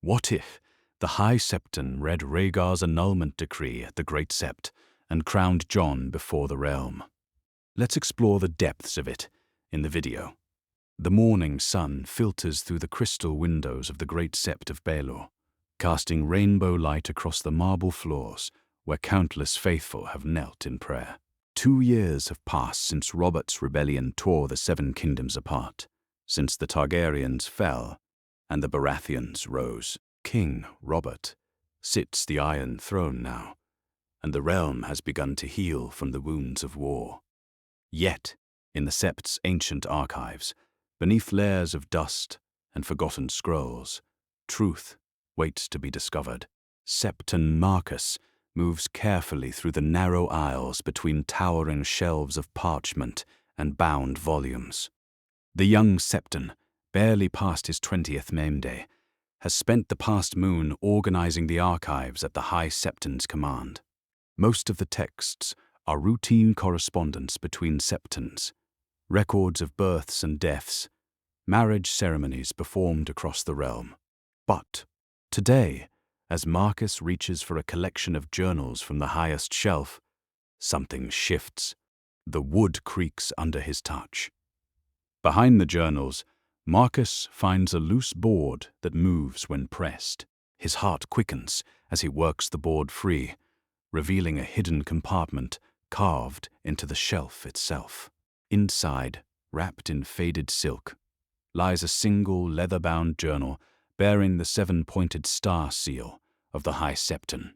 What if the High Septon read Rhaegar's annulment decree at the Great Sept and crowned Jon before the realm? Let's explore the depths of it in the video. The morning sun filters through the crystal windows of the Great Sept of Baelor, casting rainbow light across the marble floors where countless faithful have knelt in prayer. 2 years have passed since Robert's rebellion tore the Seven Kingdoms apart, since the Targaryens fell and the Baratheons rose. King Robert sits the Iron Throne now, and the realm has begun to heal from the wounds of war. Yet, in the Sept's ancient archives, beneath layers of dust and forgotten scrolls, truth waits to be discovered. Septon Marcus moves carefully through the narrow aisles between towering shelves of parchment and bound volumes. The young Septon, barely past his 20th name day, has spent the past moon organizing the archives at the High Septon's command. Most of the texts are routine correspondence between Septons, records of births and deaths, marriage ceremonies performed across the realm. But today, as Marcus reaches for a collection of journals from the highest shelf, something shifts. The wood creaks under his touch. Behind the journals, Marcus finds a loose board that moves when pressed. His heart quickens as he works the board free, revealing a hidden compartment carved into the shelf itself. Inside, wrapped in faded silk, lies a single leather-bound journal bearing the 7-pointed star seal of the High Septon.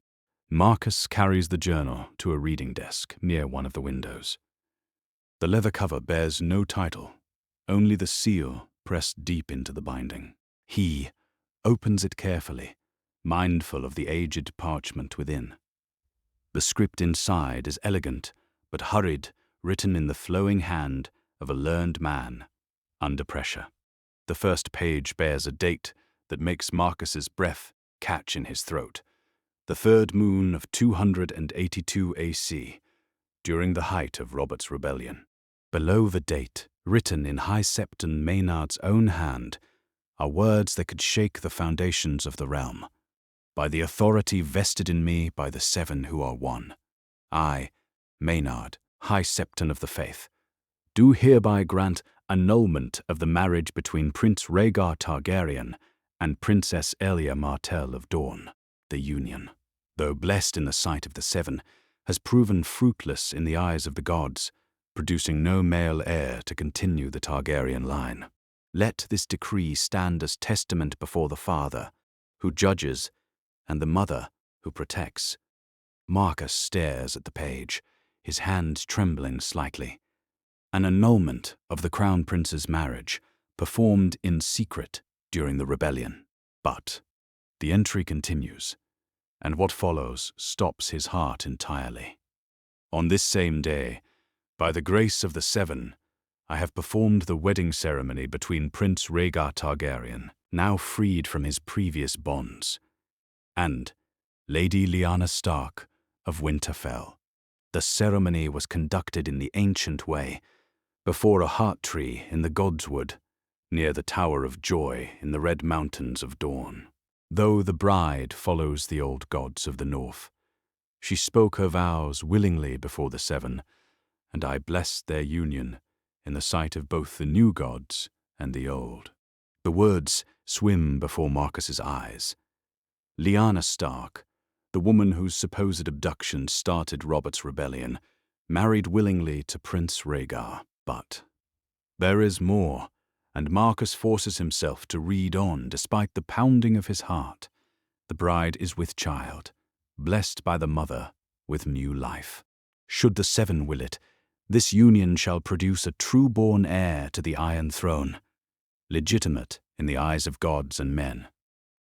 Marcus carries the journal to a reading desk near one of the windows. The leather cover bears no title, only the seal pressed deep into the binding. He opens it carefully, mindful of the aged parchment within. The script inside is elegant but hurried, written in the flowing hand of a learned man under pressure. The first page bears a date that makes Marcus's breath catch in his throat. The 3rd moon of 282 AC, during the height of Robert's rebellion. Below the date, written in High Septon Maynard's own hand, are words that could shake the foundations of the realm. By the authority vested in me by the 7 who are one, I, Maynard, High Septon of the Faith, do hereby grant annulment of the marriage between Prince Rhaegar Targaryen and Princess Elia Martell of Dorne. The union, though blessed in the sight of the 7, has proven fruitless in the eyes of the gods, producing no male heir to continue the Targaryen line. Let this decree stand as testament before the Father, who judges, and the Mother, who protects. Marcus stares at the page, his hand trembling slightly. An annulment of the Crown Prince's marriage, performed in secret during the rebellion. But the entry continues, and what follows stops his heart entirely. On this same day, by the grace of the 7, I have performed the wedding ceremony between Prince Rhaegar Targaryen, now freed from his previous bonds, and Lady Lyanna Stark of Winterfell. The ceremony was conducted in the ancient way, before a heart tree in the Godswood, near the Tower of Joy in the Red Mountains of Dorne. Though the bride follows the old gods of the north, she spoke her vows willingly before the 7, and I blessed their union in the sight of both the new gods and the old. The words swim before Marcus's eyes. Lyanna Stark, the woman whose supposed abduction started Robert's rebellion, married willingly to Prince Rhaegar. But there is more, and Marcus forces himself to read on despite the pounding of his heart. The bride is with child, blessed by the mother with new life. Should the 7 will it, this union shall produce a true-born heir to the Iron Throne, legitimate in the eyes of gods and men.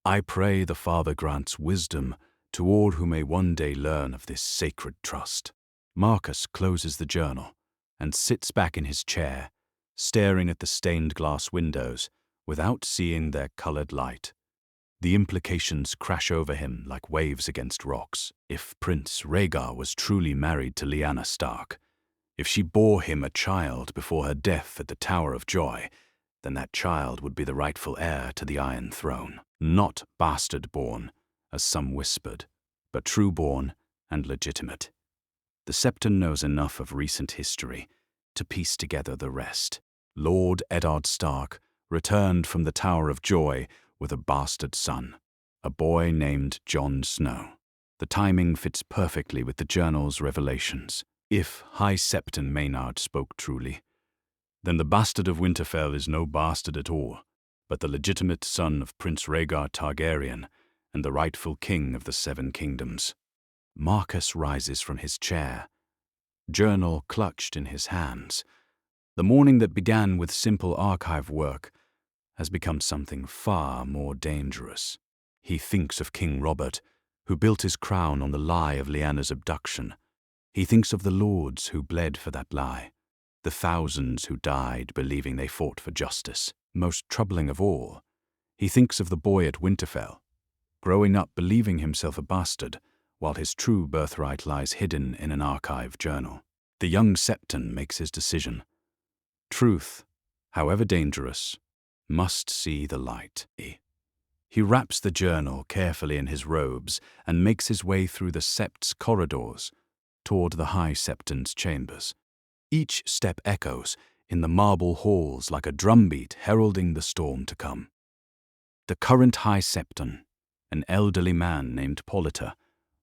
I pray the Father grants wisdom to all who may one day learn of this sacred trust. Marcus closes the journal and sits back in his chair, staring at the stained glass windows without seeing their colored light. The implications crash over him like waves against rocks. If Prince Rhaegar was truly married to Lyanna Stark, if she bore him a child before her death at the Tower of Joy, then that child would be the rightful heir to the Iron Throne. not bastard-born, as some whispered, but true-born and legitimate. The Septon knows enough of recent history to piece together the rest. Lord Eddard Stark returned from the Tower of Joy with a bastard son, a boy named Jon Snow. The timing fits perfectly with the journal's revelations. If High Septon Maynard spoke truly, then the bastard of Winterfell is no bastard at all, but the legitimate son of Prince Rhaegar Targaryen and the rightful king of the Seven Kingdoms. Marcus rises from his chair, journal clutched in his hands. The morning that began with simple archive work has become something far more dangerous. He thinks of King Robert, who built his crown on the lie of Lyanna's abduction. He thinks of the lords who bled for that lie, the thousands who died believing they fought for justice. Most troubling of all, he thinks of the boy at Winterfell, growing up believing himself a bastard, while his true birthright lies hidden in an archive journal. The young Septon makes his decision. Truth, however dangerous, must see the light. He wraps the journal carefully in his robes and makes his way through the Sept's corridors toward the High Septon's chambers. Each step echoes in the marble halls like a drumbeat heralding the storm to come. The current High Septon, an elderly man named Politer,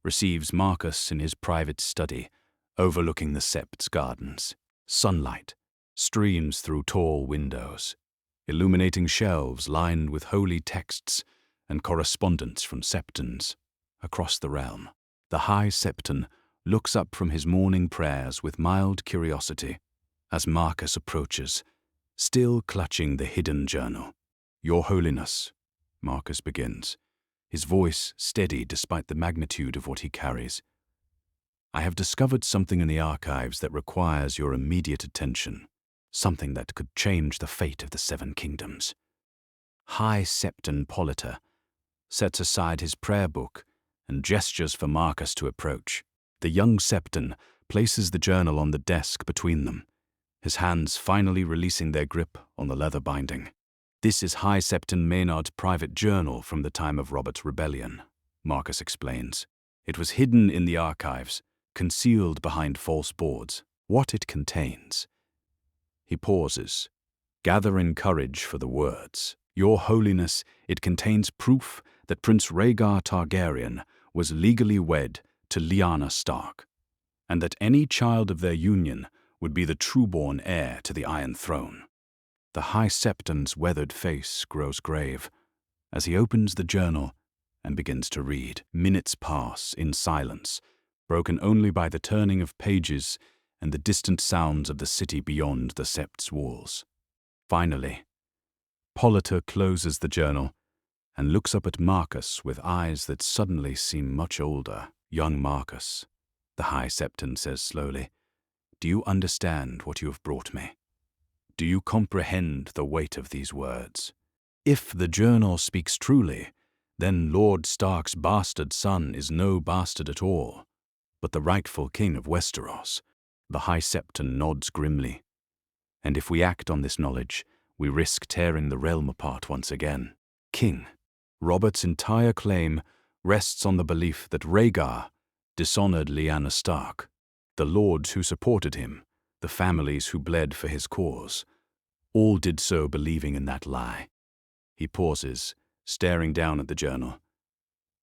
receives Marcus in his private study overlooking the Sept's gardens. Sunlight streams through tall windows, illuminating shelves lined with holy texts and correspondence from Septons across the realm. The High Septon looks up from his morning prayers with mild curiosity as Marcus approaches, still clutching the hidden journal. "Your Holiness," Marcus begins, his voice steady despite the magnitude of what he carries. "I have discovered something in the archives that requires your immediate attention, something that could change the fate of the Seven Kingdoms." High Septon Politer sets aside his prayer book and gestures for Marcus to approach. The young Septon places the journal on the desk between them, his hands finally releasing their grip on the leather binding. "This is High Septon Maynard's private journal from the time of Robert's rebellion," Marcus explains. "It was hidden in the archives, concealed behind false boards. What it contains." He pauses, gathering courage for the words. "Your Holiness, it contains proof that Prince Rhaegar Targaryen was legally wed to Lyanna Stark, and that any child of their union would be the true-born heir to the Iron Throne." The High Septon's weathered face grows grave as he opens the journal and begins to read. Minutes pass in silence, broken only by the turning of pages and the distant sounds of the city beyond the Sept's walls. Finally, Politer closes the journal and looks up at Marcus with eyes that suddenly seem much older. "Young Marcus," the High Septon says slowly, "do you understand what you have brought me? Do you comprehend the weight of these words? If the journal speaks truly, then Lord Stark's bastard son is no bastard at all, but the rightful king of Westeros." The High Septon nods grimly. "And if we act on this knowledge, we risk tearing the realm apart once again." King Robert's entire claim rests on the belief that Rhaegar dishonored Lyanna Stark. The lords who supported him, the families who bled for his cause, all did so believing in that lie. He pauses, staring down at the journal.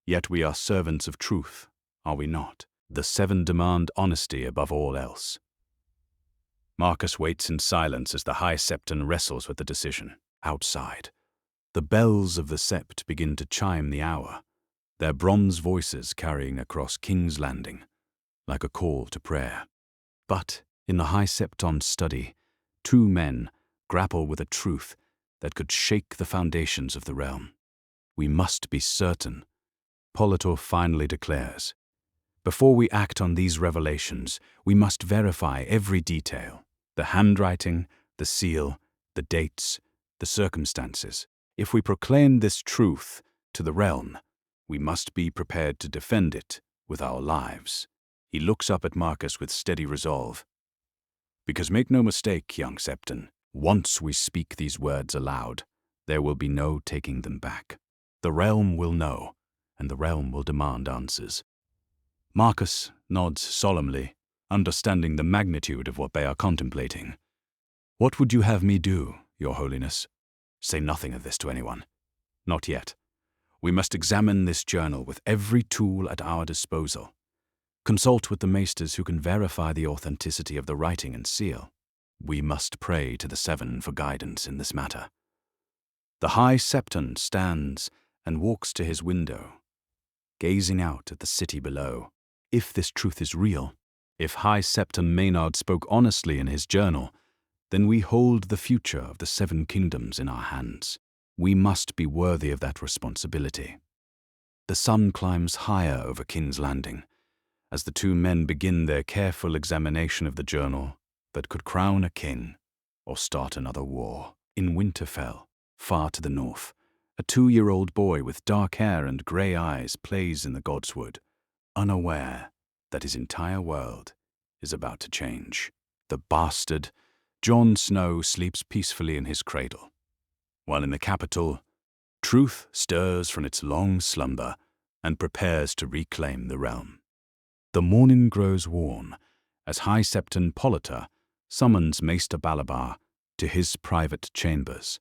"Yet we are servants of truth, are we not? The Seven demand honesty above all else." Marcus waits in silence as the High Septon wrestles with the decision. Outside, the bells of the Sept begin to chime the hour, their bronze voices carrying across King's Landing like a call to prayer. But in the High Septon's study, two men grapple with a truth that could shake the foundations of the realm. "We must be certain," Politer finally declares. "Before we act on these revelations, we must verify every detail. The handwriting, the seal, the dates, the circumstances. If we proclaim this truth to the realm, we must be prepared to defend it with our lives." He looks up at Marcus with steady resolve. "Because make no mistake, young Septon, once we speak these words aloud, there will be no taking them back. The realm will know, and the realm will demand answers. Marcus nods solemnly, understanding the magnitude of what they are contemplating. What would you have me do, Your Holiness? Say nothing of this to anyone. Not yet. We must examine this journal with every tool at our disposal. Consult with the maesters who can verify the authenticity of the writing and seal. We must pray to the Seven for guidance in this matter. The High Septon stands and walks to his window, gazing out at the city below. If this truth is real, if High Septon Maynard spoke honestly in his journal, then we hold the future of the Seven Kingdoms in our hands. We must be worthy of that responsibility. The sun climbs higher over King's Landing as the two men begin their careful examination of the journal that could crown a king or start another war. In Winterfell, far to the north, a 2-year-old boy with dark hair and grey eyes plays in the Godswood, unaware that his entire world is about to change. The bastard, Jon Snow, sleeps peacefully in his cradle, while in the capital, truth stirs from its long slumber and prepares to reclaim the realm. The morning grows warm as High Septon Politer summons Maester Balabar to his private chambers.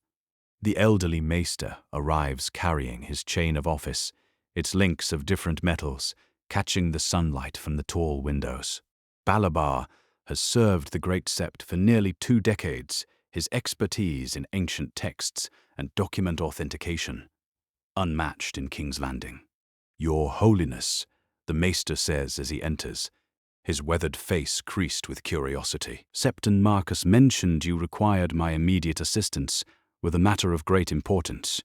The elderly maester arrives carrying his chain of office, its links of different metals catching the sunlight from the tall windows. Balabar has served the great Sept for nearly 2 decades, his expertise in ancient texts and document authentication, unmatched in King's Landing. Your Holiness, the maester says as he enters, his weathered face creased with curiosity. Septon Marcus mentioned you required my immediate assistance with a matter of great importance.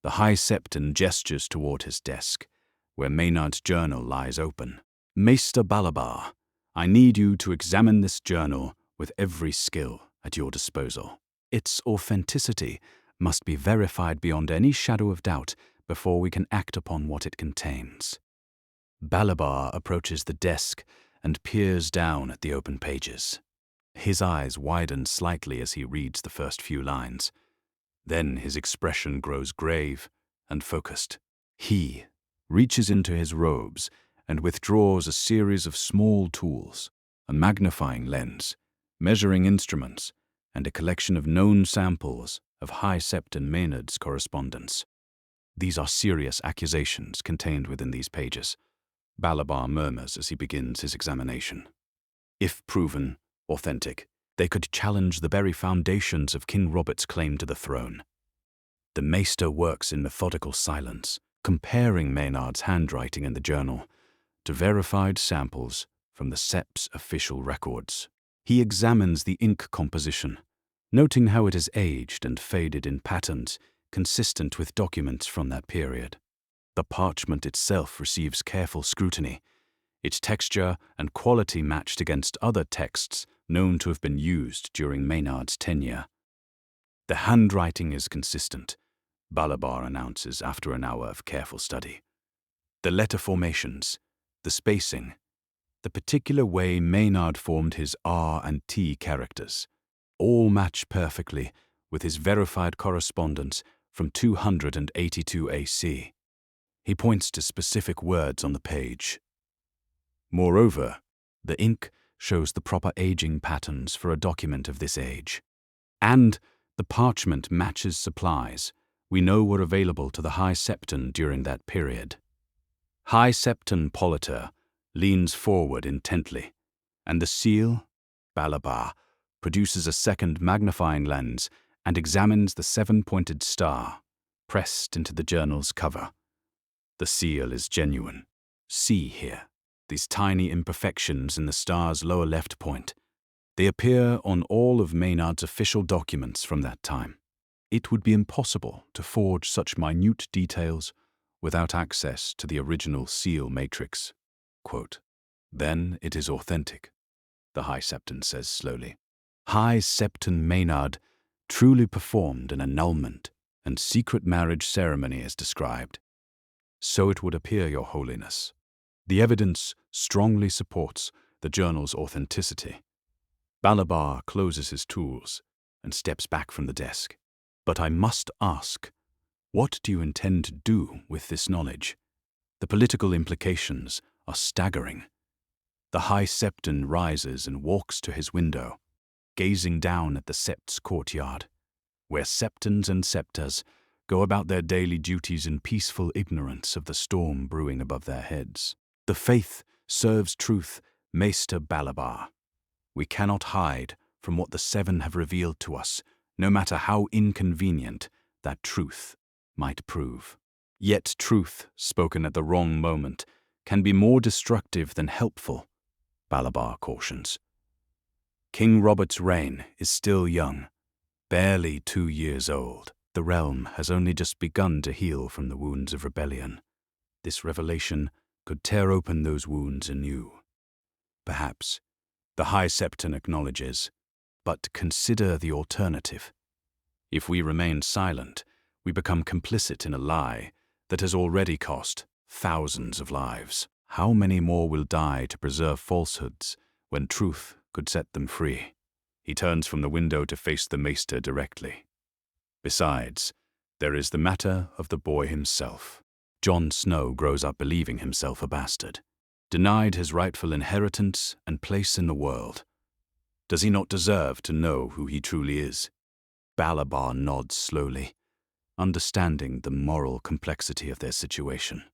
The High Septon gestures toward his desk, where Maynard's journal lies open. Maester Balabar, I need you to examine this journal with every skill at your disposal. Its authenticity must be verified beyond any shadow of doubt before we can act upon what it contains. Balabar approaches the desk and peers down at the open pages. His eyes widen slightly as he reads the first few lines. Then his expression grows grave and focused. He reaches into his robes and withdraws a series of small tools, a magnifying lens, measuring instruments, and a collection of known samples of High Septon Maynard's correspondence. These are serious accusations contained within these pages, Balabar murmurs as he begins his examination. If proven authentic, they could challenge the very foundations of King Robert's claim to the throne. The maester works in methodical silence, comparing Maynard's handwriting in the journal to verified samples from the Sept's official records. He examines the ink composition, noting how it is aged and faded in patterns consistent with documents from that period. The parchment itself receives careful scrutiny, its texture and quality matched against other texts known to have been used during Maynard's tenure. The handwriting is consistent, Balabar announces after an hour of careful study. The letter formations, the spacing, the particular way Maynard formed his R and T characters, all match perfectly with his verified correspondence from 282 AC. He points to specific words on the page. Moreover, the ink shows the proper aging patterns for a document of this age. And the parchment matches supplies we know were available to the High Septon during that period. High Septon Politer leans forward intently, and the seal, Balabar, produces a second magnifying lens and examines the 7-pointed star pressed into the journal's cover. The seal is genuine. See here, these tiny imperfections in the star's lower left point. They appear on all of Maynard's official documents from that time. It would be impossible to forge such minute details without access to the original seal matrix. Quote, then it is authentic, the High Septon says slowly. High Septon Maynard truly performed an annulment and secret marriage ceremony as described. So it would appear, Your Holiness. The evidence strongly supports the journal's authenticity. Balabar closes his tools and steps back from the desk. But I must ask, What do you intend to do with this knowledge? The political implications are staggering. The High Septon rises and walks to his window, gazing down at the Sept's courtyard, where Septons and Septas go about their daily duties in peaceful ignorance of the storm brewing above their heads. The faith serves truth, Maester Balabar. We cannot hide from what the Seven have revealed to us, no matter how inconvenient that truth might prove. Yet truth, spoken at the wrong moment, can be more destructive than helpful, Balabar cautions. King Robert's reign is still young, barely 2 years old. The realm has only just begun to heal from the wounds of rebellion. This revelation could tear open those wounds anew. Perhaps the High Septon acknowledges, but consider the alternative. If we remain silent, we become complicit in a lie that has already cost thousands of lives. How many more will die to preserve falsehoods when truth could set them free? He turns from the window to face the maester directly. Besides, there is the matter of the boy himself. Jon Snow grows up believing himself a bastard, denied his rightful inheritance and place in the world. Does he not deserve to know who he truly is? Balabar nods slowly, understanding the moral complexity of their situation.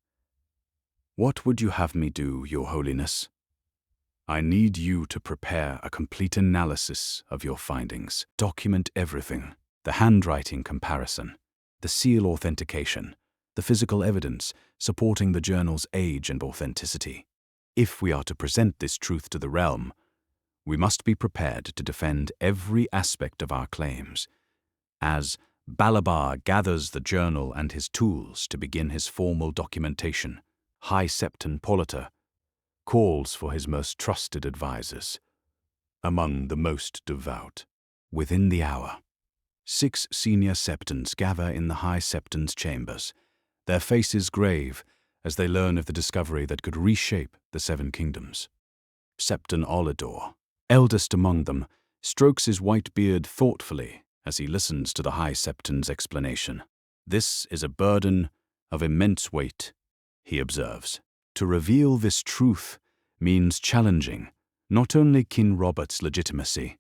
What would you have me do, Your Holiness? I need you to prepare a complete analysis of your findings. Document everything: the handwriting comparison, the seal authentication, the physical evidence supporting the journal's age and authenticity. If we are to present this truth to the realm, we must be prepared to defend every aspect of our claims. As Balabar gathers the journal and his tools to begin his formal documentation, High Septon Politer calls for his most trusted advisers, among the most devout. Within the hour, 6 senior Septons gather in the High Septon's chambers, their faces grave as they learn of the discovery that could reshape the 7 kingdoms. Septon Olidor, eldest among them, strokes his white beard thoughtfully as he listens to the High Septon's explanation. This is a burden of immense weight, he observes. To reveal this truth means challenging not only King Robert's legitimacy,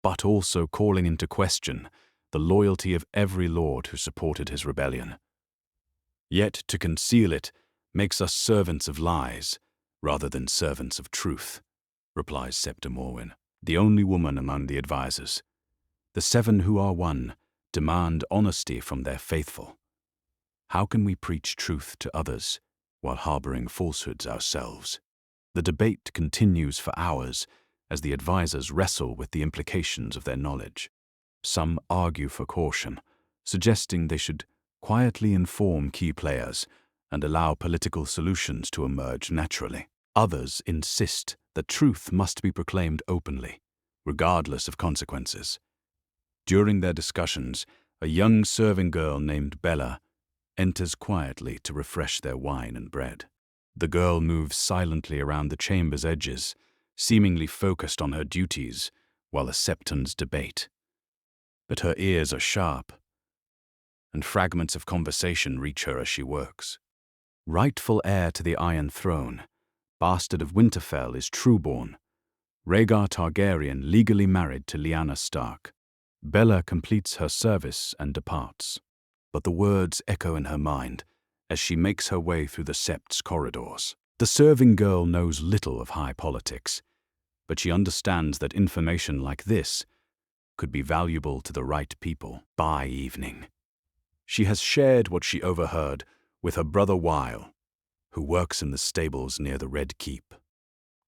but also calling into question the loyalty of every lord who supported his rebellion. Yet to conceal it makes us servants of lies rather than servants of truth, replies Septa Morwen, the only woman among the advisers. The 7 who are one demand honesty from their faithful. How can we preach truth to others while harboring falsehoods ourselves? The debate continues for hours as the advisers wrestle with the implications of their knowledge. Some argue for caution, suggesting they should quietly inform key players and allow political solutions to emerge naturally. Others insist that truth must be proclaimed openly, regardless of consequences. During their discussions, a young serving girl named Bella enters quietly to refresh their wine and bread. The girl moves silently around the chamber's edges, seemingly focused on her duties while the Septons debate. But her ears are sharp, and fragments of conversation reach her as she works. Rightful heir to the Iron Throne, bastard of Winterfell, is trueborn, Rhaegar Targaryen legally married to Lyanna Stark. Bella completes her service and departs, but the words echo in her mind as she makes her way through the Sept's corridors. The serving girl knows little of high politics, but she understands that information like this could be valuable to the right people by evening. She has shared what she overheard with her brother Wyle, who works in the stables near the Red Keep.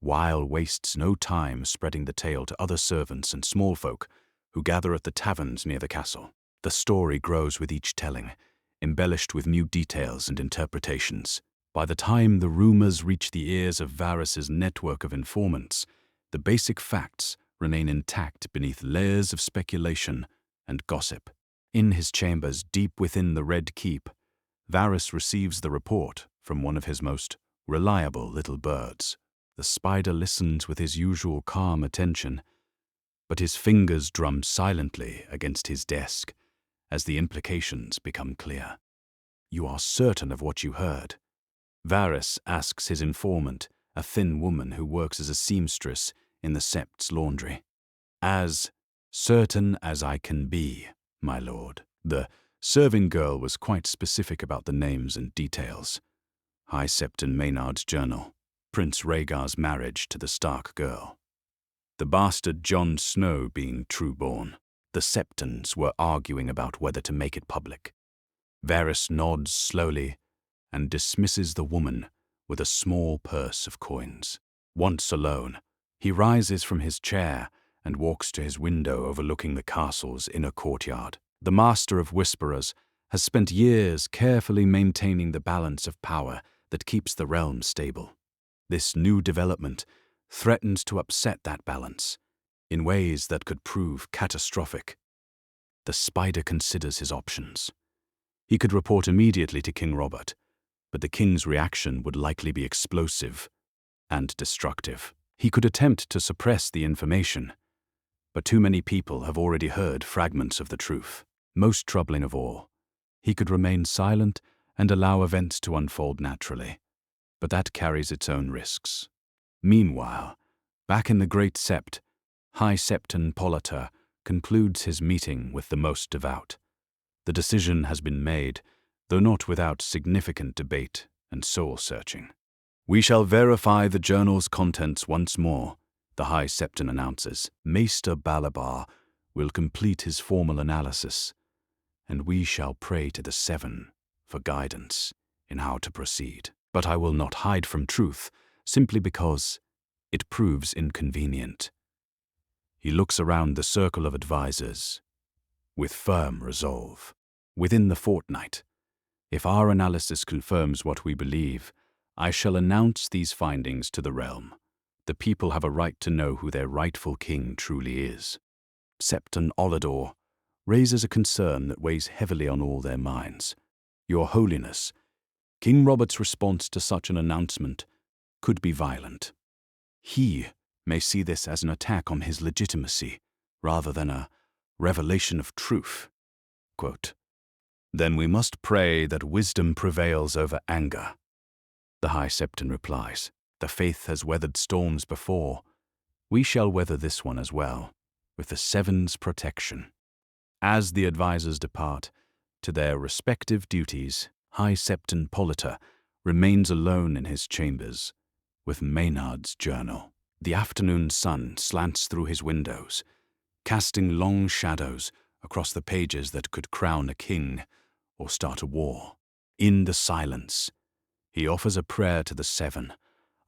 Wyle wastes no time spreading the tale to other servants and small folk who gather at the taverns near the castle. The story grows with each telling, embellished with new details and interpretations. By the time the rumors reach the ears of Varys's network of informants, the basic facts remain intact beneath layers of speculation and gossip. In his chambers deep within the Red Keep, Varys receives the report from one of his most reliable little birds. The spider listens with his usual calm attention, but his fingers drum silently against his desk as the implications become clear. You are certain of what you heard? Varys asks his informant, a thin woman who works as a seamstress in the Sept's laundry. As certain as I can be, my lord. The serving girl was quite specific about the names and details. High Septon Maynard's journal, Prince Rhaegar's marriage to the Stark girl, the bastard Jon Snow being true-born. The Septons were arguing about whether to make it public. Varys nods slowly and dismisses the woman with a small purse of coins. Once alone, he rises from his chair and walks to his window overlooking the castle's inner courtyard. The Master of Whisperers has spent years carefully maintaining the balance of power that keeps the realm stable. This new development threatens to upset that balance in ways that could prove catastrophic. The Spider considers his options. He could report immediately to King Robert, but the king's reaction would likely be explosive and destructive. He could attempt to suppress the information, but too many people have already heard fragments of the truth. Most troubling of all, he could remain silent and allow events to unfold naturally, but that carries its own risks. Meanwhile, back in the Great Sept, High Septon Politer concludes his meeting with the most devout. The decision has been made, though not without significant debate and soul-searching. We shall verify the journal's contents once more, the High Septon announces. Maester Balabar will complete his formal analysis, and we shall pray to the Seven for guidance in how to proceed. But I will not hide from truth, simply because it proves inconvenient. He looks around the circle of advisors with firm resolve. Within the fortnight, if our analysis confirms what we believe, I shall announce these findings to the realm. The people have a right to know who their rightful king truly is. Septon Olador raises a concern that weighs heavily on all their minds. Your Holiness, King Robert's response to such an announcement could be violent. He may see this as an attack on his legitimacy, rather than a revelation of truth. Quote, "Then we must pray that wisdom prevails over anger." The High Septon replies, "The faith has weathered storms before. We shall weather this one as well, with the Seven's protection." As the advisors depart to their respective duties, High Septon Politer remains alone in his chambers with Maynard's journal. The afternoon sun slants through his windows, casting long shadows across the pages that could crown a king or start a war. In the silence, he offers a prayer to the Seven,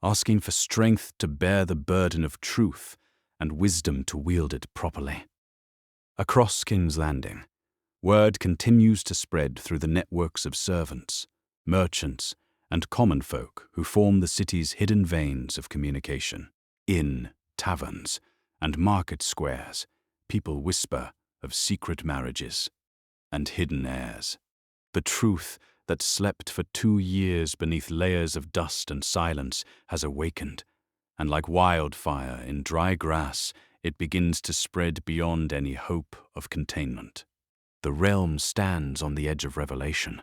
asking for strength to bear the burden of truth and wisdom to wield it properly. Across King's Landing, word continues to spread through the networks of servants, merchants, and common folk who form the city's hidden veins of communication. In taverns and market squares, people whisper of secret marriages and hidden heirs. The truth that slept for 2 years beneath layers of dust and silence has awakened, and like wildfire in dry grass, it begins to spread beyond any hope of containment. The realm stands on the edge of revelation,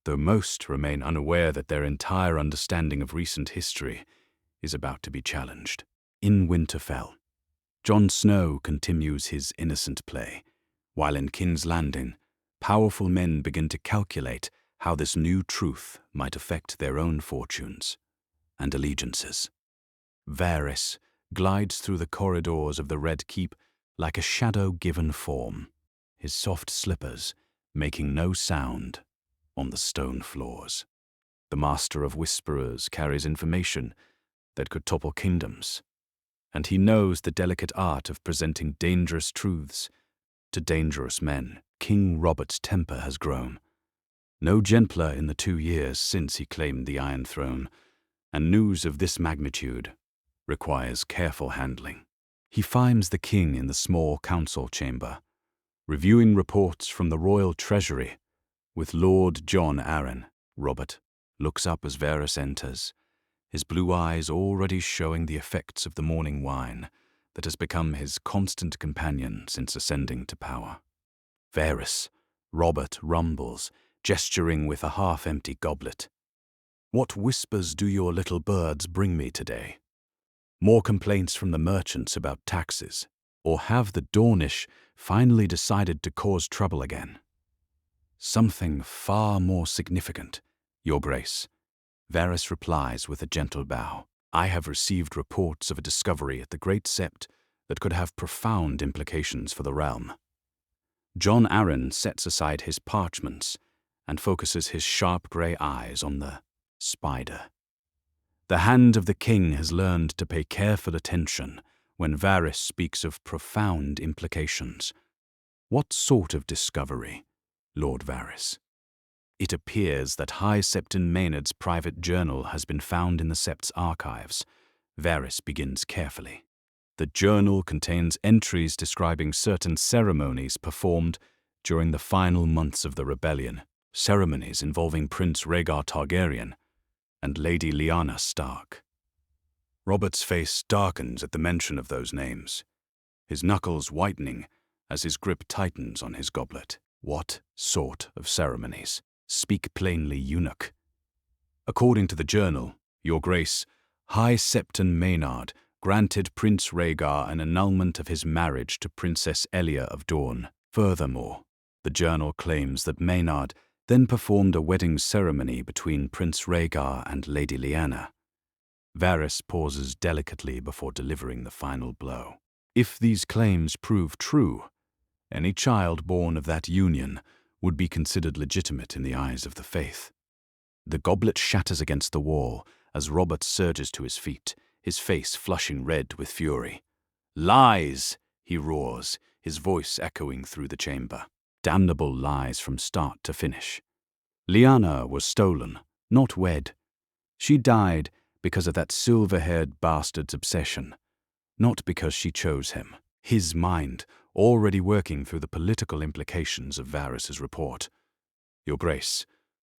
though most remain unaware that their entire understanding of recent history is about to be challenged. In Winterfell, Jon Snow continues his innocent play, while in King's Landing, powerful men begin to calculate how this new truth might affect their own fortunes and allegiances. Varys glides through the corridors of the Red Keep like a shadow-given form, his soft slippers making no sound on the stone floors. The Master of Whisperers carries information that could topple kingdoms, and he knows the delicate art of presenting dangerous truths to dangerous men. King Robert's temper has grown, no gentler in the 2 years since he claimed the Iron Throne, and news of this magnitude requires careful handling. He finds the king in the small council chamber, reviewing reports from the royal treasury with Lord John Arryn. Robert looks up as Varys enters, his blue eyes already showing the effects of the morning wine that has become his constant companion since ascending to power. Varys, Robert rumbles, gesturing with a half-empty goblet. "What whispers do your little birds bring me today? More complaints from the merchants about taxes? Or have the Dornish finally decided to cause trouble again?" "Something far more significant, Your Grace," Varys replies with a gentle bow. "I have received reports of a discovery at the Great Sept that could have profound implications for the realm." Jon Arryn sets aside his parchments and focuses his sharp grey eyes on the spider. The hand of the king has learned to pay careful attention when Varys speaks of profound implications. "What sort of discovery, Lord Varys?" "It appears that High Septon Maynard's private journal has been found in the Sept's archives," Varys begins carefully. "The journal contains entries describing certain ceremonies performed during the final months of the rebellion, ceremonies involving Prince Rhaegar Targaryen and Lady Lyanna Stark." Robert's face darkens at the mention of those names, his knuckles whitening as his grip tightens on his goblet. "What sort of ceremonies? Speak plainly, eunuch." "According to the journal, Your Grace, High Septon Maynard granted Prince Rhaegar an annulment of his marriage to Princess Elia of Dorne. Furthermore, the journal claims that Maynard then performed a wedding ceremony between Prince Rhaegar and Lady Lyanna." Varys pauses delicately before delivering the final blow. "If these claims prove true, any child born of that union would be considered legitimate in the eyes of the faith." The goblet shatters against the wall as Robert surges to his feet, his face flushing red with fury. "Lies!" he roars, his voice echoing through the chamber. Damnable lies from start to finish. Lyanna was stolen, not wed. She died because of that silver-haired bastard's obsession, not because she chose him. His mind already working through the political implications of Varys's report. "Your Grace,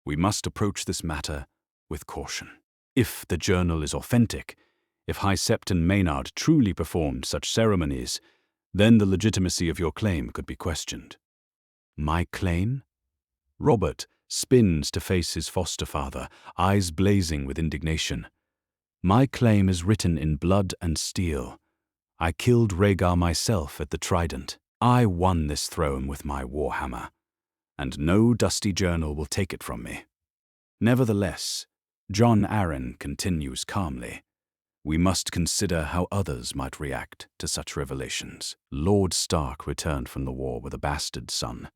we must approach this matter with caution. If the journal is authentic, if High Septon Maynard truly performed such ceremonies, then the legitimacy of your claim could be questioned." "My claim?" Robert spins to face his foster father, eyes blazing with indignation. "My claim is written in blood and steel. I killed Rhaegar myself at the Trident. I won this throne with my warhammer, and no dusty journal will take it from me." Nevertheless, Jon Arryn continues calmly, "We must consider how others might react to such revelations. Lord Stark returned from the war with a bastard son,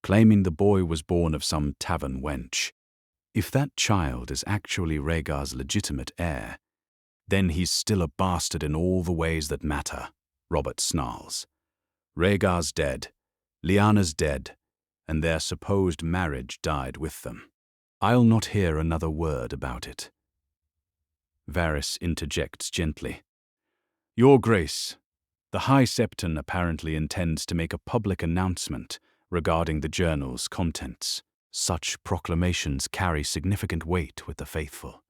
claiming the boy was born of some tavern wench. If that child is actually Rhaegar's legitimate heir, then he's still a bastard in all the ways that matter," Robert snarls. "Rhaegar's dead, Lyanna's dead, and their supposed marriage died with them. I'll not hear another word about it." Varys interjects gently. "Your Grace, the High Septon apparently intends to make a public announcement regarding the journal's contents. Such proclamations carry significant weight with the faithful,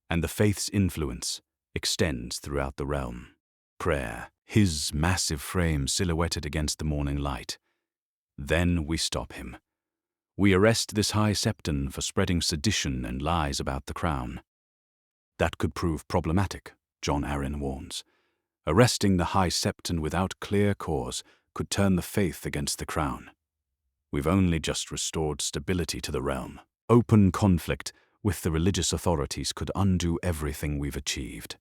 and the faith's influence extends throughout the realm." Prayer, his massive frame silhouetted against the morning light. "Then we stop him. We arrest this High Septon for spreading sedition and lies about the crown." "That could prove problematic," Jon Arryn warns. "Arresting the High Septon without clear cause could turn the faith against the crown. We've only just restored stability to the realm. Open conflict with the religious authorities could undo everything we've achieved."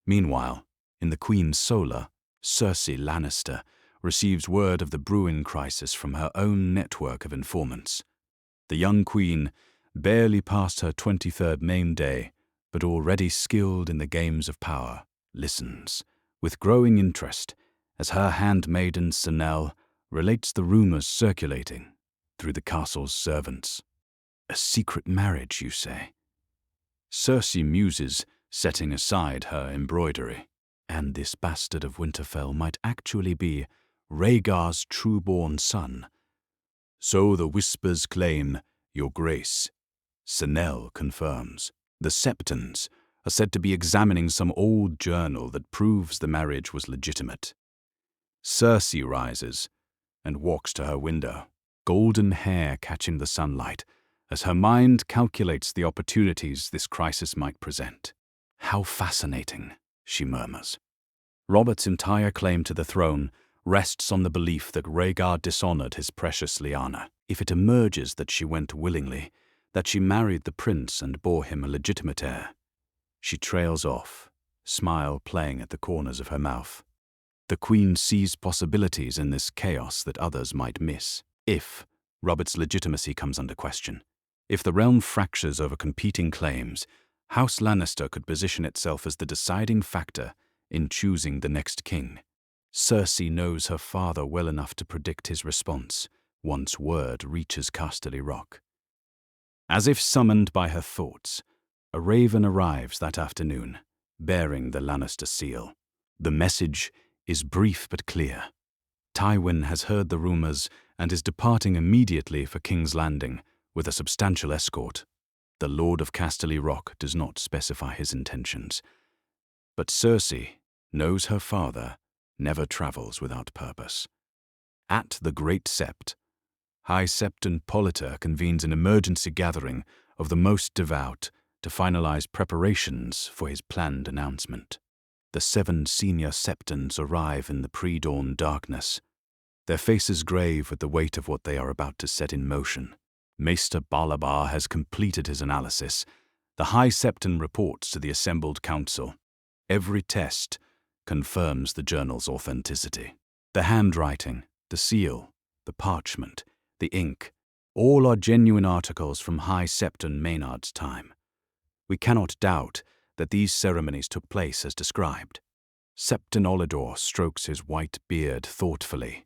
Meanwhile, in the Queen's solar, Cersei Lannister receives word of the brewing crisis from her own network of informants. The young queen, barely past her 23rd main day, but already skilled in the games of power, listens with growing interest as her handmaiden Senelle relates the rumors circulating through the castle's servants. "A secret marriage, you say?" Cersei muses, setting aside her embroidery. "And this bastard of Winterfell might actually be Rhaegar's true-born son." "So the whispers claim, Your Grace," Senelle confirms. "The Septons are said to be examining some old journal that proves the marriage was legitimate." Cersei rises and walks to her window. golden hair catching the sunlight, as her mind calculates the opportunities this crisis might present. "How fascinating," she murmurs. Robert's entire claim to the throne rests on the belief that Rhaegar dishonored his precious Lyanna. If it emerges that she went willingly, that she married the prince and bore him a legitimate heir, she trails off, smile playing at the corners of her mouth. The queen sees possibilities in this chaos that others might miss. If Robert's legitimacy comes under question, if the realm fractures over competing claims, House Lannister could position itself as the deciding factor in choosing the next king. Cersei knows her father well enough to predict his response once word reaches Casterly Rock. As if summoned by her thoughts, a raven arrives that afternoon, bearing the Lannister seal. The message is brief but clear. Tywin has heard the rumors and is departing immediately for King's Landing with a substantial escort. The Lord of Casterly Rock does not specify his intentions, but Cersei knows her father never travels without purpose. At the Great Sept, High Septon Politer convenes an emergency gathering of the most devout to finalize preparations for his planned announcement. The 7 senior Septons arrive in the pre-dawn darkness, their faces grave with the weight of what they are about to set in motion. Maester Balabar has completed his analysis. The High Septon reports to the assembled council. Every test confirms the journal's authenticity. The handwriting, the seal, the parchment, the ink, all are genuine articles from High Septon Maynard's time. We cannot doubt that these ceremonies took place as described. Septon Olidor strokes his white beard thoughtfully.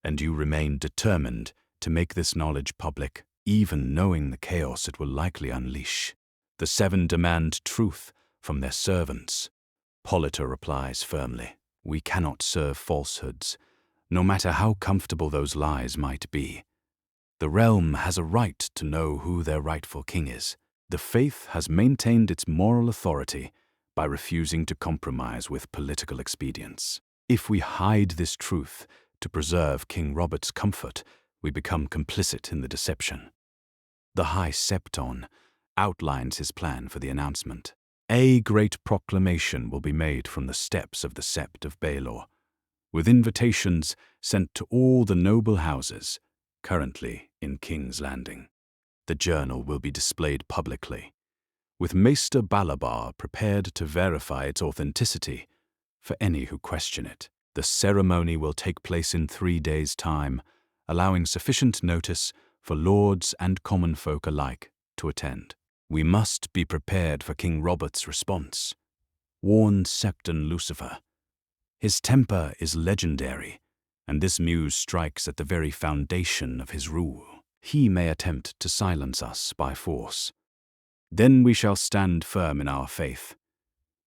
"And you remain determined to make this knowledge public, even knowing the chaos it will likely unleash. The 7 demand truth from their servants." Politer replies firmly, "We cannot serve falsehoods, no matter how comfortable those lies might be. The realm has a right to know who their rightful king is. The faith has maintained its moral authority by refusing to compromise with political expedience. If we hide this truth to preserve King Robert's comfort, we become complicit in the deception." The High Septon outlines his plan for the announcement. A great proclamation will be made from the steps of the Sept of Baelor, with invitations sent to all the noble houses currently in King's Landing. The journal will be displayed publicly, with Maester Balabar prepared to verify its authenticity for any who question it. The ceremony will take place in 3 days' time, allowing sufficient notice for lords and common folk alike to attend. We must be prepared for King Robert's response, warned Septon Lucifer. His temper is legendary, and this muse strikes at the very foundation of his rule. He may attempt to silence us by force. Then we shall stand firm in our faith,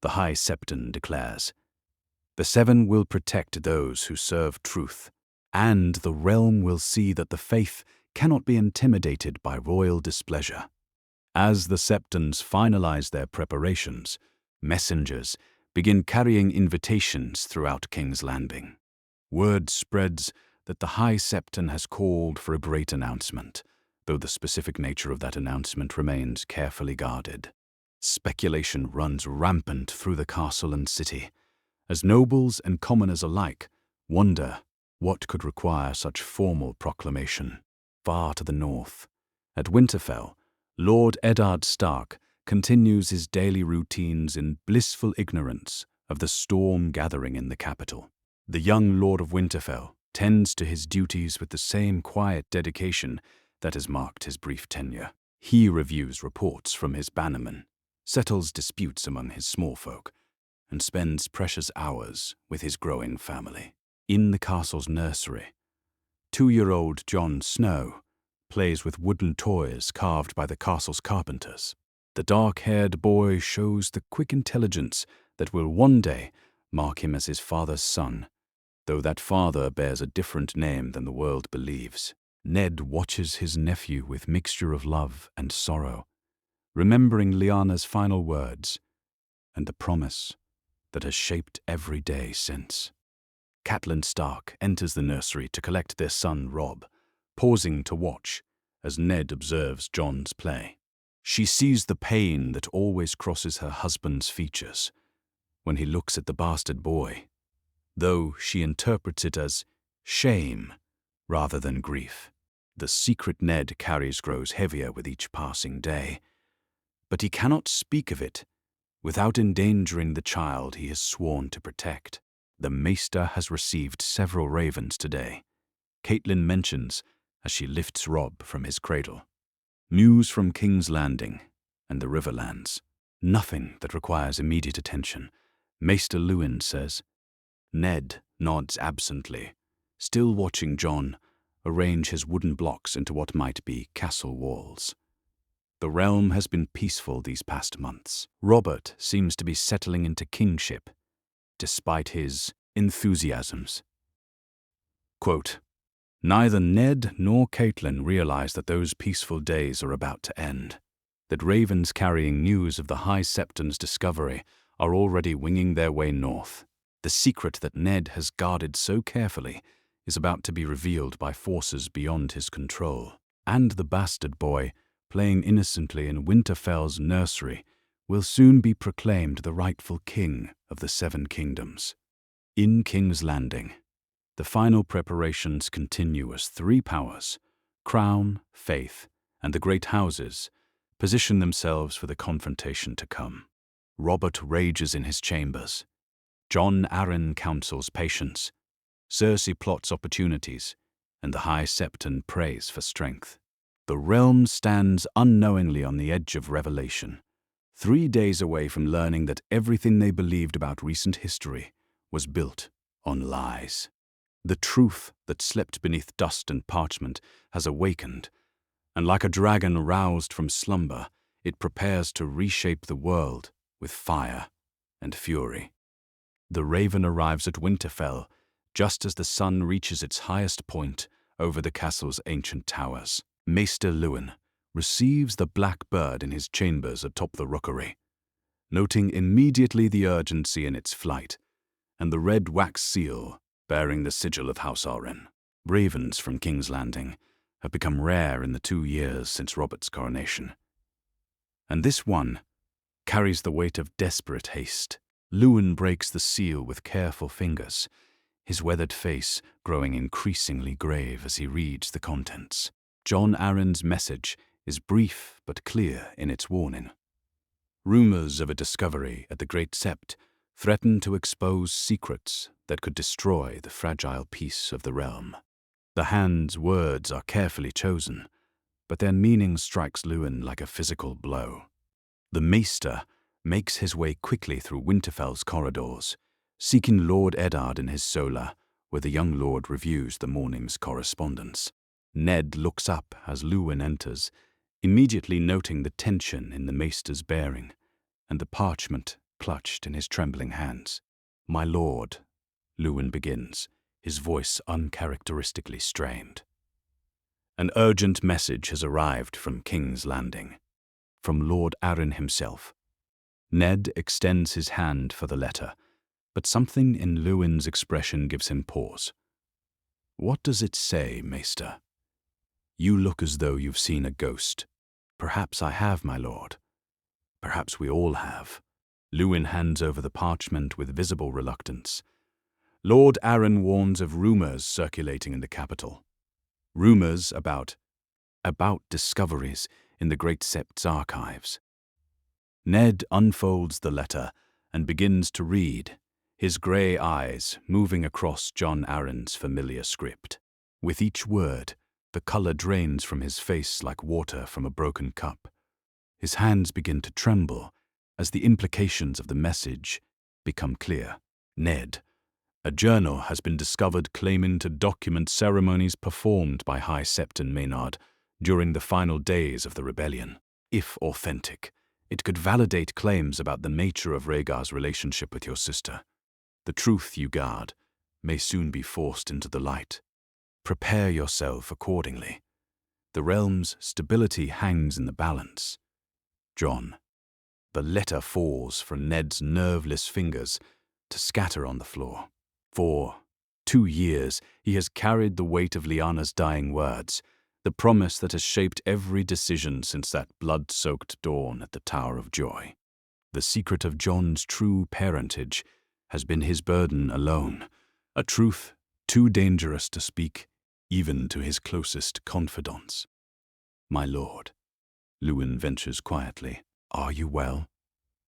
the High Septon declares. The 7 will protect those who serve truth, and the realm will see that the faith cannot be intimidated by royal displeasure. As the Septons finalize their preparations, messengers begin carrying invitations throughout King's Landing. Word spreads that the High Septon has called for a great announcement, though the specific nature of that announcement remains carefully guarded. Speculation runs rampant through the castle and city, as nobles and commoners alike wonder what could require such formal proclamation. Far to the north, at Winterfell, Lord Eddard Stark continues his daily routines in blissful ignorance of the storm gathering in the capital. The young Lord of Winterfell tends to his duties with the same quiet dedication that has marked his brief tenure. He reviews reports from his bannermen, settles disputes among his small folk, and spends precious hours with his growing family. In the castle's nursery, 2-year-old Jon Snow plays with wooden toys carved by the castle's carpenters. The dark-haired boy shows the quick intelligence that will one day mark him as his father's son, though that father bears a different name than the world believes. Ned watches his nephew with mixture of love and sorrow, remembering Lyanna's final words and the promise that has shaped every day since. Catelyn Stark enters the nursery to collect their son Robb, pausing to watch as Ned observes Jon's play. She sees the pain that always crosses her husband's features when he looks at the bastard boy, though she interprets it as shame rather than grief. The secret Ned carries grows heavier with each passing day, but he cannot speak of it without endangering the child he has sworn to protect. The Maester has received several ravens today, Catelyn mentions as she lifts Robb from his cradle. News from King's Landing and the Riverlands. Nothing that requires immediate attention, Maester Luwin says. Ned nods absently, still watching Jon arrange his wooden blocks into what might be castle walls. The realm has been peaceful these past months. Robert seems to be settling into kingship, despite his enthusiasms. Quote, "Neither Ned nor Catelyn realize that those peaceful days are about to end, that ravens carrying news of the High Septon's discovery are already winging their way north. The secret that Ned has guarded so carefully is about to be revealed by forces beyond his control, and the bastard boy, playing innocently in Winterfell's nursery, will soon be proclaimed the rightful king of the Seven Kingdoms." In King's Landing, the final preparations continue as three powers, Crown, Faith, and the Great Houses, position themselves for the confrontation to come. Robert rages in his chambers. Jon Arryn counsels patience. Cersei plots opportunities, and the High Septon prays for strength. The realm stands unknowingly on the edge of revelation, 3 days away from learning that everything they believed about recent history was built on lies. The truth that slept beneath dust and parchment has awakened, and like a dragon roused from slumber, it prepares to reshape the world with fire and fury. The raven arrives at Winterfell just as the sun reaches its highest point over the castle's ancient towers. Maester Luwin receives the black bird in his chambers atop the rookery, noting immediately the urgency in its flight and the red wax seal bearing the sigil of House Arryn. Ravens from King's Landing have become rare in the 2 years since Robert's coronation, and this one carries the weight of desperate haste. Luwin breaks the seal with careful fingers, his weathered face growing increasingly grave as he reads the contents. Jon Arryn's message is brief but clear in its warning. Rumors of a discovery at the Great Sept threaten to expose secrets that could destroy the fragile peace of the realm. The hand's words are carefully chosen, but their meaning strikes Luwin like a physical blow. The Maester makes his way quickly through Winterfell's corridors, seeking Lord Eddard in his solar, where the young lord reviews the morning's correspondence. Ned looks up as Luwin enters, immediately noting the tension in the Maester's bearing and the parchment clutched in his trembling hands. "My lord," Luwin begins, his voice uncharacteristically strained. An urgent message has arrived from King's Landing, from Lord Arryn himself. Ned extends his hand for the letter, but something in Luwin's expression gives him pause. "What does it say, Maester?" "You look as though you've seen a ghost." "Perhaps I have, my lord. Perhaps we all have." Luwin hands over the parchment with visible reluctance. "Lord Arryn warns of rumors circulating in the capital. Rumors about discoveries in the Great Sept's archives." Ned unfolds the letter and begins to read, his grey eyes moving across Jon Arryn's familiar script. With each word, the colour drains from his face like water from a broken cup. His hands begin to tremble as the implications of the message become clear. "Ned, a journal has been discovered claiming to document ceremonies performed by High Septon Maynard during the final days of the rebellion. If authentic, it could validate claims about the nature of Rhaegar's relationship with your sister. The truth you guard may soon be forced into the light. Prepare yourself accordingly. The realm's stability hangs in the balance. Jon." The letter falls from Ned's nerveless fingers to scatter on the floor. For 2 years, he has carried the weight of Lyanna's dying words, the promise that has shaped every decision since that blood-soaked dawn at the Tower of Joy. The secret of Jon's true parentage has been his burden alone, a truth too dangerous to speak even to his closest confidants. "My lord," Luwin ventures quietly, "are you well?"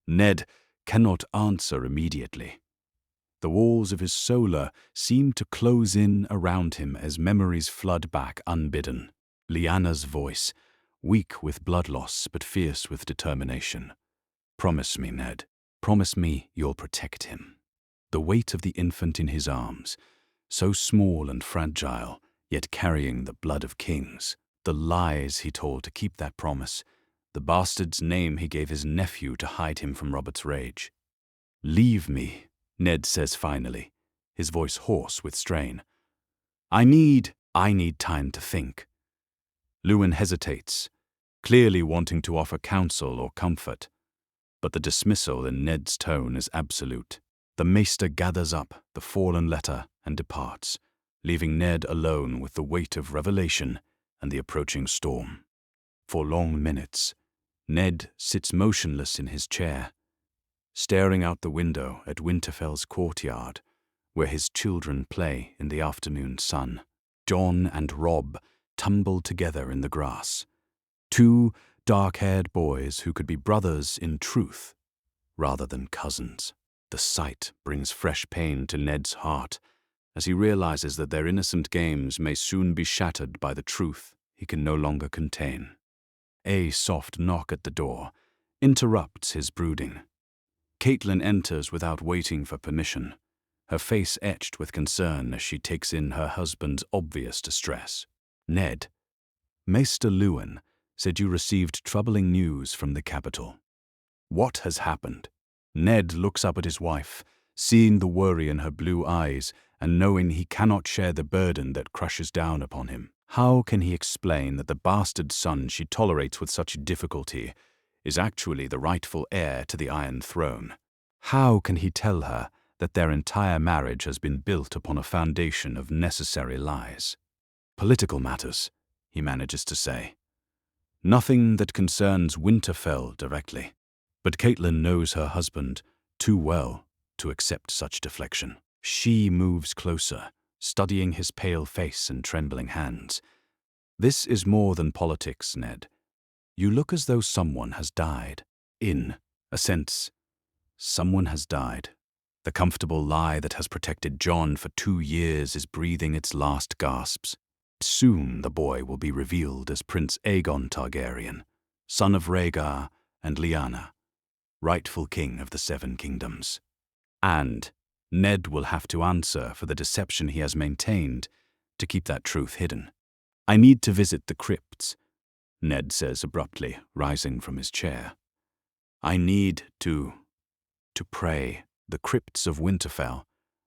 Ned cannot answer immediately. The walls of his solar seem to close in around him as memories flood back unbidden. Lyanna's voice, weak with blood loss but fierce with determination. "Promise me, Ned. Promise me you'll protect him." The weight of the infant in his arms, so small and fragile, yet carrying the blood of kings. The lies he told to keep that promise. The bastard's name he gave his nephew to hide him from Robert's rage. "Leave me," Ned says finally, his voice hoarse with strain. I need time to think." Luwin hesitates, clearly wanting to offer counsel or comfort. But the dismissal in Ned's tone is absolute. The maester gathers up the fallen letter and departs, leaving Ned alone with the weight of revelation and the approaching storm. For long minutes, Ned sits motionless in his chair, staring out the window at Winterfell's courtyard, where his children play in the afternoon sun. Jon and Robb tumble together in the grass, 2 dark-haired boys who could be brothers in truth rather than cousins. The sight brings fresh pain to Ned's heart as he realizes that their innocent games may soon be shattered by the truth he can no longer contain. A soft knock at the door interrupts his brooding. Caitlin enters without waiting for permission, her face etched with concern as she takes in her husband's obvious distress. "Ned, Maester Luwin said you received troubling news from the capital. What has happened?" Ned looks up at his wife, seeing the worry in her blue eyes and knowing he cannot share the burden that crushes down upon him. How can he explain that the bastard son she tolerates with such difficulty is actually the rightful heir to the Iron Throne? How can he tell her that their entire marriage has been built upon a foundation of necessary lies? "Political matters," he manages to say. "Nothing that concerns Winterfell directly." But Caitlin knows her husband too well to accept such deflection. She moves closer, studying his pale face and trembling hands. "This is more than politics, Ned. You look as though someone has died. In a sense, someone has died. The comfortable lie that has protected Jon for 2 years is breathing its last gasps. Soon the boy will be revealed as Prince Aegon Targaryen, son of Rhaegar and Lyanna, rightful king of the 7 kingdoms. And Ned will have to answer for the deception he has maintained to keep that truth hidden. "I need to visit the crypts," Ned says abruptly, rising from his chair. "I need to pray." The crypts of Winterfell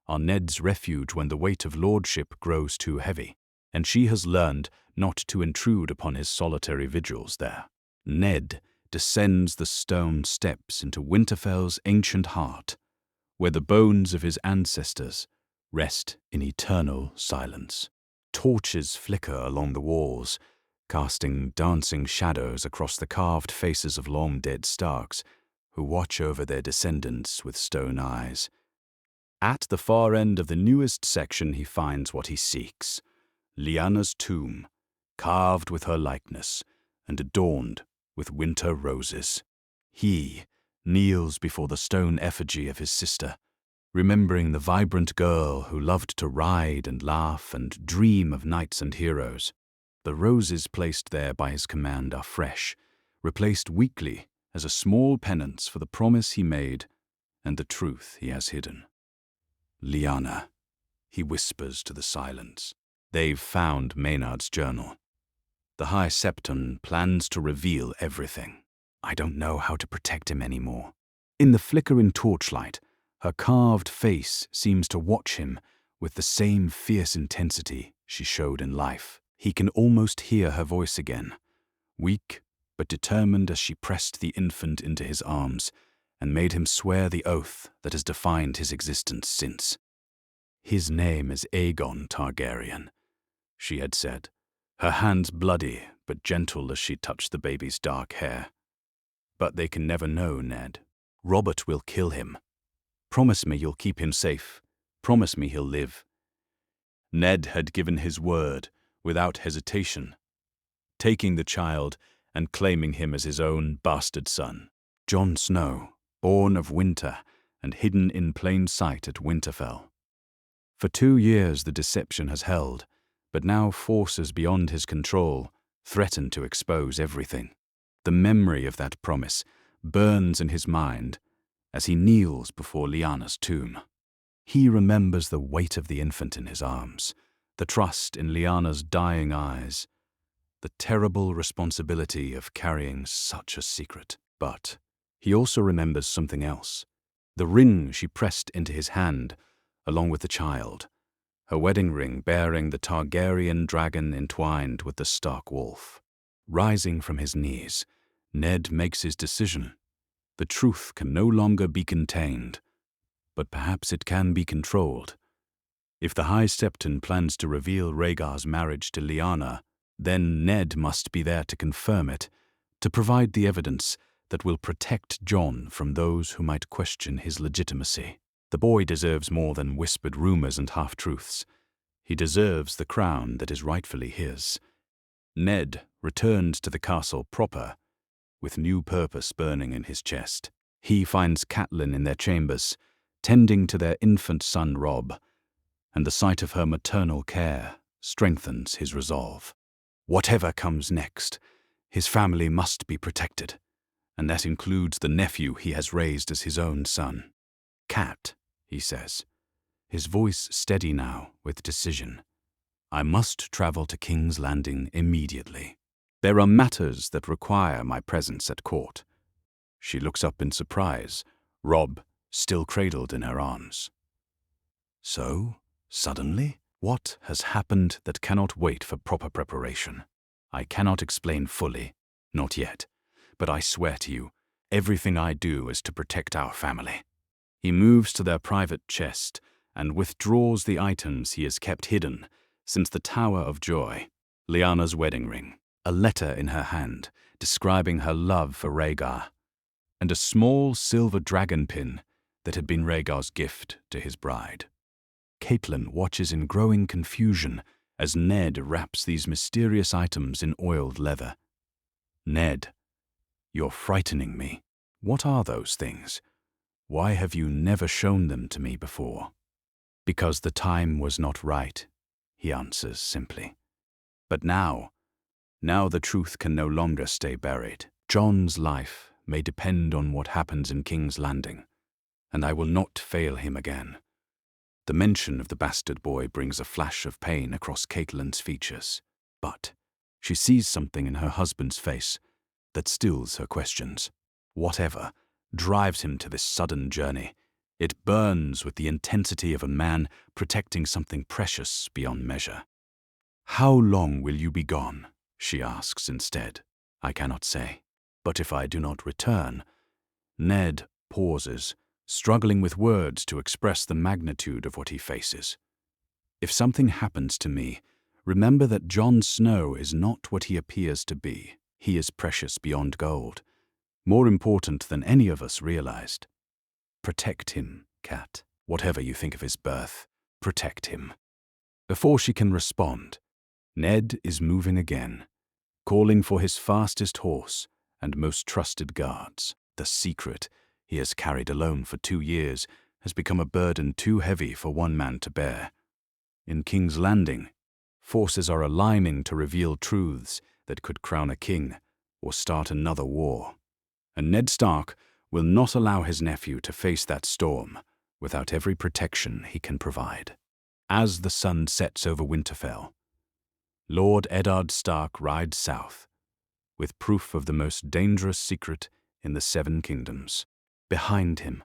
are Ned's refuge when the weight of lordship grows too heavy, and she has learned not to intrude upon his solitary vigils there. Ned descends the stone steps into Winterfell's ancient heart, where the bones of his ancestors rest in eternal silence. Torches flicker along the walls, casting dancing shadows across the carved faces of long-dead Starks, who watch over their descendants with stone eyes. At the far end of the newest section he finds what he seeks: Lyanna's tomb, carved with her likeness and adorned with winter roses. He kneels before the stone effigy of his sister, remembering the vibrant girl who loved to ride and laugh and dream of knights and heroes. The roses placed there by his command are fresh, replaced weekly as a small penance for the promise he made and the truth he has hidden. "Lyanna," he whispers to the silence. They've found Maynard's journal. The High Septon plans to reveal everything. I don't know how to protect him anymore. In the flickering torchlight, her carved face seems to watch him with the same fierce intensity she showed in life. He can almost hear her voice again, weak but determined as she pressed the infant into his arms and made him swear the oath that has defined his existence since. "His name is Aegon Targaryen," she had said, her hands bloody but gentle as she touched the baby's dark hair. "But they can never know, Ned. Robert will kill him. Promise me you'll keep him safe. Promise me he'll live." Ned had given his word without hesitation, taking the child and claiming him as his own bastard son. Jon Snow, born of winter and hidden in plain sight at Winterfell. For 2 years the deception has held, but now forces beyond his control threaten to expose everything. The memory of that promise burns in his mind as he kneels before Lyanna's tomb. He remembers the weight of the infant in his arms, the trust in Lyanna's dying eyes, the terrible responsibility of carrying such a secret. But he also remembers something else, the ring she pressed into his hand along with the child, her wedding ring bearing the Targaryen dragon entwined with the Stark wolf. Rising from his knees, Ned makes his decision. The truth can no longer be contained, but perhaps it can be controlled. If the High Septon plans to reveal Rhaegar's marriage to Lyanna, then Ned must be there to confirm it, to provide the evidence that will protect Jon from those who might question his legitimacy. The boy deserves more than whispered rumors and half-truths. He deserves the crown that is rightfully his. Ned returns to the castle proper, with new purpose burning in his chest. He finds Catelyn in their chambers, tending to their infant son Robb, and the sight of her maternal care strengthens his resolve. Whatever comes next, his family must be protected, and that includes the nephew he has raised as his own son. "Cat," he says, his voice steady now with decision. "I must travel to King's Landing immediately. There are matters that require my presence at court." She looks up in surprise, Robb still cradled in her arms. "So, suddenly? What has happened that cannot wait for proper preparation? I cannot explain fully, not yet, but I swear to you, everything I do is to protect our family." He moves to their private chest and withdraws the items he has kept hidden since the Tower of Joy, Lyanna's wedding ring, a letter in her hand describing her love for Rhaegar, and a small silver dragon pin that had been Rhaegar's gift to his bride. Catelyn watches in growing confusion as Ned wraps these mysterious items in oiled leather. "Ned, you're frightening me. What are those things? Why have you never shown them to me before?" "Because the time was not right," he answers simply. "But now the truth can no longer stay buried. Jon's life may depend on what happens in King's Landing, and I will not fail him again." The mention of the bastard boy brings a flash of pain across Catelyn's features, but she sees something in her husband's face that stills her questions. Whatever drives him to this sudden journey, it burns with the intensity of a man protecting something precious beyond measure. "How long will you be gone?" she asks instead. "I cannot say. But if I do not return..." Ned pauses, struggling with words to express the magnitude of what he faces. "If something happens to me, remember that Jon Snow is not what he appears to be. He is precious beyond gold, more important than any of us realized. Protect him, Cat. Whatever you think of his birth, protect him." Before she can respond, Ned is moving again, calling for his fastest horse and most trusted guards. The secret he has carried alone for 2 years has become a burden too heavy for one man to bear. In King's Landing, forces are aligning to reveal truths that could crown a king or start another war. And Ned Stark will not allow his nephew to face that storm without every protection he can provide. As the sun sets over Winterfell, Lord Eddard Stark rides south, with proof of the most dangerous secret in the 7 kingdoms. Behind him,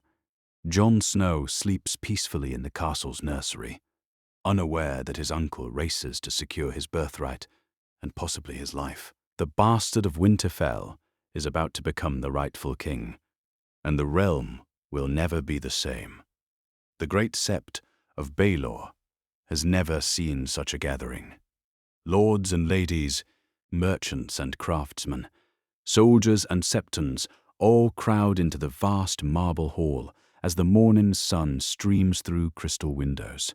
Jon Snow sleeps peacefully in the castle's nursery, unaware that his uncle races to secure his birthright and possibly his life. The bastard of Winterfell is about to become the rightful king, and the realm will never be the same. The great Sept of Baelor has never seen such a gathering. Lords and ladies, merchants and craftsmen, soldiers and septons all crowd into the vast marble hall as the morning sun streams through crystal windows,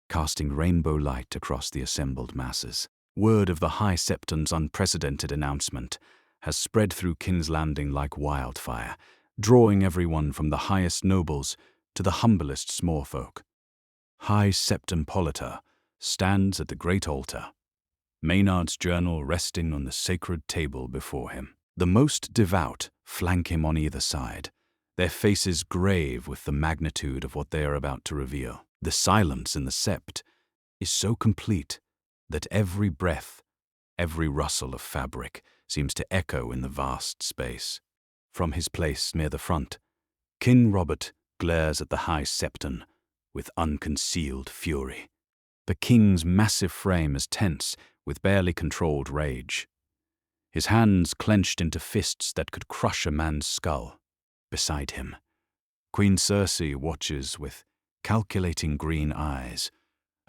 casting rainbow light across the assembled masses. Word of the High Septon's unprecedented announcement has spread through King's Landing like wildfire, drawing everyone from the highest nobles to the humblest smallfolk. High Septon Politer stands at the great altar, Maynard's journal resting on the sacred table before him. The most devout flank him on either side, their faces grave with the magnitude of what they are about to reveal. The silence in the Sept is so complete that every breath, every rustle of fabric seems to echo in the vast space. From his place near the front, King Robert glares at the High Septon with unconcealed fury. The king's massive frame is tense with barely controlled rage, his hands clenched into fists that could crush a man's skull. Beside him, Queen Cersei watches with calculating green eyes,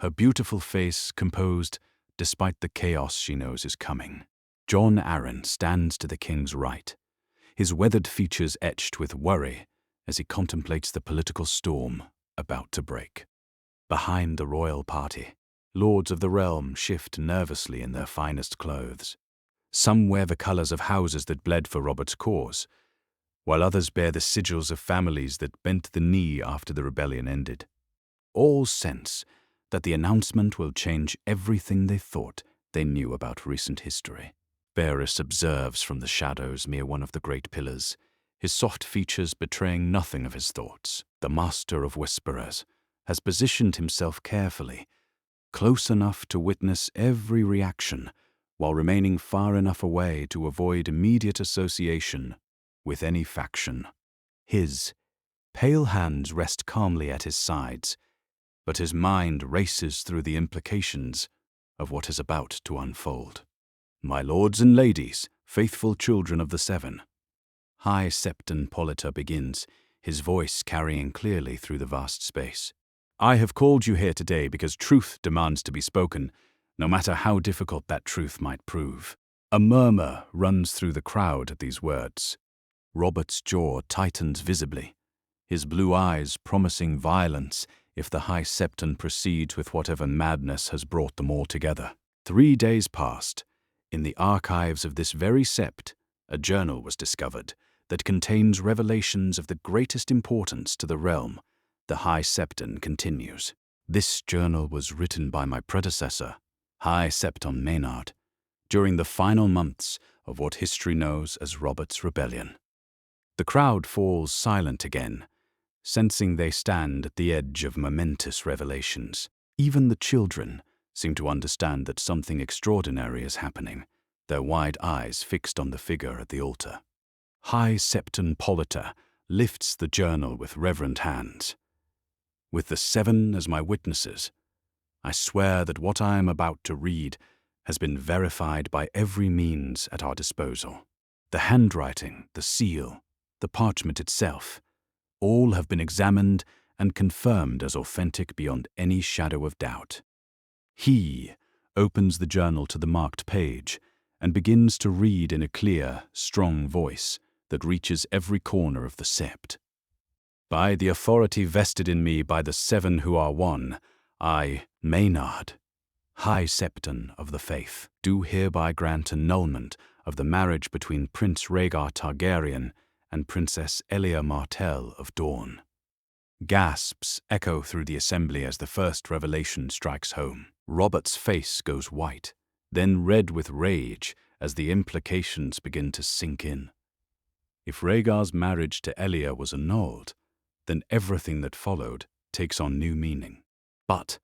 her beautiful face composed despite the chaos she knows is coming. Jon Arryn stands to the king's right, his weathered features etched with worry as he contemplates the political storm about to break. Behind the royal party, lords of the realm shift nervously in their finest clothes. Some wear the colours of houses that bled for Robert's cause, while others bear the sigils of families that bent the knee after the rebellion ended. All sense that the announcement will change everything they thought they knew about recent history. Varys observes from the shadows near one of the great pillars, his soft features betraying nothing of his thoughts. The Master of Whisperers has positioned himself carefully, close enough to witness every reaction, while remaining far enough away to avoid immediate association with any faction. His pale hands rest calmly at his sides, but his mind races through the implications of what is about to unfold. My lords and ladies, faithful children of the Seven, High Septon Politer begins, his voice carrying clearly through the vast space. I have called you here today because truth demands to be spoken, no matter how difficult that truth might prove. A murmur runs through the crowd at these words. Robert's jaw tightens visibly, his blue eyes promising violence if the High Septon proceeds with whatever madness has brought them all together. 3 days passed. In the archives of this very Sept, a journal was discovered that contains revelations of the greatest importance to the realm. The High Septon continues. This journal was written by my predecessor, High Septon Maynard, during the final months of what history knows as Robert's Rebellion. The crowd falls silent again, sensing they stand at the edge of momentous revelations. Even the children seem to understand that something extraordinary is happening, their wide eyes fixed on the figure at the altar. High Septon Politer lifts the journal with reverent hands. With the Seven as my witnesses, I swear that what I am about to read has been verified by every means at our disposal. The handwriting, the seal, the parchment itself, all have been examined and confirmed as authentic beyond any shadow of doubt. He opens the journal to the marked page and begins to read in a clear, strong voice that reaches every corner of the Sept. By the authority vested in me by the Seven who are one, I, Maynard, High Septon of the Faith, do hereby grant annulment of the marriage between Prince Rhaegar Targaryen and Princess Elia Martell of Dorne. Gasps echo through the assembly as the first revelation strikes home. Robert's face goes white, then red with rage as the implications begin to sink in. If Rhaegar's marriage to Elia was annulled, then everything that followed takes on new meaning. But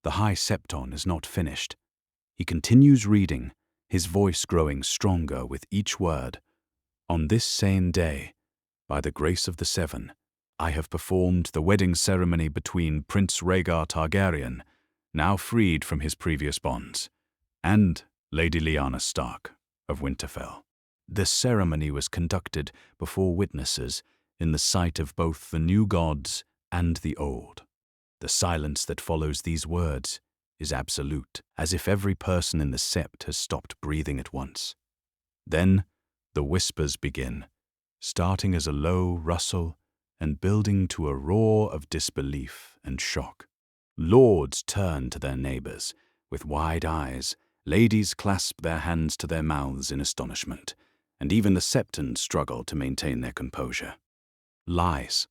the High Septon is not finished. He continues reading, his voice growing stronger with each word. On this same day, by the grace of the Seven, I have performed the wedding ceremony between Prince Rhaegar Targaryen, now freed from his previous bonds, and Lady Lyanna Stark of Winterfell. The ceremony was conducted before witnesses in the sight of both the new gods and the old. The silence that follows these words is absolute, as if every person in the Sept has stopped breathing at once. Then the whispers begin, starting as a low rustle and building to a roar of disbelief and shock. Lords turn to their neighbors with wide eyes, ladies clasp their hands to their mouths in astonishment, and even the Septons struggle to maintain their composure. Lies.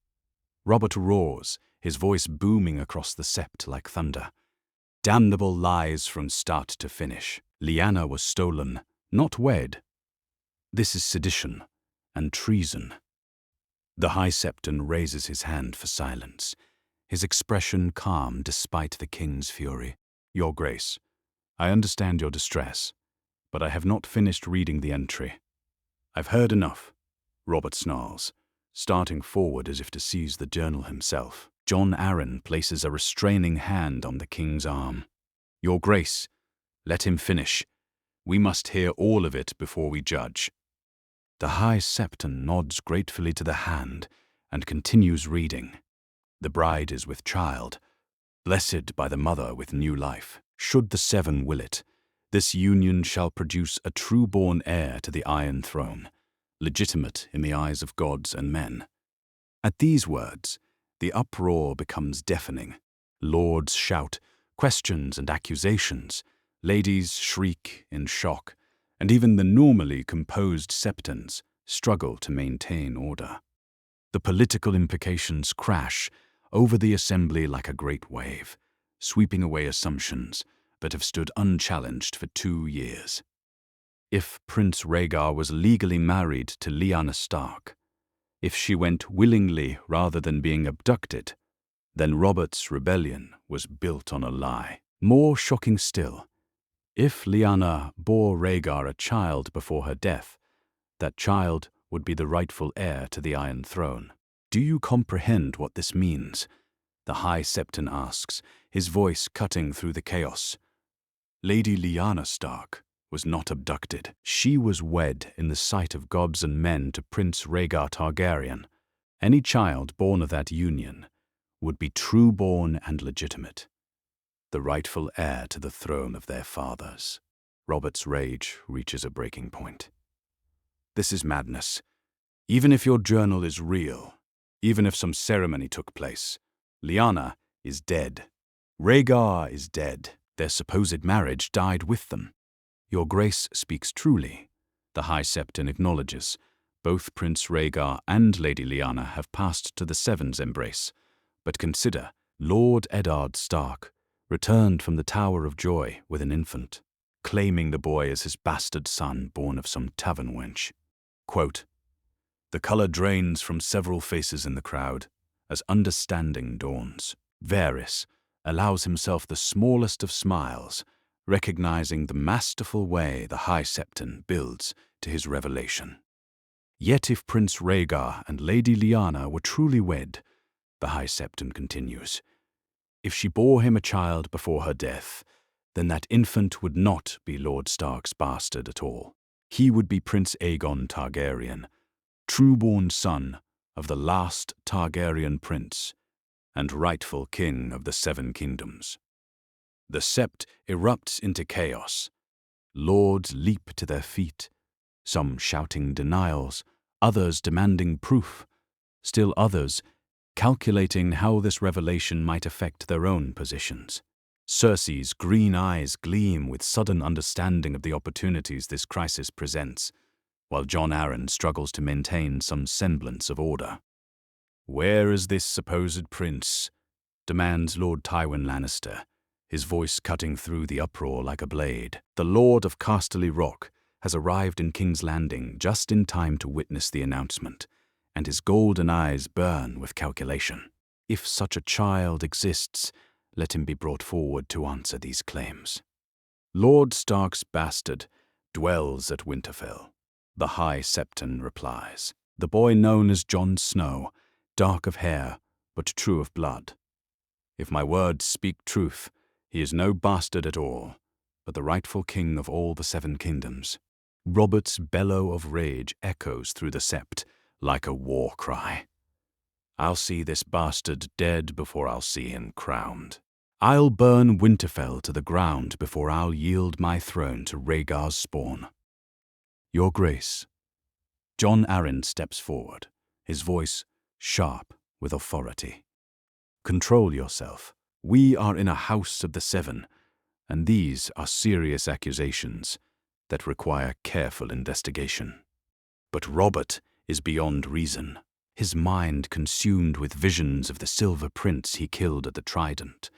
Robert roars, his voice booming across the Sept like thunder. Damnable lies from start to finish. Lyanna was stolen, not wed. This is sedition and treason. The High Septon raises his hand for silence, his expression calm despite the king's fury. Your Grace, I understand your distress, but I have not finished reading the entry. I've heard enough, Robert snarls, starting forward as if to seize the journal himself. Jon Arryn places a restraining hand on the king's arm. Your Grace, let him finish. We must hear all of it before we judge. The High Septon nods gratefully to the hand and continues reading. The bride is with child, blessed by the mother with new life. Should the Seven will it, this union shall produce a true-born heir to the Iron Throne, legitimate in the eyes of gods and men. At these words, the uproar becomes deafening. Lords shout, questions and accusations. Ladies shriek in shock, and even the normally composed Septons struggle to maintain order. The political implications crash over the assembly like a great wave, sweeping away assumptions that have stood unchallenged for 2 years. If Prince Rhaegar was legally married to Lyanna Stark, if she went willingly rather than being abducted, then Robert's rebellion was built on a lie. More shocking still, if Lyanna bore Rhaegar a child before her death, that child would be the rightful heir to the Iron Throne. Do you comprehend what this means? The High Septon asks, his voice cutting through the chaos. Lady Lyanna Stark was not abducted. She was wed in the sight of gods and men to Prince Rhaegar Targaryen. Any child born of that union would be true-born and legitimate, the rightful heir to the throne of their fathers. Robert's rage reaches a breaking point. This is madness. Even if your journal is real, even if some ceremony took place, Lyanna is dead. Rhaegar is dead. Their supposed marriage died with them. Your Grace speaks truly, the High Septon acknowledges. Both Prince Rhaegar and Lady Lyanna have passed to the Seven's embrace. But consider, Lord Eddard Stark returned from the Tower of Joy with an infant, claiming the boy as his bastard son born of some tavern wench. Quote, the colour drains from several faces in the crowd as understanding dawns. Varys allows himself the smallest of smiles, recognizing the masterful way the High Septon builds to his revelation. Yet if Prince Rhaegar and Lady Lyanna were truly wed, the High Septon continues, if she bore him a child before her death, then that infant would not be Lord Stark's bastard at all. He would be Prince Aegon Targaryen, true-born son of the last Targaryen prince and rightful king of the Seven Kingdoms. The Sept erupts into chaos. Lords leap to their feet, some shouting denials, others demanding proof, still others calculating how this revelation might affect their own positions. Cersei's green eyes gleam with sudden understanding of the opportunities this crisis presents, while Jon Arryn struggles to maintain some semblance of order. Where is this supposed prince? Demands Lord Tywin Lannister, his voice cutting through the uproar like a blade. The Lord of Casterly Rock has arrived in King's Landing just in time to witness the announcement, and his golden eyes burn with calculation. If such a child exists, let him be brought forward to answer these claims. Lord Stark's bastard dwells at Winterfell, the High Septon replies. The boy known as Jon Snow, dark of hair, but true of blood. If my words speak truth, he is no bastard at all, but the rightful king of all the Seven Kingdoms. Robert's bellow of rage echoes through the Sept like a war cry. I'll see this bastard dead before I'll see him crowned. I'll burn Winterfell to the ground before I'll yield my throne to Rhaegar's spawn. Your Grace. Jon Arryn steps forward, his voice sharp with authority. Control yourself. We are in a House of the Seven, and these are serious accusations that require careful investigation. But Robert is beyond reason, his mind consumed with visions of the Silver Prince he killed at the Trident,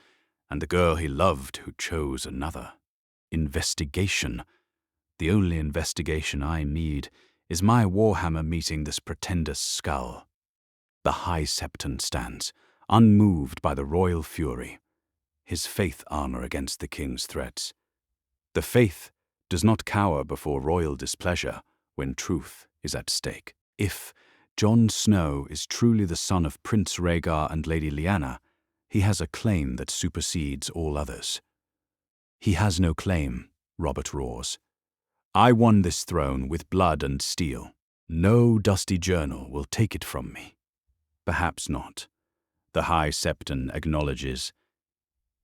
and the girl he loved who chose another. Investigation. The only investigation I need is my warhammer meeting this pretender's skull. The High Septon stands, unmoved by the royal fury, his faith armor against the king's threats. The faith does not cower before royal displeasure when truth is at stake. If Jon Snow is truly the son of Prince Rhaegar and Lady Lyanna, he has a claim that supersedes all others. He has no claim, Robert roars. I won this throne with blood and steel. No dusty journal will take it from me. Perhaps not, the High Septon acknowledges,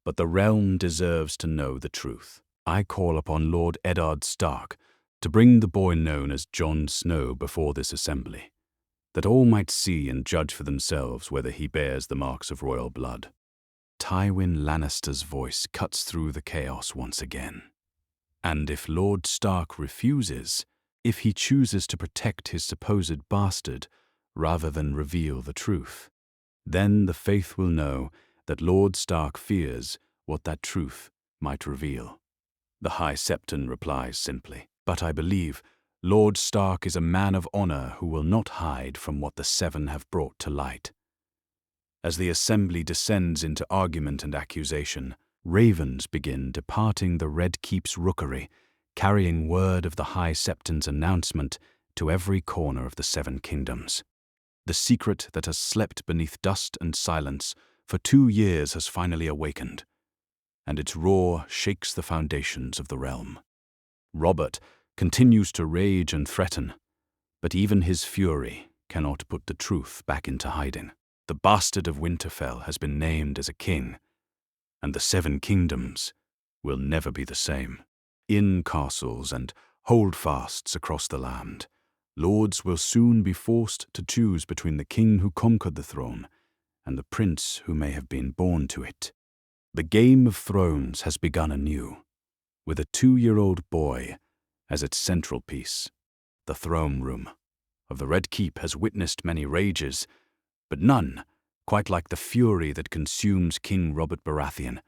but the realm deserves to know the truth. I call upon Lord Eddard Stark to bring the boy known as Jon Snow before this assembly, that all might see and judge for themselves whether he bears the marks of royal blood. Tywin Lannister's voice cuts through the chaos once again. And if Lord Stark refuses, if he chooses to protect his supposed bastard rather than reveal the truth, then the faith will know that Lord Stark fears what that truth might reveal. The High Septon replies simply, but I believe Lord Stark is a man of honor who will not hide from what the Seven have brought to light. As the assembly descends into argument and accusation, ravens begin departing the Red Keep's rookery, carrying word of the High Septon's announcement to every corner of the Seven Kingdoms. The secret that has slept beneath dust and silence for 2 years has finally awakened, and its roar shakes the foundations of the realm. Robert continues to rage and threaten, but even his fury cannot put the truth back into hiding. The bastard of Winterfell has been named as a king, and the Seven Kingdoms will never be the same. In castles and holdfasts across the land, lords will soon be forced to choose between the king who conquered the throne and the prince who may have been born to it. The Game of Thrones has begun anew, with a 2-year-old boy as its central piece. The throne room of the Red Keep has witnessed many rages, but none quite like the fury that consumes King Robert Baratheon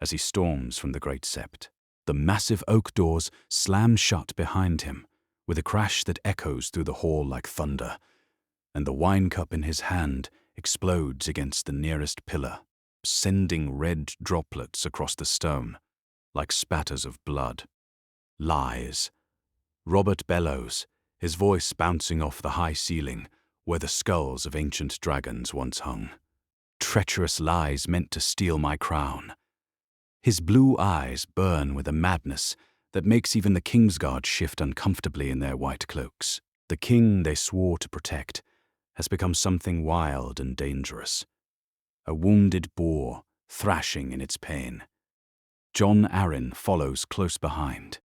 as he storms from the great Sept. The massive oak doors slam shut behind him with a crash that echoes through the hall like thunder, and the wine cup in his hand explodes against the nearest pillar, sending red droplets across the stone like spatters of blood. Lies. Robert bellows, his voice bouncing off the high ceiling where the skulls of ancient dragons once hung. Treacherous lies meant to steal my crown. His blue eyes burn with a madness that makes even the Kingsguard shift uncomfortably in their white cloaks. The king they swore to protect has become something wild and dangerous, a wounded boar thrashing in its pain. Jon Arryn follows close behind,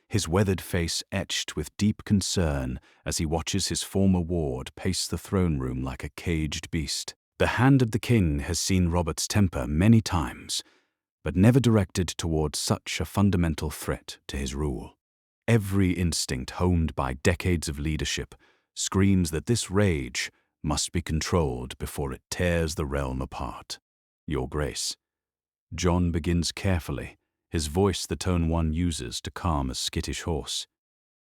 his weathered face etched with deep concern as he watches his former ward pace the throne room like a caged beast. The hand of the king has seen Robert's temper many times, but never directed towards such a fundamental threat to his rule. Every instinct honed by decades of leadership screams that this rage must be controlled before it tears the realm apart. Your Grace. Jon begins carefully, his voice the tone one uses to calm a skittish horse.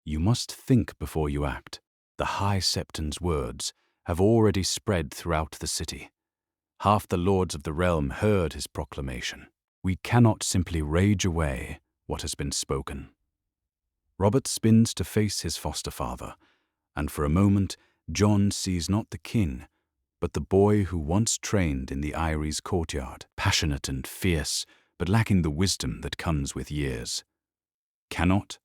You must think before you act. The High Septon's words have already spread throughout the city. Half the lords of the realm heard his proclamation. We cannot simply rage away what has been spoken. Robert spins to face his foster father, and for a moment Jon sees not the king, but the boy who once trained in the Eyrie's courtyard, passionate and fierce, but lacking the wisdom that comes with years. Cannot?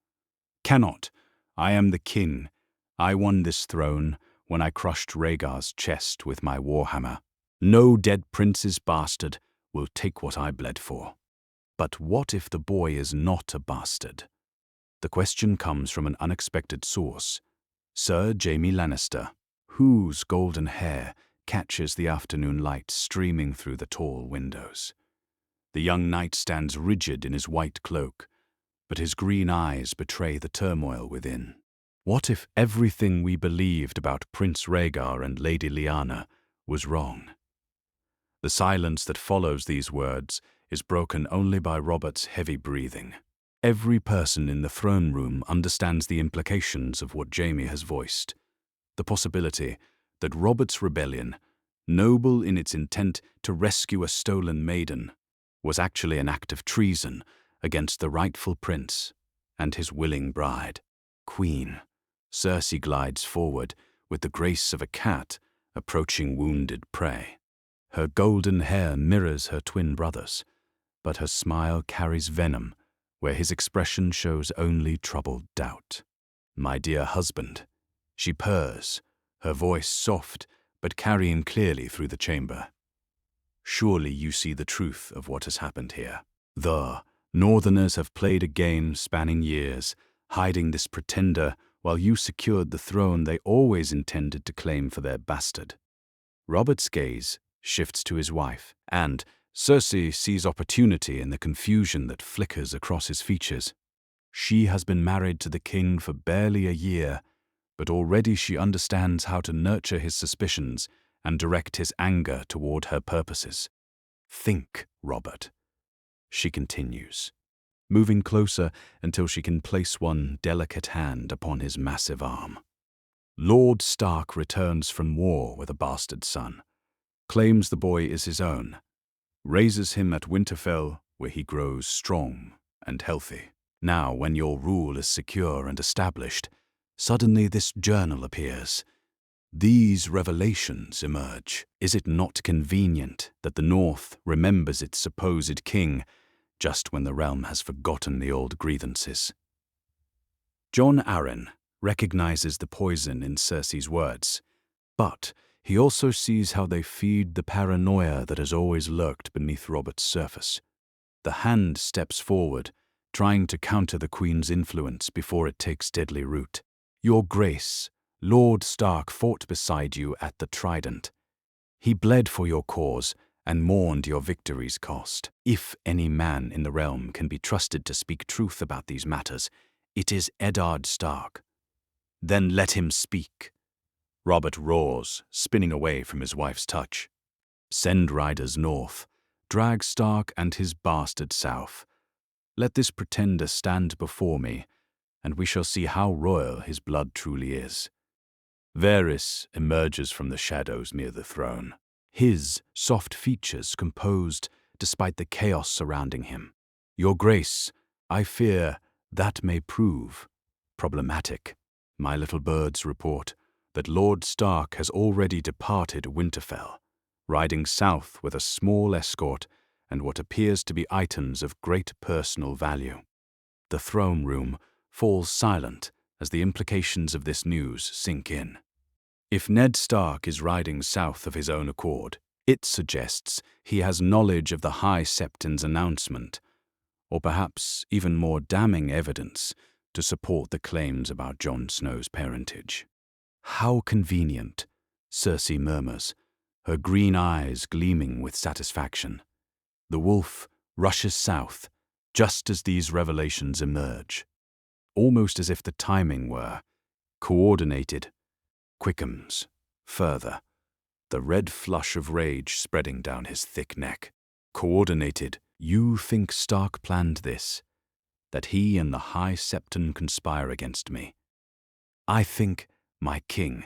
Cannot. I am the king. I won this throne when I crushed Rhaegar's chest with my warhammer. No dead prince's bastard will take what I bled for. But what if the boy is not a bastard? The question comes from an unexpected source, Sir Jaime Lannister, whose golden hair catches the afternoon light streaming through the tall windows. The young knight stands rigid in his white cloak, but his green eyes betray the turmoil within. What if everything we believed about Prince Rhaegar and Lady Lyanna was wrong? The silence that follows these words is broken only by Robert's heavy breathing. Every person in the throne room understands the implications of what Jaime has voiced. The possibility that Robert's rebellion, noble in its intent to rescue a stolen maiden, was actually an act of treason against the rightful prince and his willing bride. Queen Cersei glides forward with the grace of a cat approaching wounded prey. Her golden hair mirrors her twin brother's, but her smile carries venom where his expression shows only troubled doubt. "My dear husband," she purrs, her voice soft but carrying clearly through the chamber. "Surely you see the truth of what has happened here. The Northerners have played a game spanning years, hiding this pretender while you secured the throne they always intended to claim for their bastard." Robert's gaze shifts to his wife, and Cersei sees opportunity in the confusion that flickers across his features. She has been married to the king for barely a year, but already she understands how to nurture his suspicions and direct his anger toward her purposes. "Think, Robert," she continues, moving closer until she can place one delicate hand upon his massive arm. "Lord Stark returns from war with a bastard son, claims the boy is his own, raises him at Winterfell where he grows strong and healthy. Now, when your rule is secure and established, suddenly this journal appears. These revelations emerge. Is it not convenient that the North remembers its supposed king just when the realm has forgotten the old grievances?" Jon Arryn recognizes the poison in Cersei's words, but he also sees how they feed the paranoia that has always lurked beneath Robert's surface. The Hand steps forward, trying to counter the Queen's influence before it takes deadly root. "Your Grace, Lord Stark fought beside you at the Trident. He bled for your cause and mourned your victory's cost. If any man in the realm can be trusted to speak truth about these matters, it is Eddard Stark. Then let him speak." Robert roars, spinning away from his wife's touch. "Send riders north, drag Stark and his bastard south. Let this pretender stand before me, and we shall see how royal his blood truly is." Varys emerges from the shadows near the throne, his soft features composed despite the chaos surrounding him. "Your Grace, I fear that may prove problematic. My little birds report that Lord Stark has already departed Winterfell, riding south with a small escort and what appears to be items of great personal value." The throne room falls silent as the implications of this news sink in. If Ned Stark is riding south of his own accord, it suggests he has knowledge of the High Septon's announcement, or perhaps even more damning evidence to support the claims about Jon Snow's parentage. "How convenient," Cersei murmurs, her green eyes gleaming with satisfaction. The wolf rushes south just as these revelations emerge, almost as if the timing were coordinated. Quickens further, the red flush of rage spreading down his thick neck. "Coordinated? You think Stark planned this? That he and the High Septon conspire against me? I think, my king,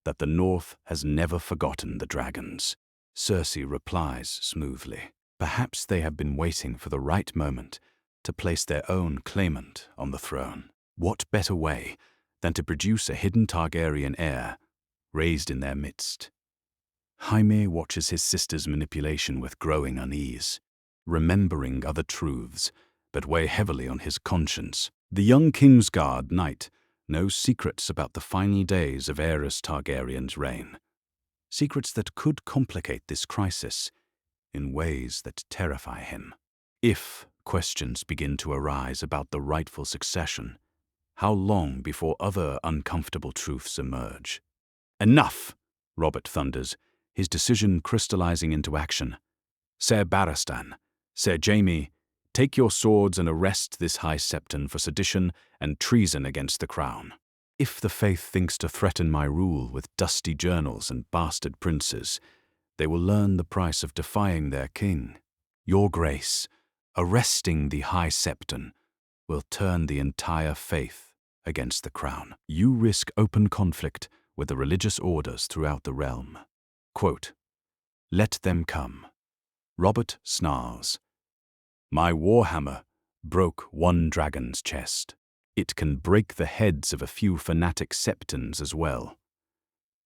that the North has never forgotten the dragons." Cersei replies smoothly. Perhaps they have been waiting for the right moment to place their own claimant on the throne. What better way than to produce a hidden Targaryen heir raised in their midst? Jaime watches his sister's manipulation with growing unease, remembering other truths but weigh heavily on his conscience. The young Kingsguard knight knows secrets about the final days of Aerys Targaryen's reign. secrets that could complicate this crisis in ways that terrify him. If questions begin to arise about the rightful succession, how long before other uncomfortable truths emerge? Enough! Robert thunders, his decision crystallizing into action. Ser Barristan, Ser Jaime, take your swords and arrest this High Septon for sedition and treason against the crown. If the faith thinks to threaten my rule with dusty journals and bastard princes, they will learn the price of defying their king. Your Grace, arresting the High Septon will turn the entire faith against the crown. You risk open conflict with the religious orders throughout the realm. Quote, let them come. Robert snarls. My warhammer broke one dragon's chest. It can break the heads of a few fanatic Septons as well.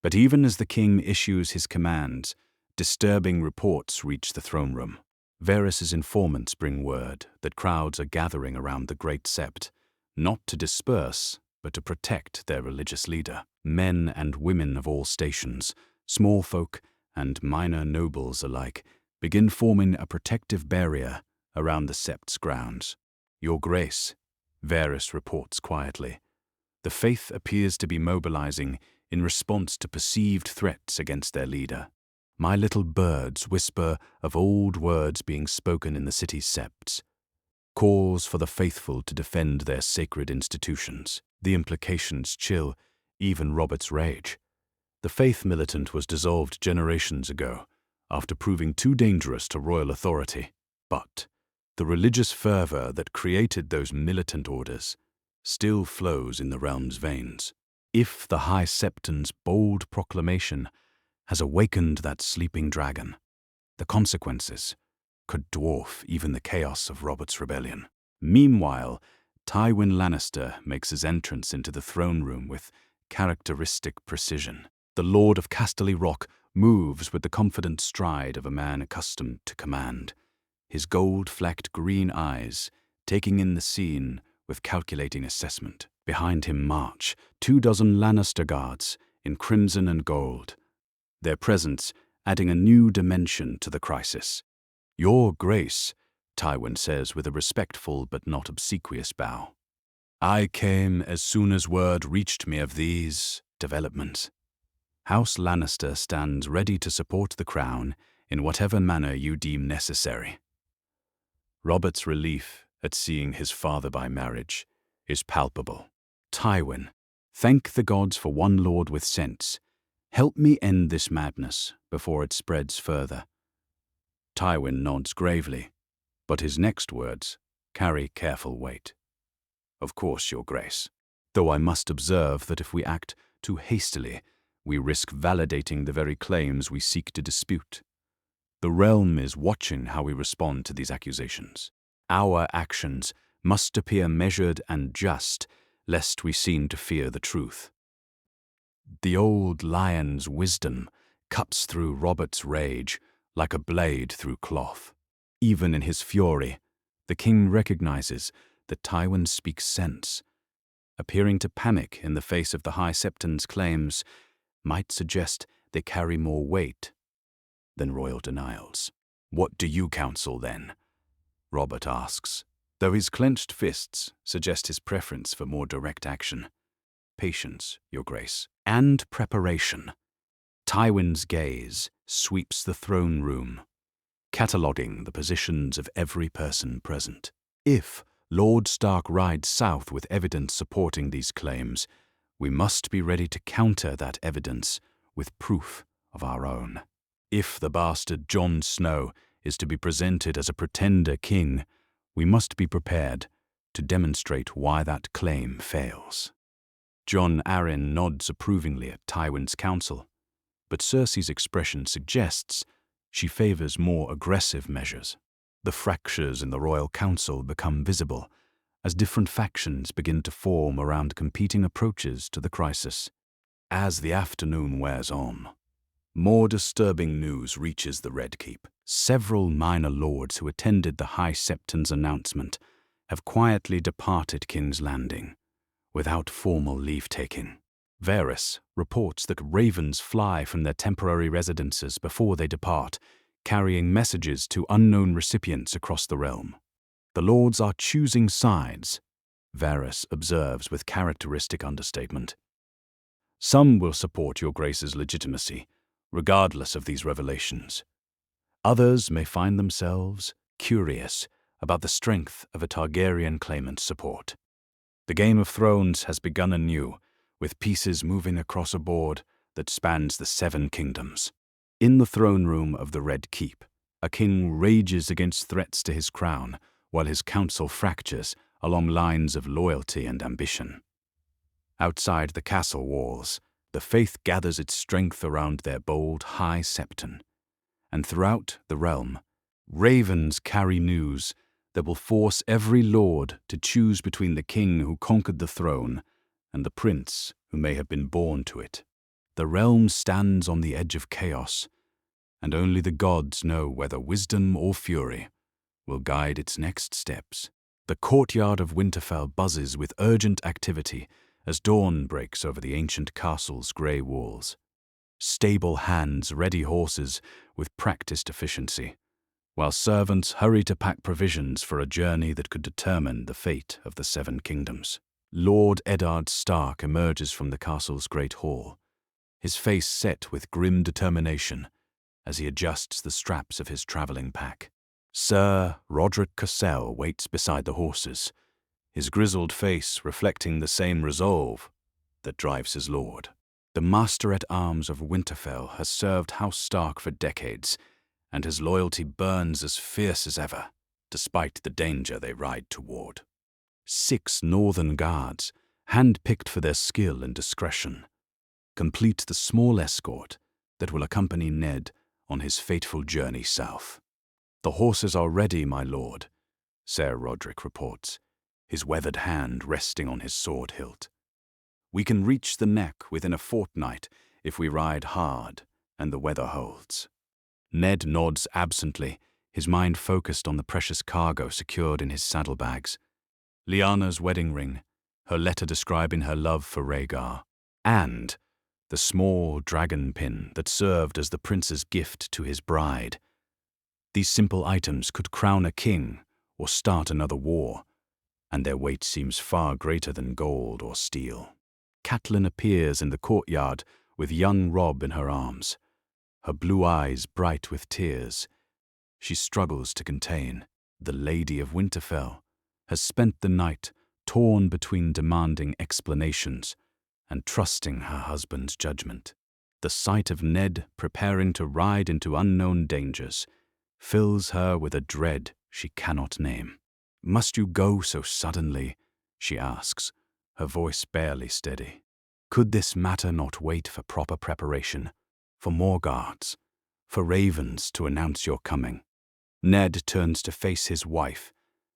But even as the king issues his commands, disturbing reports reach the throne room. Varys's informants bring word that crowds are gathering around the great Sept, not to disperse, but to protect their religious leader. Men and women of all stations, small folk and minor nobles alike, begin forming a protective barrier around the Sept's grounds. Your Grace, Varys reports quietly, the faith appears to be mobilizing in response to perceived threats against their leader. My little birds whisper of old words being spoken in the city's septs, calls for the faithful to defend their sacred institutions. The implications chill even Robert's rage. The faith militant was dissolved generations ago, after proving too dangerous to royal authority. But the religious fervor that created those militant orders still flows in the realm's veins. If the High Septon's bold proclamation has awakened that sleeping dragon, the consequences could dwarf even the chaos of Robert's rebellion. Meanwhile, Tywin Lannister makes his entrance into the throne room with characteristic precision. The Lord of Casterly Rock moves with the confident stride of a man accustomed to command, his gold-flecked green eyes taking in the scene with calculating assessment. Behind him march 24 Lannister guards in crimson and gold, their presence adding a new dimension to the crisis. Your Grace, Tywin says with a respectful but not obsequious bow. I came as soon as word reached me of these developments. House Lannister stands ready to support the crown in whatever manner you deem necessary. Robert's relief at seeing his father by marriage is palpable. Tywin, thank the gods for one lord with sense. Help me end this madness before it spreads further. Tywin nods gravely, but his next words carry careful weight. Of course, Your Grace, though I must observe that if we act too hastily, we risk validating the very claims we seek to dispute. The realm is watching how we respond to these accusations. Our actions must appear measured and just, lest we seem to fear the truth. The old lion's wisdom cuts through Robert's rage like a blade through cloth. Even in his fury, the king recognizes that Tywin speaks sense. Appearing to panic in the face of the High Septon's claims might suggest they carry more weight than royal denials. What do you counsel, then? Robert asks, though his clenched fists suggest his preference for more direct action. Patience, Your Grace, and preparation. Tywin's gaze sweeps the throne room, cataloguing the positions of every person present. If Lord Stark rides south with evidence supporting these claims, we must be ready to counter that evidence with proof of our own. If the bastard Jon Snow is to be presented as a pretender king, we must be prepared to demonstrate why that claim fails. Jon Arryn nods approvingly at Tywin's counsel, but Cersei's expression suggests she favors more aggressive measures. The fractures in the royal council become visible as different factions begin to form around competing approaches to the crisis. As the afternoon wears on, more disturbing news reaches the Red Keep. Several minor lords who attended the High Septon's announcement have quietly departed King's Landing without formal leave-taking. Varys reports that ravens fly from their temporary residences before they depart, carrying messages to unknown recipients across the realm. The lords are choosing sides, Varys observes with characteristic understatement. Some will support your grace's legitimacy, regardless of these revelations. Others may find themselves curious about the strength of a Targaryen claimant's support. The Game of Thrones has begun anew, with pieces moving across a board that spans the 7 kingdoms. In the throne room of the Red Keep, a king rages against threats to his crown, while his council fractures along lines of loyalty and ambition. Outside the castle walls, the faith gathers its strength around their bold high Septon. And throughout the realm, ravens carry news that will force every lord to choose between the king who conquered the throne and the prince who may have been born to it. The realm stands on the edge of chaos, and only the gods know whether wisdom or fury will guide its next steps. The courtyard of Winterfell buzzes with urgent activity as dawn breaks over the ancient castle's grey walls. Stable hands ready horses with practiced efficiency, while servants hurry to pack provisions for a journey that could determine the fate of the 7 kingdoms. Lord Eddard Stark emerges from the castle's great hall, his face set with grim determination as he adjusts the straps of his travelling pack. Sir Roderick Cassell waits beside the horses, his grizzled face reflecting the same resolve that drives his lord. The Master-at-Arms of Winterfell has served House Stark for decades, and his loyalty burns as fierce as ever, despite the danger they ride toward. 6 northern guards, hand-picked for their skill and discretion, complete the small escort that will accompany Ned on his fateful journey south. The horses are ready, my lord, Sir Roderick reports, his weathered hand resting on his sword hilt. We can reach the neck within a fortnight if we ride hard and the weather holds. Ned nods absently, his mind focused on the precious cargo secured in his saddlebags. Lyanna's wedding ring, her letter describing her love for Rhaegar, and the small dragon pin that served as the prince's gift to his bride. These simple items could crown a king or start another war, and their weight seems far greater than gold or steel. Catelyn appears in the courtyard with young Robb in her arms, her blue eyes bright with tears. She struggles to contain. The Lady of Winterfell has spent the night torn between demanding explanations and trusting her husband's judgment. The sight of Ned preparing to ride into unknown dangers fills her with a dread she cannot name. "Must you go so suddenly?" she asks, her voice barely steady. "Could this matter not wait for proper preparation, for more guards, for ravens to announce your coming?" Ned turns to face his wife,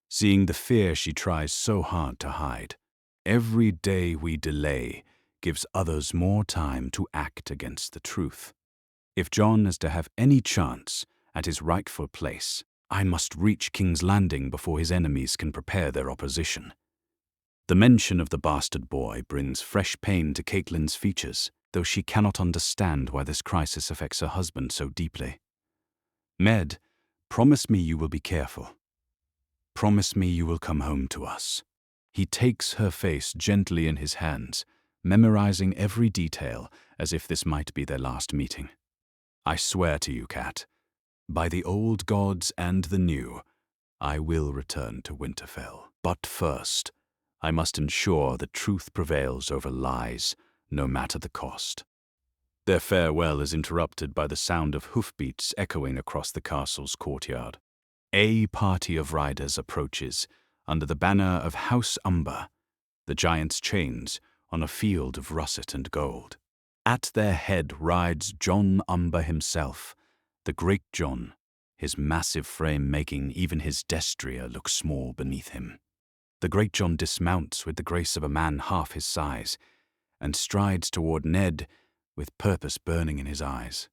seeing the fear she tries so hard to hide. "Every day we delay gives others more time to act against the truth. If Jon is to have any chance at his rightful place, I must reach King's Landing before his enemies can prepare their opposition." The mention of the bastard boy brings fresh pain to Catelyn's features, though she cannot understand why this crisis affects her husband so deeply. "Ned, promise me you will be careful. Promise me you will come home to us." He takes her face gently in his hands, memorizing every detail as if this might be their last meeting. "I swear to you, Cat, by the old gods and the new, I will return to Winterfell. But first, I must ensure that truth prevails over lies, no matter the cost." Their farewell is interrupted by the sound of hoofbeats echoing across the castle's courtyard. A party of riders approaches, under the banner of House Umber, the giant's chains on a field of russet and gold. At their head rides Jon Umber himself, the great Jon, his massive frame making even his destrier look small beneath him. The great Jon dismounts with the grace of a man half his size, and strides toward Ned with purpose burning in his eyes.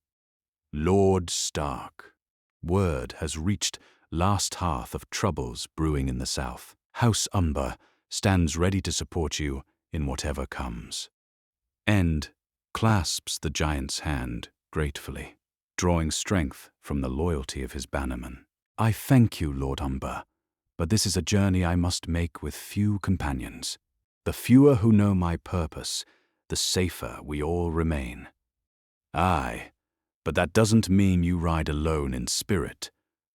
"Lord Stark, word has reached last hearth of troubles brewing in the south. House Umber stands ready to support you in whatever comes." and clasps the giant's hand gratefully, drawing strength from the loyalty of his bannerman. I thank you, Lord Umber, but this is a journey I must make with few companions. The fewer who know my purpose, the safer we all remain. Aye, but that doesn't mean you ride alone in spirit,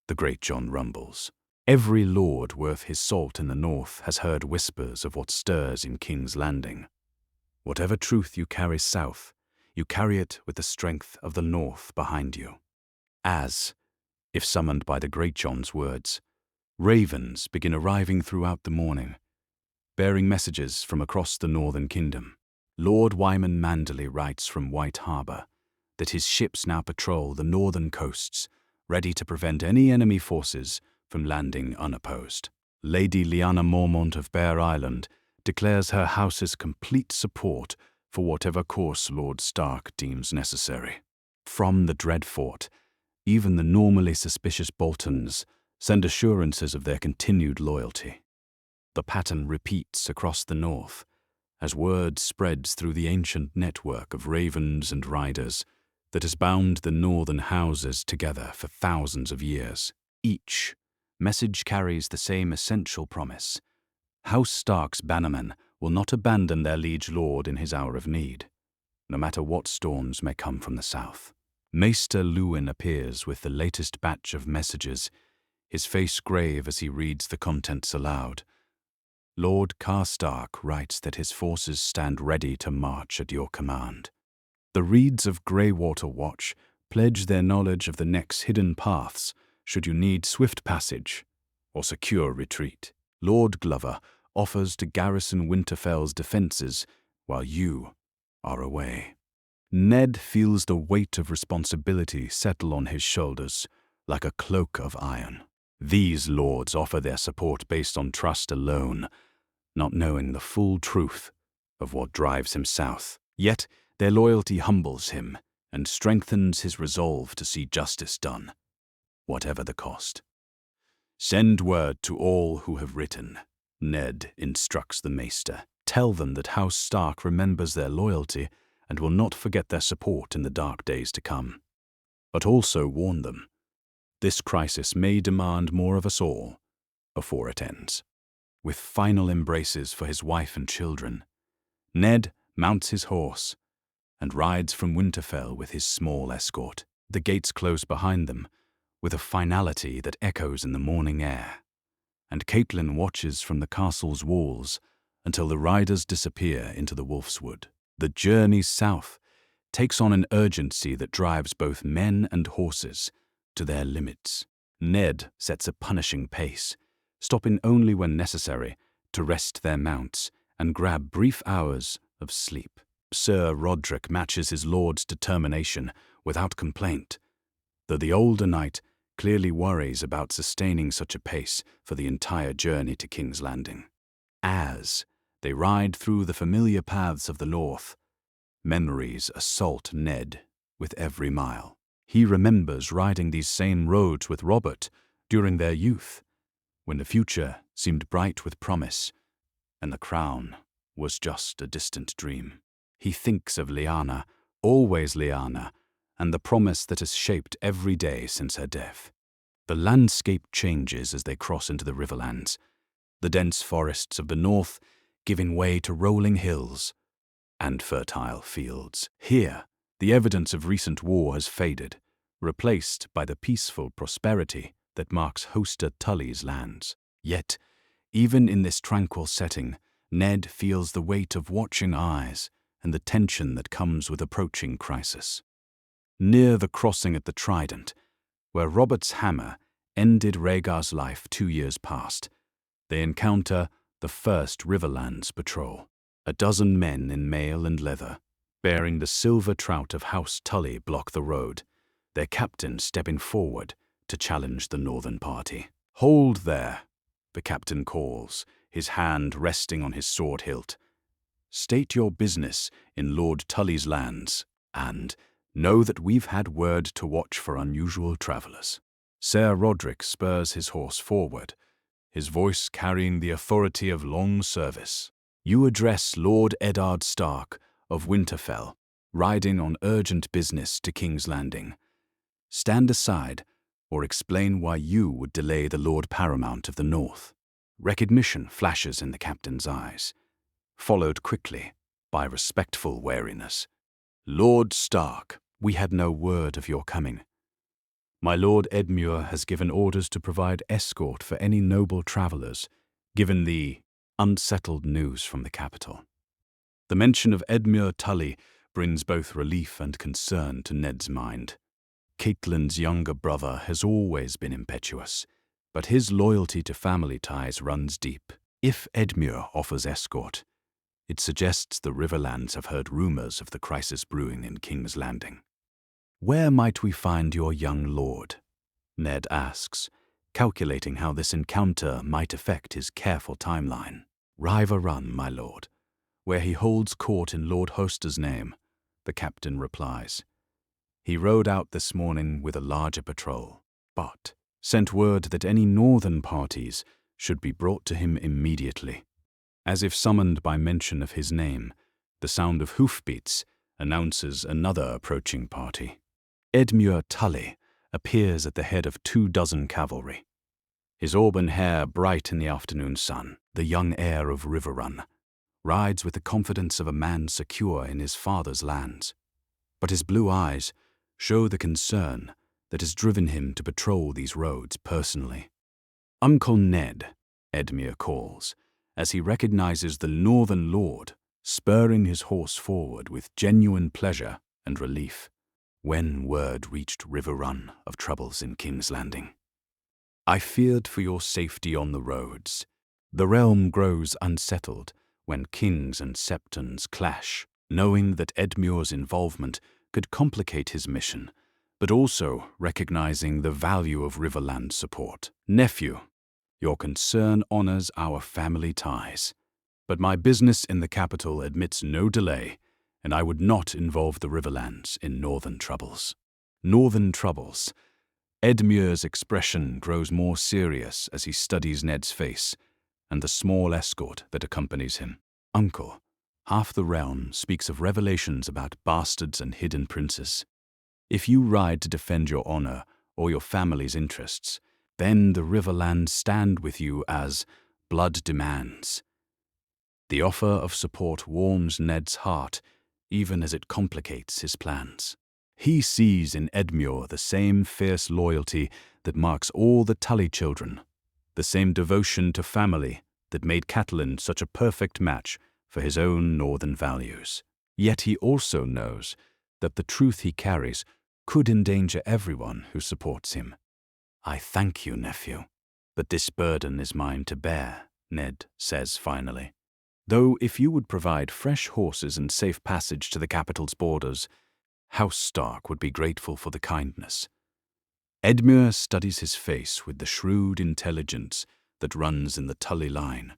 the great Jon rumbles. Every lord worth his salt in the north has heard whispers of what stirs in King's Landing. Whatever truth you carry south, you carry it with the strength of the north behind you. As, if summoned by the great Jon's words, ravens begin arriving throughout the morning, bearing messages from across the northern kingdom. Lord Wyman Manderley writes from White Harbour that his ships now patrol the northern coasts, ready to prevent any enemy forces from landing unopposed. Lady Lyanna Mormont of Bear Island declares her house's complete support for whatever course Lord Stark deems necessary. From the dread fort, even the normally suspicious Boltons send assurances of their continued loyalty. The pattern repeats across the north, as word spreads through the ancient network of ravens and riders that has bound the northern houses together for thousands of years. Each message carries the same essential promise. House Stark's bannermen will not abandon their liege lord in his hour of need, no matter what storms may come from the south. Maester Luwin appears with the latest batch of messages, his face grave as he reads the contents aloud. Lord Karstark writes that his forces stand ready to march at your command. The reeds of Greywater Watch pledge their knowledge of the next hidden paths should you need swift passage or secure retreat. Lord Glover offers to garrison Winterfell's defences while you are away. Ned feels the weight of responsibility settle on his shoulders like a cloak of iron. These lords offer their support based on trust alone, not knowing the full truth of what drives him south. Yet their loyalty humbles him and strengthens his resolve to see justice done, whatever the cost. Send word to all who have written, Ned instructs the maester. Tell them that House Stark remembers their loyalty and will not forget their support in the dark days to come. But also warn them, this crisis may demand more of us all before it ends. With final embraces for his wife and children, Ned mounts his horse and rides from Winterfell with his small escort. The gates close behind them with a finality that echoes in the morning air, and Catelyn watches from the castle's walls until the riders disappear into the Wolfswood. The journey south takes on an urgency that drives both men and horses to their limits. Ned sets a punishing pace, stopping only when necessary to rest their mounts and grab brief hours of sleep. Sir Roderick matches his lord's determination without complaint, though the older knight clearly worries about sustaining such a pace for the entire journey to King's Landing. As they ride through the familiar paths of the north, memories assault Ned with every mile. He remembers riding these same roads with Robert during their youth, when the future seemed bright with promise, and the crown was just a distant dream. He thinks of Lyanna, always Lyanna, and the promise that has shaped every day since her death. The landscape changes as they cross into the Riverlands, the dense forests of the north giving way to rolling hills and fertile fields. Here, the evidence of recent war has faded, replaced by the peaceful prosperity that marks Hoster Tully's lands. Yet, even in this tranquil setting, Ned feels the weight of watching eyes and the tension that comes with approaching crisis. Near the crossing at the Trident, where Robert's hammer ended Rhaegar's life 2 years past, they encounter the first Riverlands patrol. 12 men in mail and leather, bearing the silver trout of House Tully, block the road, their captain stepping forward to challenge the northern party. "Hold there," the captain calls, his hand resting on his sword hilt. "State your business in Lord Tully's lands, and know that we've had word to watch for unusual travellers." Sir Roderick spurs his horse forward, his voice carrying the authority of long service. "You address Lord Eddard Stark of Winterfell, riding on urgent business to King's Landing. Stand aside, or explain why you would delay the Lord Paramount of the North. Recognition flashes in the captain's eyes, followed quickly by respectful wariness. Lord Stark, we had no word of your coming. My Lord Edmure has given orders to provide escort for any noble travelers, given the unsettled news from the capital. The mention of Edmure Tully brings both relief and concern to Ned's mind. Catelyn's younger brother has always been impetuous, but his loyalty to family ties runs deep. If Edmure offers escort, it suggests the Riverlands have heard rumors of the crisis brewing in King's Landing. Where might we find your young lord? Ned asks, calculating how this encounter might affect his careful timeline. River Run, my lord, where he holds court in Lord Hoster's name, the captain replies. He rode out this morning with a larger patrol, but sent word that any northern parties should be brought to him immediately. As if summoned by mention of his name, the sound of hoofbeats announces another approaching party. Edmure Tully appears at the head of 24 cavalry. His auburn hair bright in the afternoon sun, the young heir of Riverrun, rides with the confidence of a man secure in his father's lands. But his blue eyes show the concern that has driven him to patrol these roads personally. Uncle Ned, Edmure calls, as he recognizes the Northern Lord, spurring his horse forward with genuine pleasure and relief. When word reached Riverrun of troubles in King's Landing, I feared for your safety on the roads. The realm grows unsettled when kings and septons clash, knowing that Edmure's involvement could complicate his mission, but also recognizing the value of Riverland support. Nephew, your concern honors our family ties, but my business in the capital admits no delay, and I would not involve the Riverlands in northern troubles. Northern troubles. Edmure's expression grows more serious as he studies Ned's face and the small escort that accompanies him. Uncle, half the realm speaks of revelations about bastards and hidden princes. If you ride to defend your honor or your family's interests, then the Riverlands stand with you as blood demands. The offer of support warms Ned's heart, even as it complicates his plans. He sees in Edmure the same fierce loyalty that marks all the Tully children, the same devotion to family that made Catelyn such a perfect match for his own northern values. Yet he also knows that the truth he carries could endanger everyone who supports him. I thank you, nephew, but this burden is mine to bear, Ned says finally. Though if you would provide fresh horses and safe passage to the capital's borders, House Stark would be grateful for the kindness. Edmure studies his face with the shrewd intelligence that runs in the Tully line,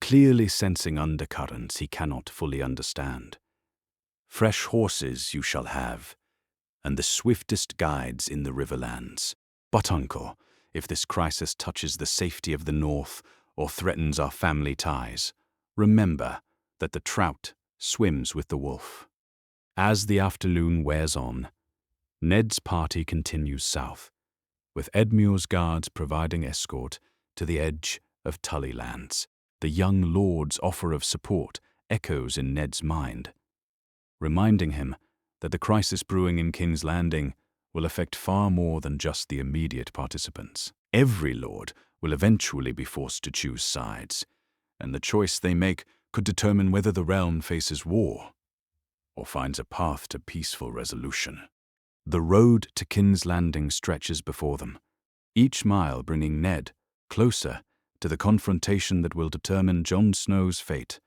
clearly sensing undercurrents he cannot fully understand. Fresh horses you shall have, and the swiftest guides in the Riverlands. But, uncle, if this crisis touches the safety of the North or threatens our family ties, remember that the trout swims with the wolf. As the afternoon wears on, Ned's party continues south, with Edmure's guards providing escort to the edge of Tully lands. The young lord's offer of support echoes in Ned's mind, reminding him that the crisis brewing in King's Landing will affect far more than just the immediate participants. Every lord will eventually be forced to choose sides, and the choice they make could determine whether the realm faces war or finds a path to peaceful resolution. The road to King's Landing stretches before them, each mile bringing Ned closer to the confrontation that will determine Jon Snow's fate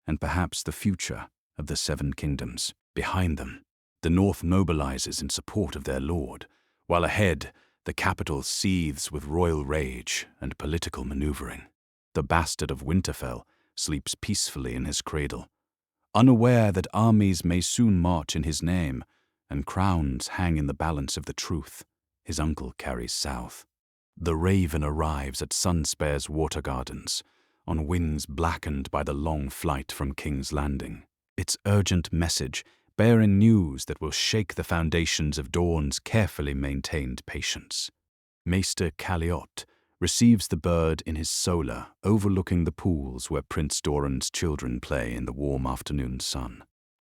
and perhaps the future of the Seven Kingdoms. Behind them, the North mobilizes in support of their lord, while ahead, the capital seethes with royal rage and political maneuvering. The bastard of Winterfell sleeps peacefully in his cradle, unaware that armies may soon march in his name and crowns hang in the balance of the truth his uncle carries south. The Raven arrives at Sunspear's water gardens, on winds blackened by the long flight from King's Landing. its urgent message bearing news that will shake the foundations of Dorne's carefully maintained patience. Maester Caliot receives the bird in his solar, overlooking the pools where Prince Doran's children play in the warm afternoon sun.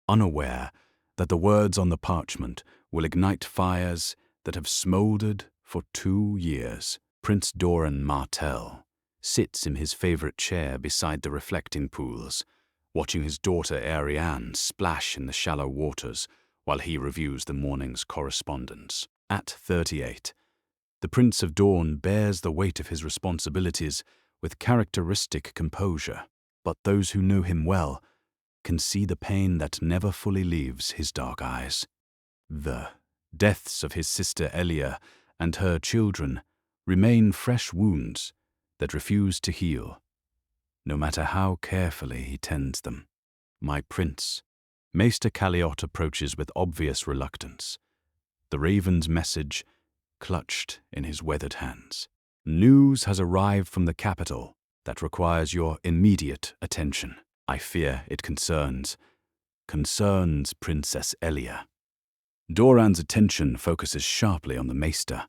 Unaware that the words on the parchment will ignite fires that have smoldered for 2 years, Prince Doran Martell sits in his favorite chair beside the reflecting pools, watching his daughter Arianne splash in the shallow waters while he reviews the morning's correspondence. At 38, the Prince of Dorne bears the weight of his responsibilities with characteristic composure, but those who know him well can see the pain that never fully leaves his dark eyes. The deaths of his sister Elia and her children remain fresh wounds that refuse to heal, no matter how carefully he tends them. My prince, Maester Caliot approaches with obvious reluctance, the raven's message clutched in his weathered hands. News has arrived from the capital that requires your immediate attention. I fear it concerns Princess Elia. Doran's attention focuses sharply on the maester,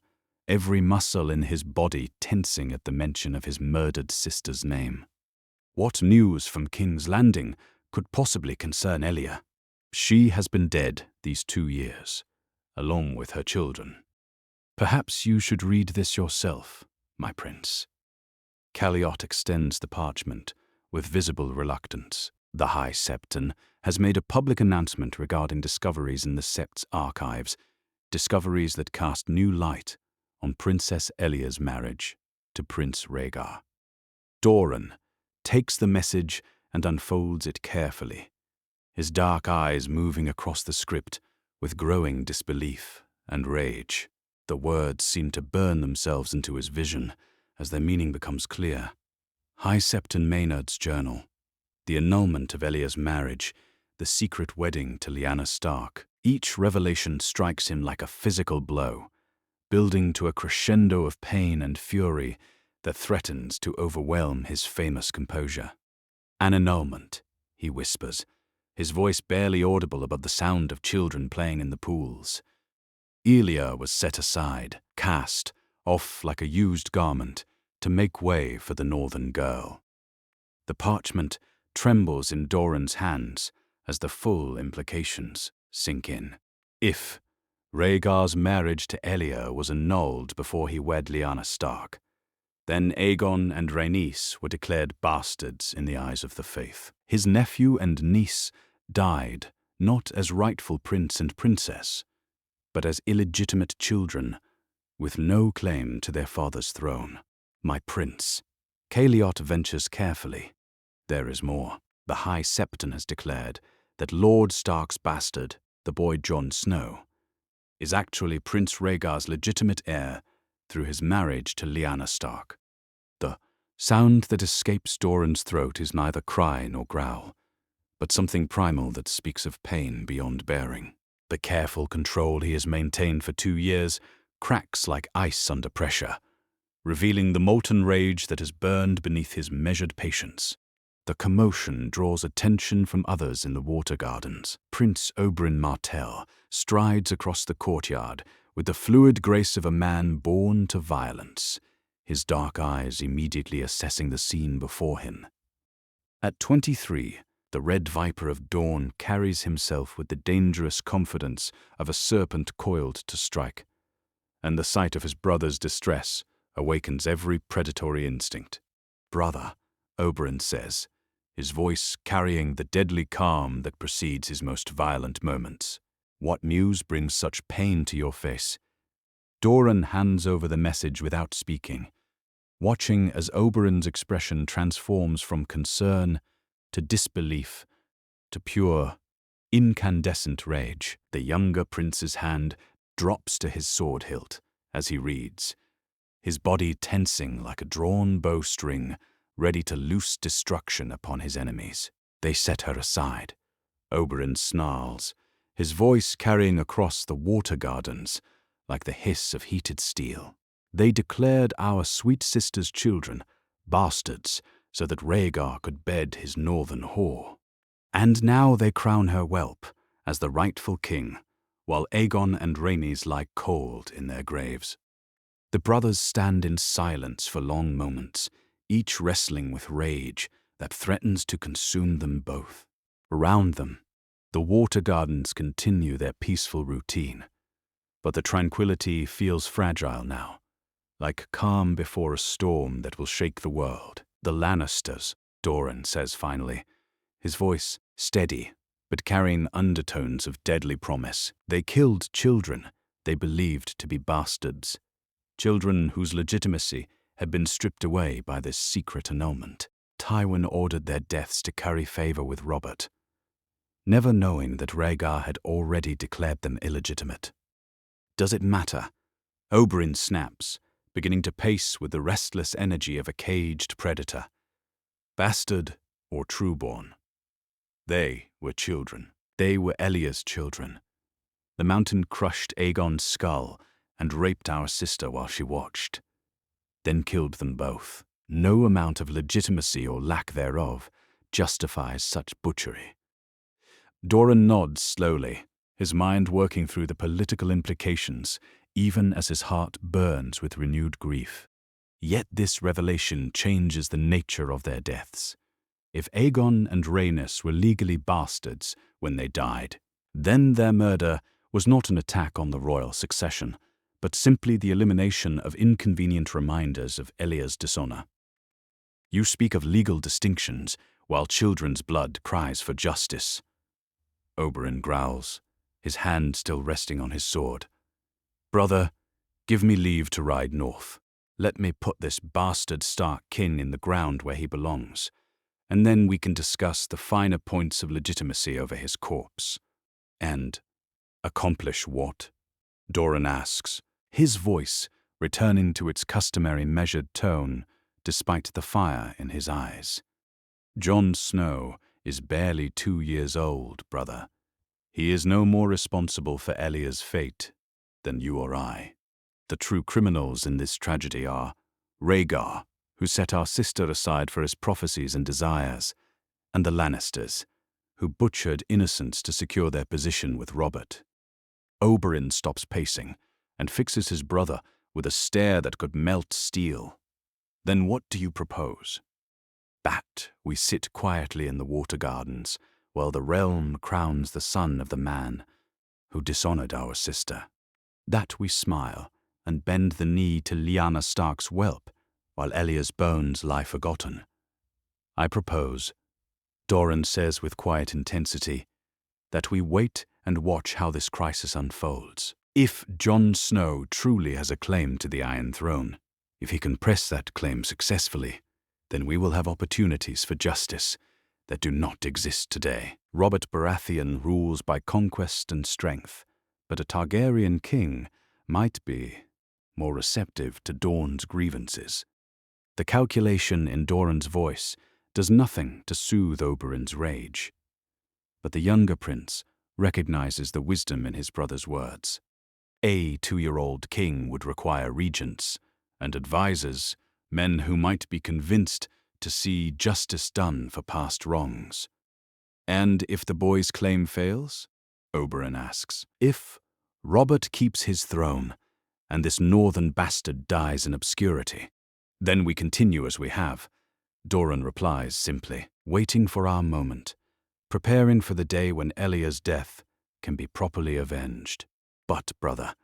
every muscle in his body tensing at the mention of his murdered sister's name. What news from King's Landing could possibly concern Elia? She has been dead these 2 years, along with her children. Perhaps you should read this yourself, my prince. Caliot extends the parchment with visible reluctance. The High Septon has made a public announcement regarding discoveries in the Sept's archives, discoveries that cast new light on Princess Elia's marriage to Prince Rhaegar. Doran takes the message and unfolds it carefully, his dark eyes moving across the script with growing disbelief and rage. The words seem to burn themselves into his vision as their meaning becomes clear. High Septon Maynard's journal, the annulment of Elia's marriage, the secret wedding to Lyanna Stark. Each revelation strikes him like a physical blow, building to a crescendo of pain and fury that threatens to overwhelm his famous composure. An annulment, he whispers, his voice barely audible above the sound of children playing in the pools. Elia was set aside, cast off like a used garment, to make way for the northern girl. The parchment trembles in Doran's hands as the full implications sink in. If Rhaegar's marriage to Elia was annulled before he wed Lyanna Stark, then Aegon and Rhaenys were declared bastards in the eyes of the faith. His nephew and niece died not as rightful prince and princess, but as illegitimate children with no claim to their father's throne. My prince, Caliot ventures carefully. There is more. The High Septon has declared that Lord Stark's bastard, the boy Jon Snow, is actually Prince Rhaegar's legitimate heir through his marriage to Lyanna Stark. The sound that escapes Doran's throat is neither cry nor growl, but something primal that speaks of pain beyond bearing. The careful control he has maintained for 2 years cracks like ice under pressure, revealing the molten rage that has burned beneath his measured patience. The commotion draws attention from others in the water gardens. Prince Oberyn Martell strides across the courtyard with the fluid grace of a man born to violence, his dark eyes immediately assessing the scene before him. At 23, the Red Viper of Dawn carries himself with the dangerous confidence of a serpent coiled to strike, and the sight of his brother's distress awakens every predatory instinct. "Brother," Oberyn says, his voice carrying the deadly calm that precedes his most violent moments. "What news brings such pain to your face?" Doran hands over the message without speaking, watching as Oberyn's expression transforms from concern to disbelief to pure, incandescent rage. The younger prince's hand drops to his sword hilt as he reads, his body tensing like a drawn bowstring, ready to loose destruction upon his enemies. They set her aside. Oberyn snarls, his voice carrying across the water gardens like the hiss of heated steel. "They declared our sweet sister's children bastards so that Rhaegar could bed his northern whore." And now they crown her whelp as the rightful king, while Aegon and Rhaenys lie cold in their graves. The brothers stand in silence for long moments, each wrestling with rage that threatens to consume them both. Around them, the water gardens continue their peaceful routine, but the tranquility feels fragile now, like calm before a storm that will shake the world. The Lannisters, Doran says finally, his voice steady but carrying undertones of deadly promise. They killed children they believed to be bastards, children whose legitimacy had been stripped away by this secret annulment. Tywin ordered their deaths to curry favor with Robert, never knowing that Rhaegar had already declared them illegitimate. Does it matter? Oberyn snaps, beginning to pace with the restless energy of a caged predator. Bastard or trueborn? They were children. They were Elya's children. The mountain crushed Aegon's skull and raped our sister while she watched, then killed them both. No amount of legitimacy or lack thereof justifies such butchery. Doran nods slowly, his mind working through the political implications, even as his heart burns with renewed grief. Yet this revelation changes the nature of their deaths. If Aegon and Rhaenys were legally bastards when they died, then their murder was not an attack on the royal succession, but simply the elimination of inconvenient reminders of Elya's dishonor. You speak of legal distinctions, while children's blood cries for justice. Oberyn growls, his hand still resting on his sword. Brother, give me leave to ride north. Let me put this bastard Stark kin in the ground where he belongs, and then we can discuss the finer points of legitimacy over his corpse. And accomplish what? Doran asks, his voice returning to its customary measured tone despite the fire in his eyes. Jon Snow is barely 2 years old, brother. He is no more responsible for Elya's fate than you or I. The true criminals in this tragedy are Rhaegar, who set our sister aside for his prophecies and desires, and the Lannisters, who butchered innocents to secure their position with Robert. Oberyn stops pacing and fixes his brother with a stare that could melt steel. Then what do you propose? Bat, we sit quietly in the water gardens, while the realm crowns the son of the man who dishonored our sister. That we smile and bend the knee to Lyanna Stark's whelp, while Elya's bones lie forgotten. I propose, Doran says with quiet intensity, that we wait and watch how this crisis unfolds. If Jon Snow truly has a claim to the Iron Throne, if he can press that claim successfully, then we will have opportunities for justice that do not exist today. Robert Baratheon rules by conquest and strength, but a Targaryen king might be more receptive to Dorne's grievances. The calculation in Doran's voice does nothing to soothe Oberyn's rage, but the younger prince recognizes the wisdom in his brother's words. A 2-year-old king would require regents and advisors, men who might be convinced to see justice done for past wrongs. And if the boy's claim fails? Oberyn asks. If Robert keeps his throne and this northern bastard dies in obscurity, then we continue as we have, Doran replies simply, waiting for our moment, preparing for the day when Elya's death can be properly avenged. But, brother,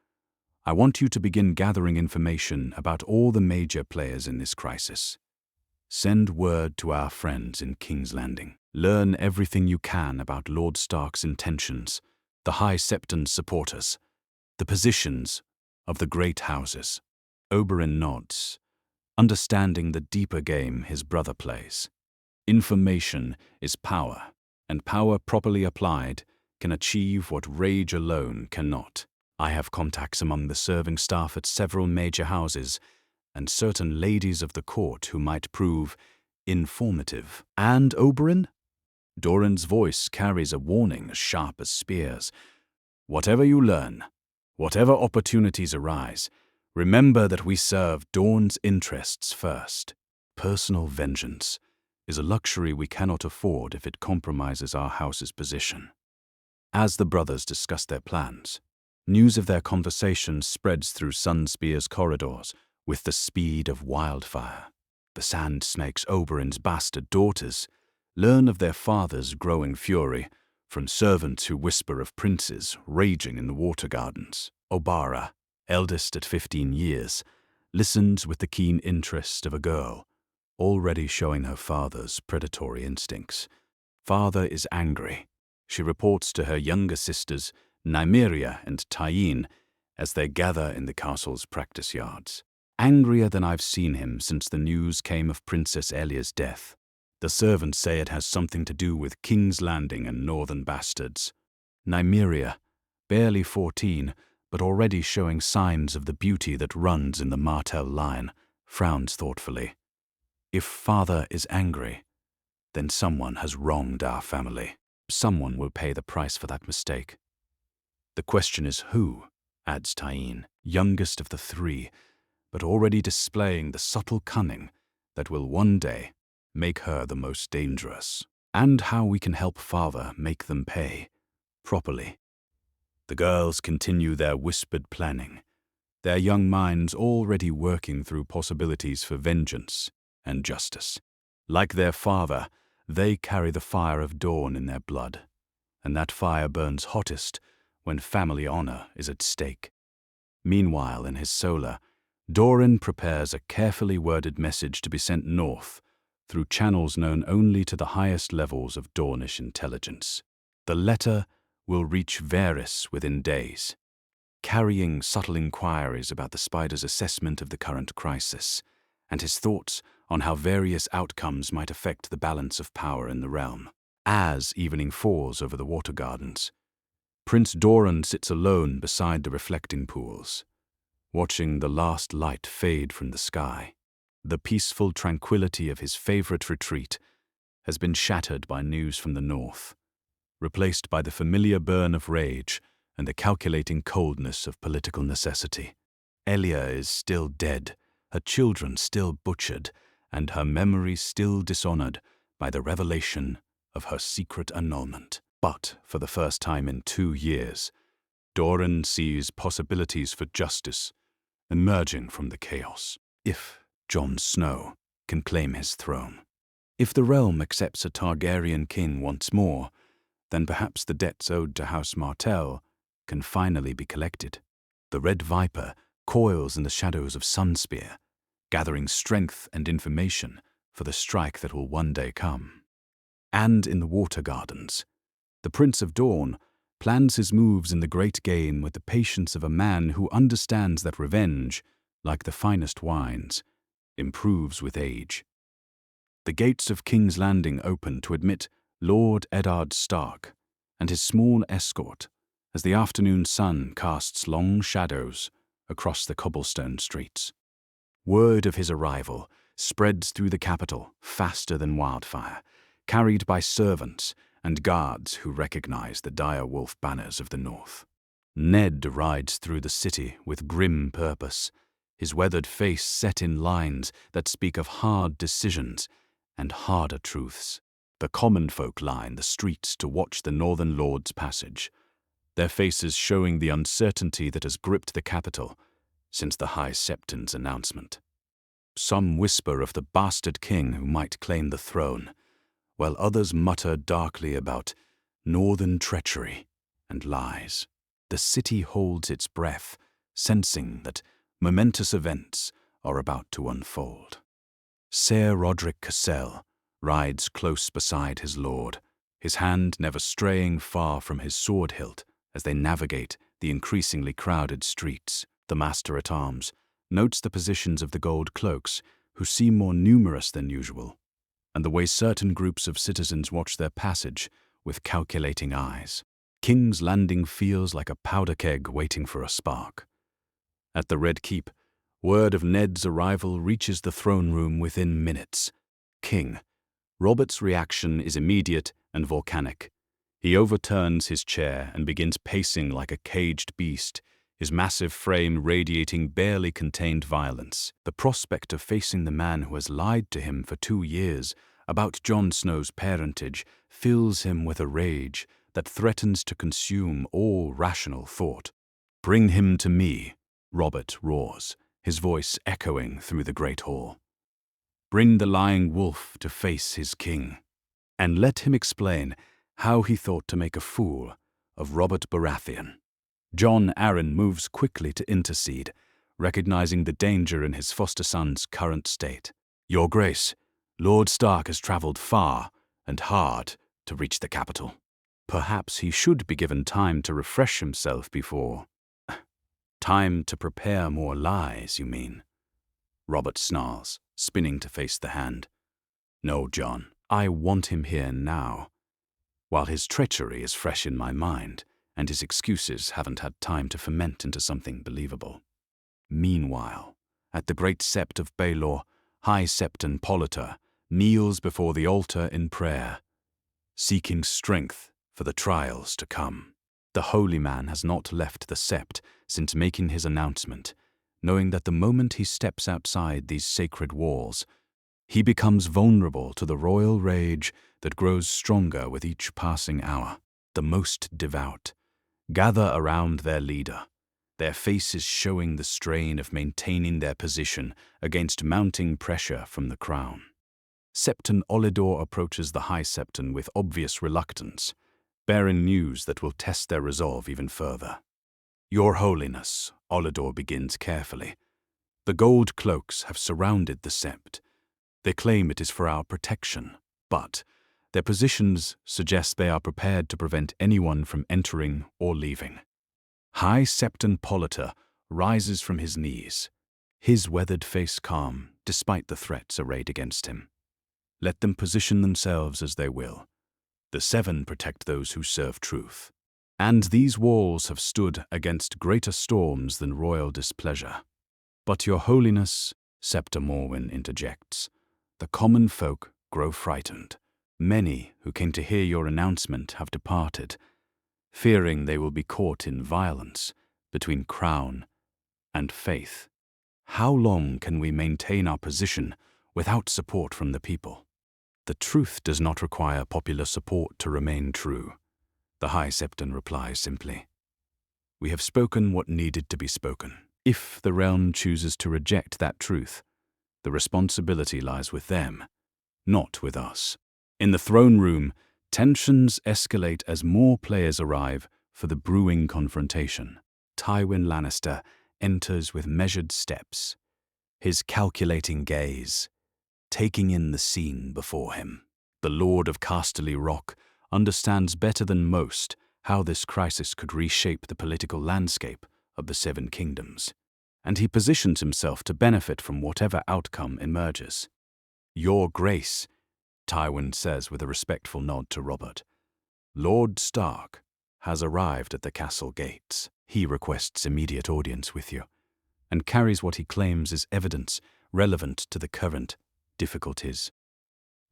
I want you to begin gathering information about all the major players in this crisis. Send word to our friends in King's Landing. Learn everything you can about Lord Stark's intentions, the High Septon's supporters, the positions of the great houses. Oberyn nods, understanding the deeper game his brother plays. Information is power, and power properly applied can achieve what rage alone cannot. I have contacts among the serving staff at several major houses and certain ladies of the court who might prove informative. And Oberyn? Doran's voice carries a warning as sharp as spears. Whatever you learn, whatever opportunities arise, remember that we serve Dorne's interests first. Personal vengeance is a luxury we cannot afford if it compromises our house's position. As the brothers discuss their plans, news of their conversation spreads through Sunspear's corridors with the speed of wildfire. The Sand Snakes Oberyn's bastard daughters learn of their father's growing fury from servants who whisper of princes raging in the water gardens. Obara, eldest at 15 years, listens with the keen interest of a girl, already showing her father's predatory instincts. Father is angry. She reports to her younger sisters, Nymeria and Tyene, as they gather in the castle's practice yards. Angrier than I've seen him since the news came of Princess Elia's death. The servants say it has something to do with King's Landing and Northern Bastards. Nymeria, barely 14, but already showing signs of the beauty that runs in the Martell line, frowns thoughtfully. If father is angry, then someone has wronged our family. Someone will pay the price for that mistake. The question is who, adds Tyene, youngest of the three, but already displaying the subtle cunning that will one day make her the most dangerous, and how we can help father make them pay properly. The girls continue their whispered planning, their young minds already working through possibilities for vengeance and justice. Like their father, they carry the fire of dawn in their blood, and that fire burns hottest when family honor is at stake. Meanwhile, in his solar, Doran prepares a carefully worded message to be sent north through channels known only to the highest levels of Dornish intelligence. The letter will reach Varys within days, carrying subtle inquiries about the Spider's assessment of the current crisis and his thoughts on how various outcomes might affect the balance of power in the realm. As evening falls over the water gardens, Prince Doran sits alone beside the reflecting pools, watching the last light fade from the sky. The peaceful tranquility of his favorite retreat has been shattered by news from the north, replaced by the familiar burn of rage and the calculating coldness of political necessity. Elia is still dead, her children still butchered, and her memory still dishonored by the revelation of her secret annulment. But for the first time in 2 years, Doran sees possibilities for justice emerging from the chaos. If Jon Snow can claim his throne, if the realm accepts a Targaryen king once more, then perhaps the debts owed to House Martell can finally be collected. The Red Viper coils in the shadows of Sunspear, gathering strength and information for the strike that will one day come. And in the Water Gardens, the Prince of Dawn plans his moves in the great game with the patience of a man who understands that revenge, like the finest wines, improves with age. The gates of King's Landing open to admit Lord Eddard Stark and his small escort as the afternoon sun casts long shadows across the cobblestone streets. Word of his arrival spreads through the capital faster than wildfire, carried by servants and guards who recognize the dire wolf banners of the north. Ned rides through the city with grim purpose, his weathered face set in lines that speak of hard decisions and harder truths. The common folk line the streets to watch the Northern Lord's passage, their faces showing the uncertainty that has gripped the capital since the High Septon's announcement. Some whisper of the bastard king who might claim the throne, while others mutter darkly about northern treachery and lies. The city holds its breath, sensing that momentous events are about to unfold. Ser Roderick Cassel rides close beside his lord, his hand never straying far from his sword hilt as they navigate the increasingly crowded streets. The master-at-arms notes the positions of the gold cloaks, who seem more numerous than usual, and the way certain groups of citizens watch their passage with calculating eyes. King's Landing feels like a powder keg waiting for a spark. At the Red Keep, word of Ned's arrival reaches the throne room within minutes. King Robert's reaction is immediate and volcanic. He overturns his chair and begins pacing like a caged beast, his massive frame radiating barely contained violence. The prospect of facing the man who has lied to him for 2 years about Jon Snow's parentage fills him with a rage that threatens to consume all rational thought. "Bring him to me," Robert roars, his voice echoing through the great hall. "Bring the lying wolf to face his king, and let him explain how he thought to make a fool of Robert Baratheon." Jon Arryn moves quickly to intercede, recognizing the danger in his foster son's current state. "Your Grace, Lord Stark has traveled far and hard to reach the capital. Perhaps he should be given time to refresh himself before—" "Time to prepare more lies, you mean?" Robert snarls, spinning to face the Hand. "No, Jon, I want him here now, while his treachery is fresh in my mind, and his excuses haven't had time to ferment into something believable." Meanwhile, at the great Sept of Baelor, High Septon Polyter kneels before the altar in prayer, seeking strength for the trials to come. The holy man has not left the Sept since making his announcement, knowing that the moment he steps outside these sacred walls, he becomes vulnerable to the royal rage that grows stronger with each passing hour. The most devout gather around their leader, their faces showing the strain of maintaining their position against mounting pressure from the crown. Septon Olidor approaches the High Septon with obvious reluctance, bearing news that will test their resolve even further. "Your Holiness," Olidor begins carefully, "the gold cloaks have surrounded the Sept. They claim it is for our protection, but their positions suggest they are prepared to prevent anyone from entering or leaving." High Septon Polyter rises from his knees, his weathered face calm despite the threats arrayed against him. Let them position themselves as they will. The Seven protect those who serve truth, and these walls have stood against greater storms than royal displeasure. "But your Holiness," Septa Morwen interjects, "the common folk grow frightened. Many who came to hear your announcement have departed, fearing they will be caught in violence between crown and faith. How long can we maintain our position without support from the people?" "The truth does not require popular support to remain true," the High Septon replies simply. "We have spoken what needed to be spoken. If the realm chooses to reject that truth, the responsibility lies with them, not with us." In the throne room, tensions escalate as more players arrive for the brewing confrontation. Tywin Lannister enters with measured steps, his calculating gaze taking in the scene before him. The Lord of Casterly Rock understands better than most how this crisis could reshape the political landscape of the Seven Kingdoms, and he positions himself to benefit from whatever outcome emerges. "Your Grace," Tywin says with a respectful nod to Robert, "Lord Stark has arrived at the castle gates. He requests immediate audience with you, and carries what he claims is evidence relevant to the current difficulties."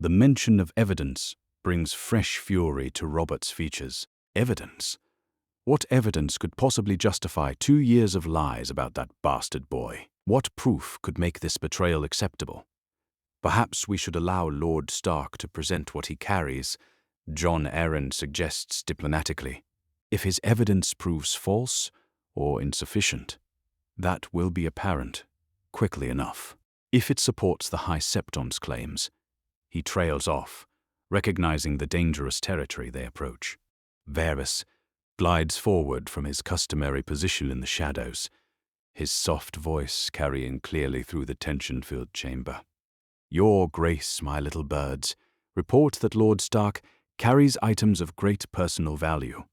The mention of evidence brings fresh fury to Robert's features. Evidence? What evidence could possibly justify 2 years of lies about that bastard boy? What proof could make this betrayal acceptable? "Perhaps we should allow Lord Stark to present what he carries," Jon Arryn suggests diplomatically. "If his evidence proves false or insufficient, that will be apparent quickly enough. If it supports the High Septon's claims," he trails off, recognizing the dangerous territory they approach. Varys glides forward from his customary position in the shadows, his soft voice carrying clearly through the tension-filled chamber. "Your Grace, my little birds, report that Lord Stark carries items of great personal value,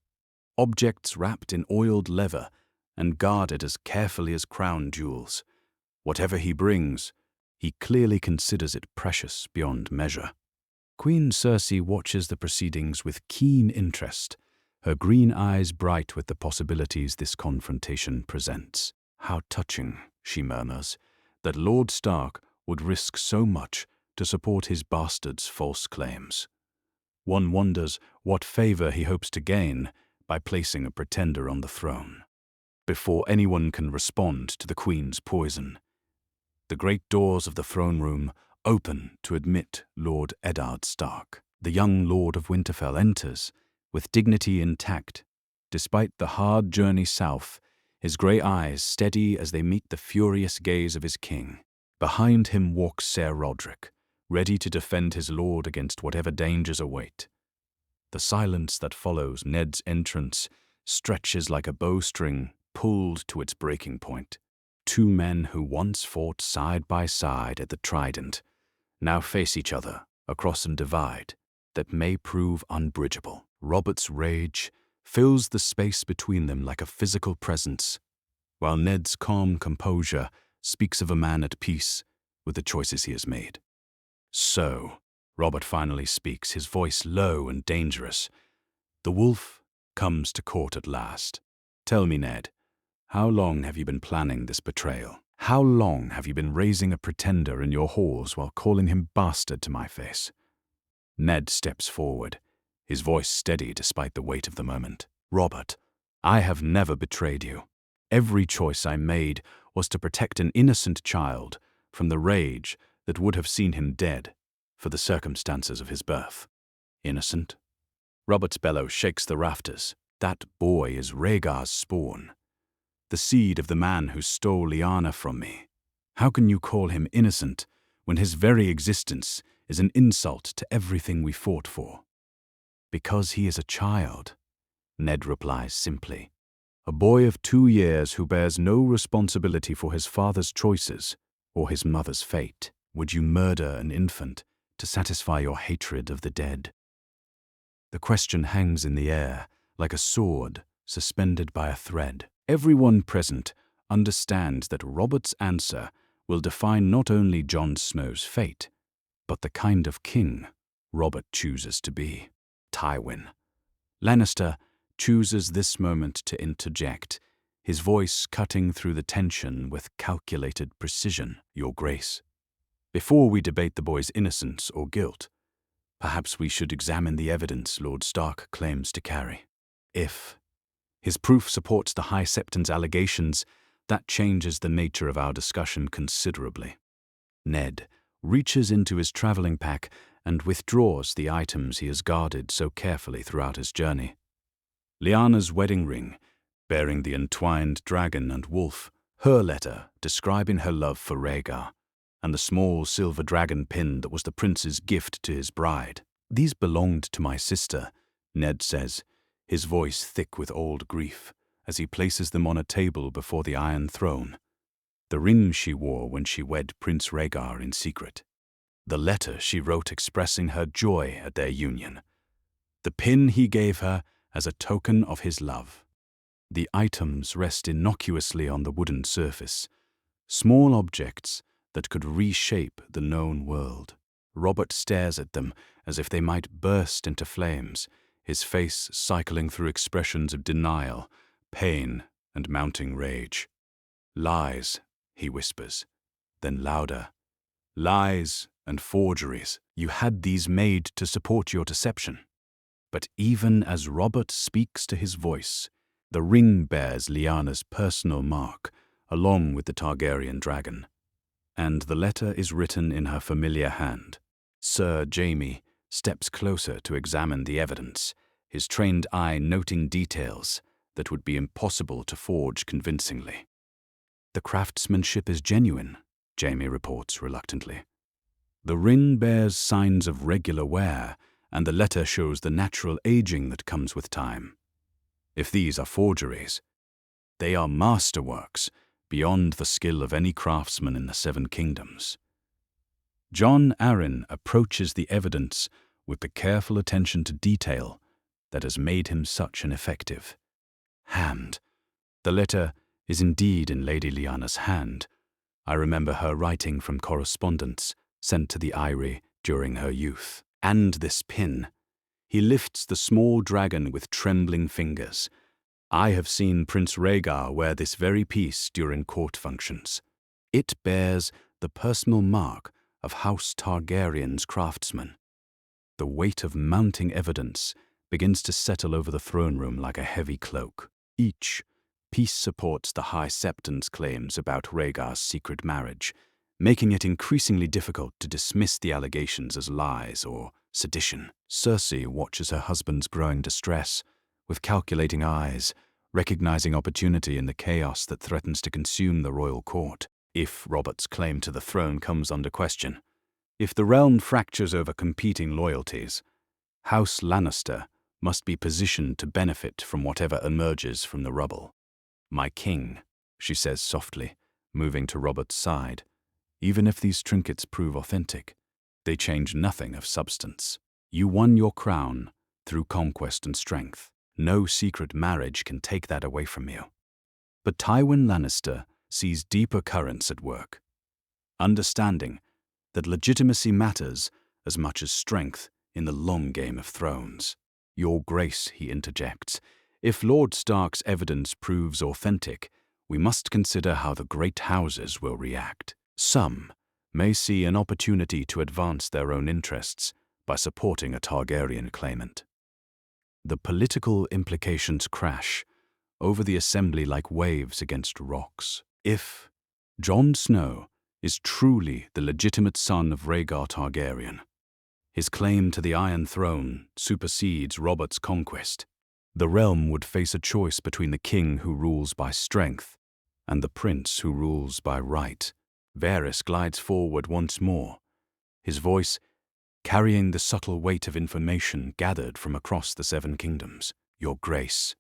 objects wrapped in oiled leather and guarded as carefully as crown jewels. Whatever he brings, he clearly considers it precious beyond measure." Queen Cersei watches the proceedings with keen interest, her green eyes bright with the possibilities this confrontation presents. "How touching," she murmurs, "that Lord Stark would risk so much to support his bastard's false claims. One wonders what favor he hopes to gain by placing a pretender on the throne." Before anyone can respond to the Queen's poison, the great doors of the throne room open to admit Lord Eddard Stark. The young Lord of Winterfell enters, with dignity intact. Despite the hard journey south, his grey eyes steady as they meet the furious gaze of his king. Behind him walks Ser Rodrik, ready to defend his lord against whatever dangers await. The silence that follows Ned's entrance stretches like a bowstring pulled to its breaking point. Two men who once fought side by side at the Trident now face each other across a divide that may prove unbridgeable. Robert's rage fills the space between them like a physical presence, while Ned's calm composure speaks of a man at peace with the choices he has made. So, Robert finally speaks, his voice low and dangerous. The wolf comes to court at last. Tell me, Ned, how long have you been planning this betrayal? How long have you been raising a pretender in your halls while calling him bastard to my face? Ned steps forward, his voice steady despite the weight of the moment. Robert, I have never betrayed you. Every choice I made was to protect an innocent child from the rage that would have seen him dead for the circumstances of his birth. Innocent? Robert's bellow shakes the rafters. That boy is Rhaegar's spawn, the seed of the man who stole Lyanna from me. How can you call him innocent when his very existence is an insult to everything we fought for? Because he is a child, Ned replies simply. A boy of 2 years who bears no responsibility for his father's choices or his mother's fate. Would you murder an infant to satisfy your hatred of the dead? The question hangs in the air like a sword suspended by a thread. Everyone present understands that Robert's answer will define not only Jon Snow's fate, but the kind of king Robert chooses to be. Tywin Lannister chooses this moment to interject, his voice cutting through the tension with calculated precision. Your Grace, before we debate the boy's innocence or guilt, perhaps we should examine the evidence Lord Stark claims to carry. If his proof supports the High Septon's allegations, that changes the nature of our discussion considerably. Ned reaches into his traveling pack and withdraws the items he has guarded so carefully throughout his journey. Lyanna's wedding ring, bearing the entwined dragon and wolf, her letter describing her love for Rhaegar, and the small silver dragon pin that was the prince's gift to his bride. These belonged to my sister, Ned says, his voice thick with old grief, as he places them on a table before the Iron Throne. The ring she wore when she wed Prince Rhaegar in secret. The letter she wrote expressing her joy at their union. The pin he gave her as a token of his love. The items rest innocuously on the wooden surface, small objects that could reshape the known world. Robert stares at them as if they might burst into flames, his face cycling through expressions of denial, pain, and mounting rage. Lies, he whispers, then louder. Lies and forgeries. You had these made to support your deception. But even as Robert speaks to his voice, the ring bears Lyanna's personal mark, along with the Targaryen dragon. And the letter is written in her familiar hand. Sir Jaime steps closer to examine the evidence, his trained eye noting details that would be impossible to forge convincingly. The craftsmanship is genuine, Jaime reports reluctantly. The ring bears signs of regular wear, and the letter shows the natural aging that comes with time. If these are forgeries, they are masterworks beyond the skill of any craftsman in the Seven Kingdoms. Jon Arryn approaches the evidence with the careful attention to detail that has made him such an effective hand. The letter is indeed in Lady Lyanna's hand. I remember her writing from correspondence sent to the Eyrie during her youth. And this pin. He lifts the small dragon with trembling fingers. I have seen Prince Rhaegar wear this very piece during court functions. It bears the personal mark of House Targaryen's craftsman. The weight of mounting evidence begins to settle over the throne room like a heavy cloak. Each piece supports the High Septon's claims about Rhaegar's secret marriage, making it increasingly difficult to dismiss the allegations as lies or sedition. Cersei watches her husband's growing distress with calculating eyes, recognizing opportunity in the chaos that threatens to consume the royal court. If Robert's claim to the throne comes under question, if the realm fractures over competing loyalties, House Lannister must be positioned to benefit from whatever emerges from the rubble. "My king," she says softly, moving to Robert's side. "Even if these trinkets prove authentic, they change nothing of substance. You won your crown through conquest and strength. No secret marriage can take that away from you." But Tywin Lannister sees deeper currents at work, understanding that legitimacy matters as much as strength in the long game of thrones. "Your Grace," he interjects, "if Lord Stark's evidence proves authentic, we must consider how the great houses will react. Some may see an opportunity to advance their own interests by supporting a Targaryen claimant." The political implications crash over the assembly like waves against rocks. If Jon Snow is truly the legitimate son of Rhaegar Targaryen, his claim to the Iron Throne supersedes Robert's conquest. The realm would face a choice between the king who rules by strength and the prince who rules by right. Varys glides forward once more, his voice carrying the subtle weight of information gathered from across the Seven Kingdoms. "Your Grace,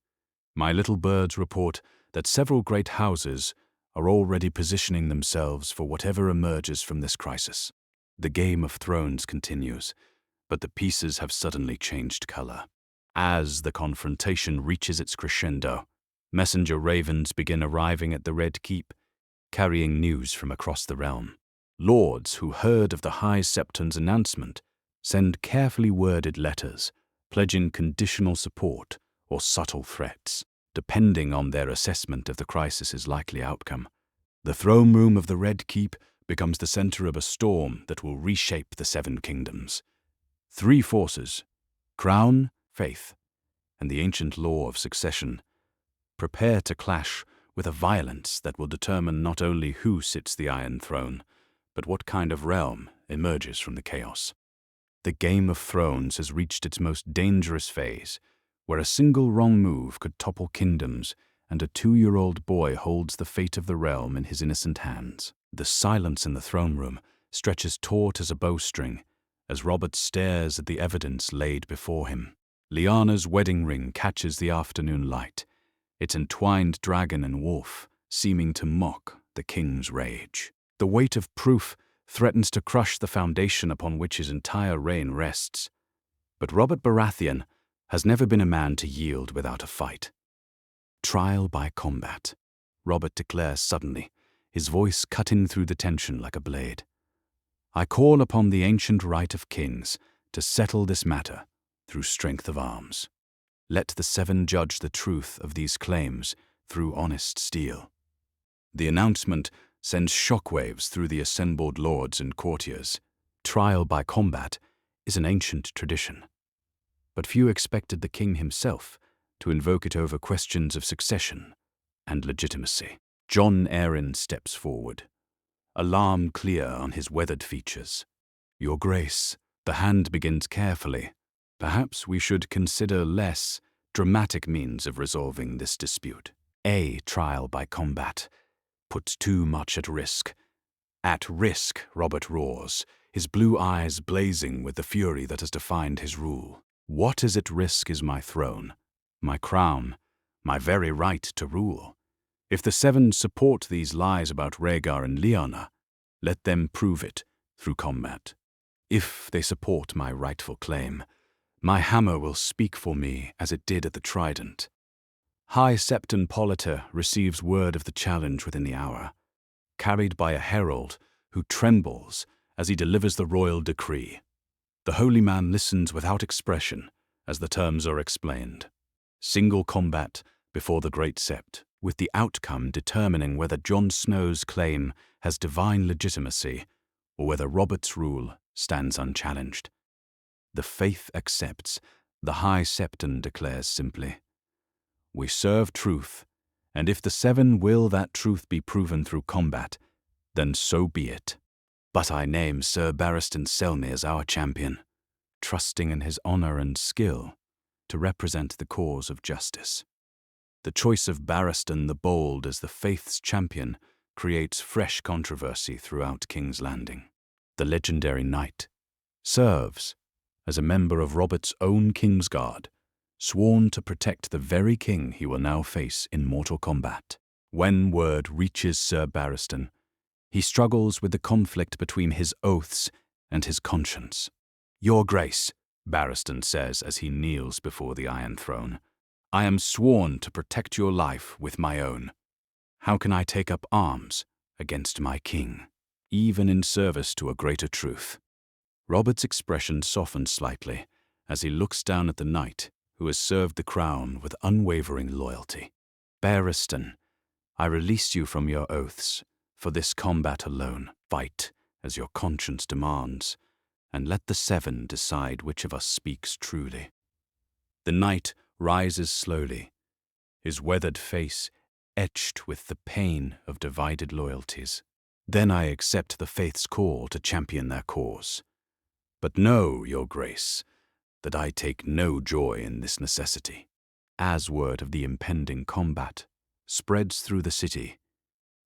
my little birds report that several great houses are already positioning themselves for whatever emerges from this crisis. The Game of Thrones continues, but the pieces have suddenly changed color. As the confrontation reaches its crescendo, messenger ravens begin arriving at the Red Keep, carrying news from across the realm. Lords who heard of the High Septon's announcement send carefully worded letters, pledging conditional support or subtle threats, depending on their assessment of the crisis's likely outcome. The throne room of the Red Keep becomes the center of a storm that will reshape the Seven Kingdoms. Three forces, crown, faith, and the ancient law of succession, prepare to clash with a violence that will determine not only who sits the Iron Throne, but what kind of realm emerges from the chaos. The Game of Thrones has reached its most dangerous phase, where a single wrong move could topple kingdoms and a 2-year-old boy holds the fate of the realm in his innocent hands. The silence in the throne room stretches taut as a bowstring as Robert stares at the evidence laid before him. Lyanna's wedding ring catches the afternoon light, its entwined dragon and wolf seeming to mock the king's rage. The weight of proof threatens to crush the foundation upon which his entire reign rests. But Robert Baratheon has never been a man to yield without a fight. "Trial by combat," Robert declares suddenly, his voice cutting through the tension like a blade. "I call upon the ancient right of kings to settle this matter through strength of arms. Let the seven judge the truth of these claims through honest steel." The announcement sends shockwaves through the assembled lords and courtiers. Trial by combat is an ancient tradition, but few expected the king himself to invoke it over questions of succession and legitimacy. Jon Arryn steps forward, alarm clear on his weathered features. "Your Grace," the hand begins carefully. "Perhaps we should consider less dramatic means of resolving this dispute. A trial by combat puts too much at risk." "At risk," Robert roars, his blue eyes blazing with the fury that has defined his rule. "What is at risk is my throne, my crown, my very right to rule. If the seven support these lies about Rhaegar and Lyanna, let them prove it through combat. If they support my rightful claim, my hammer will speak for me as it did at the Trident." High Septon Politer receives word of the challenge within the hour, carried by a herald who trembles as he delivers the royal decree. The holy man listens without expression as the terms are explained. Single combat before the great Sept, with the outcome determining whether Jon Snow's claim has divine legitimacy or whether Robert's rule stands unchallenged. The faith accepts, the High Septon declares simply. "We serve truth, and if the seven will that truth be proven through combat, then so be it." But I name Sir Barristan Selmy as our champion, trusting in his honor and skill to represent the cause of justice. The choice of Barristan the Bold as the faith's champion creates fresh controversy throughout King's Landing. The legendary knight serves as a member of Robert's own Kingsguard, sworn to protect the very king he will now face in mortal combat. When word reaches Sir Barristan, he struggles with the conflict between his oaths and his conscience. "Your Grace," Barristan says as he kneels before the Iron Throne, "I am sworn to protect your life with my own. How can I take up arms against my king, even in service to a greater truth?" Robert's expression softens slightly as he looks down at the knight who has served the crown with unwavering loyalty. "Barristan, I release you from your oaths. For this combat alone, fight as your conscience demands, and let the seven decide which of us speaks truly." The knight rises slowly, his weathered face etched with the pain of divided loyalties. "Then I accept the faith's call to champion their cause. But know, Your Grace, that I take no joy in this necessity." As word of the impending combat spreads through the city,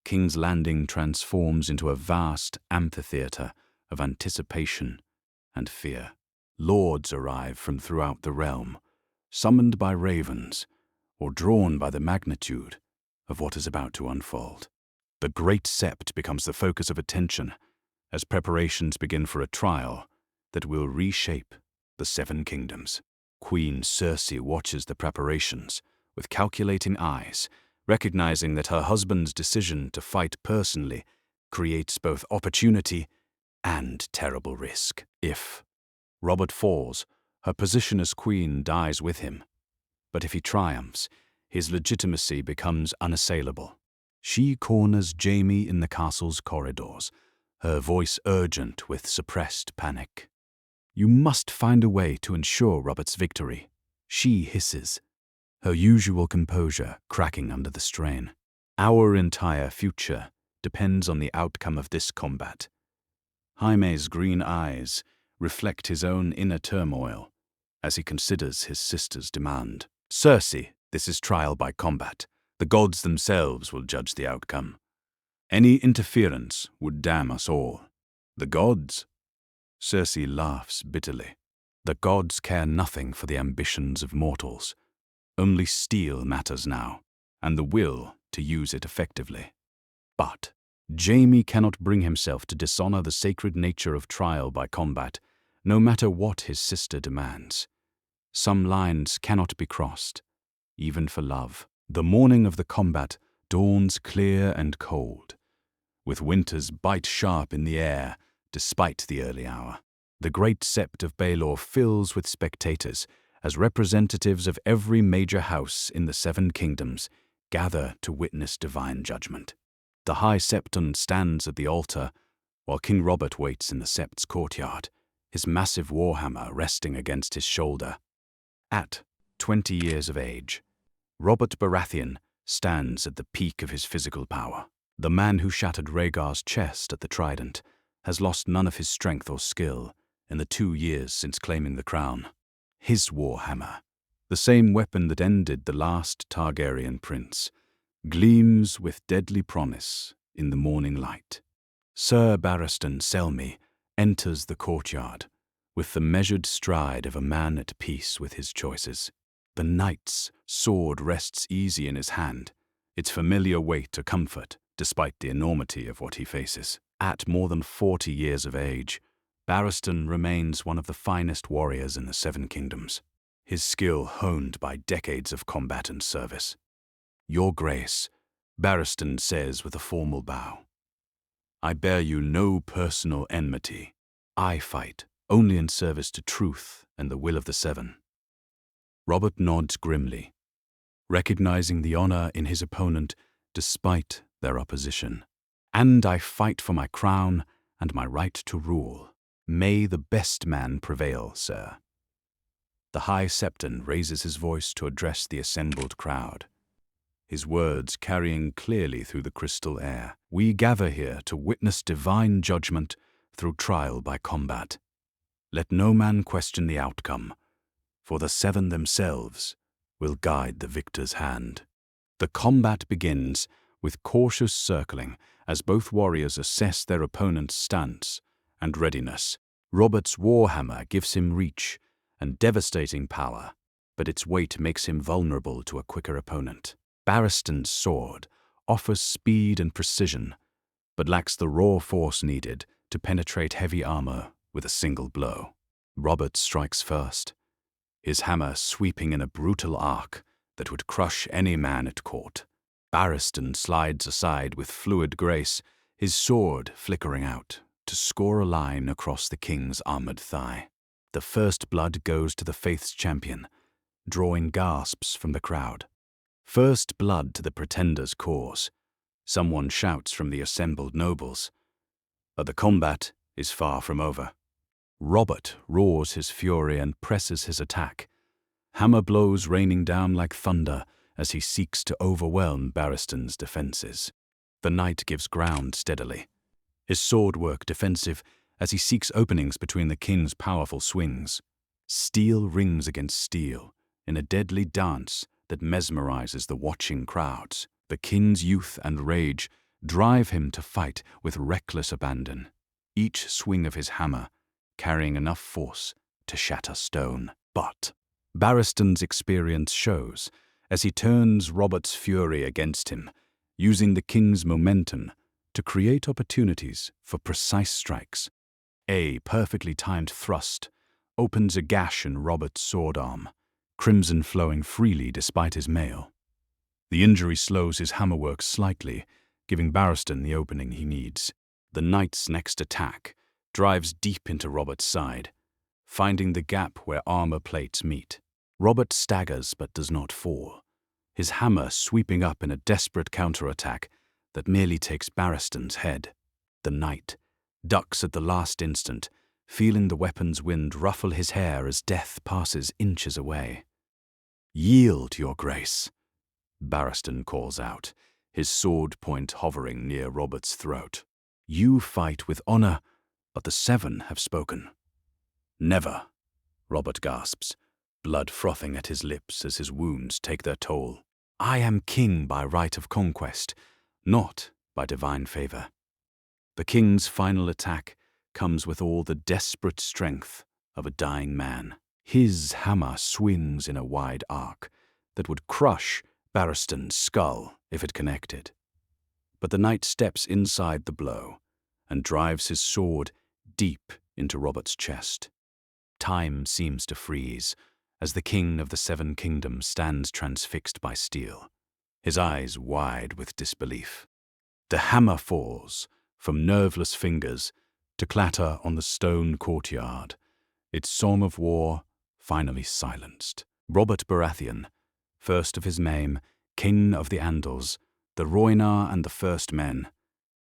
King's Landing transforms into a vast amphitheater of anticipation and fear. Lords arrive from throughout the realm, summoned by ravens or drawn by the magnitude of what is about to unfold. The Great Sept becomes the focus of attention as preparations begin for a trial that will reshape the Seven Kingdoms. Queen Cersei watches the preparations with calculating eyes, recognizing that her husband's decision to fight personally creates both opportunity and terrible risk. If Robert falls, her position as queen dies with him. But if he triumphs, his legitimacy becomes unassailable. She corners Jaime in the castle's corridors, her voice urgent with suppressed panic. "You must find a way to ensure Robert's victory," she hisses, her usual composure cracking under the strain. "Our entire future depends on the outcome of this combat." Jaime's green eyes reflect his own inner turmoil as he considers his sister's demand. "Cersei, this is trial by combat. The gods themselves will judge the outcome. Any interference would damn us all." "The gods?" Cersei laughs bitterly. "The gods care nothing for the ambitions of mortals. Only steel matters now, and the will to use it effectively." But Jaime cannot bring himself to dishonor the sacred nature of trial by combat, no matter what his sister demands. Some lines cannot be crossed, even for love. The morning of the combat dawns clear and cold, with winter's bite sharp in the air despite the early hour. The great Sept of Baelor fills with spectators as representatives of every major house in the Seven Kingdoms gather to witness divine judgment. The High Septon stands at the altar, while King Robert waits in the Sept's courtyard, his massive warhammer resting against his shoulder. At 20 years of age, Robert Baratheon stands at the peak of his physical power. The man who shattered Rhaegar's chest at the Trident has lost none of his strength or skill in the 2 years since claiming the crown. His warhammer, the same weapon that ended the last Targaryen prince, gleams with deadly promise in the morning light. Sir Barristan Selmy enters the courtyard with the measured stride of a man at peace with his choices. The knight's sword rests easy in his hand, its familiar weight a comfort despite the enormity of what he faces. At more than 40 years of age, Barristan remains one of the finest warriors in the Seven Kingdoms, his skill honed by decades of combat and service. "Your Grace," Barristan says with a formal bow, "I bear you no personal enmity. I fight only in service to truth and the will of the Seven." Robert nods grimly, recognizing the honor in his opponent despite their opposition. "And I fight for my crown and my right to rule. May the best man prevail, sir." The High Septon raises his voice to address the assembled crowd, his words carrying clearly through the crystal air. "We gather here to witness divine judgment through trial by combat. Let no man question the outcome, for the seven themselves will guide the victor's hand. The combat begins with cautious circling as both warriors assess their opponent's stance and readiness. Robert's warhammer gives him reach and devastating power, but its weight makes him vulnerable to a quicker opponent. Barristan's sword offers speed and precision, but lacks the raw force needed to penetrate heavy armor with a single blow. Robert strikes first, his hammer sweeping in a brutal arc that would crush any man at court. Barristan slides aside with fluid grace, his sword flickering out to score a line across the king's armored thigh. The first blood goes to the faith's champion, drawing gasps from the crowd. First blood to the pretender's cause, someone shouts from the assembled nobles. But the combat is far from over. Robert roars his fury and presses his attack, hammer blows raining down like thunder as he seeks to overwhelm Barristan's defenses. The knight gives ground steadily, his sword work defensive as he seeks openings between the king's powerful swings. Steel rings against steel in a deadly dance that mesmerizes the watching crowds. The king's youth and rage drive him to fight with reckless abandon, each swing of his hammer carrying enough force to shatter stone. But Barristan's experience shows as he turns Robert's fury against him, using the king's momentum to create opportunities for precise strikes. A perfectly timed thrust opens a gash in Robert's sword arm, crimson flowing freely despite his mail. The injury slows his hammerwork slightly, giving Barristan the opening he needs. The knight's next attack drives deep into Robert's side, finding the gap where armor plates meet. Robert staggers but does not fall, his hammer sweeping up in a desperate counterattack that merely takes Barristan's head. The knight ducks at the last instant, feeling the weapon's wind ruffle his hair as death passes inches away. "Yield, your grace," Barristan calls out, his sword point hovering near Robert's throat. "You fight with honor, but the seven have spoken." "Never," Robert gasps, blood frothing at his lips as his wounds take their toll. "I am king by right of conquest, not by divine favor." The king's final attack comes with all the desperate strength of a dying man. His hammer swings in a wide arc that would crush Barristan's skull if it connected. But the knight steps inside the blow and drives his sword deep into Robert's chest. Time seems to freeze as the king of the seven kingdoms stands transfixed by steel, his eyes wide with disbelief. The hammer falls from nerveless fingers to clatter on the stone courtyard, its song of war finally silenced. Robert Baratheon, first of his name, king of the Andals, the Rhaegar and the First Men,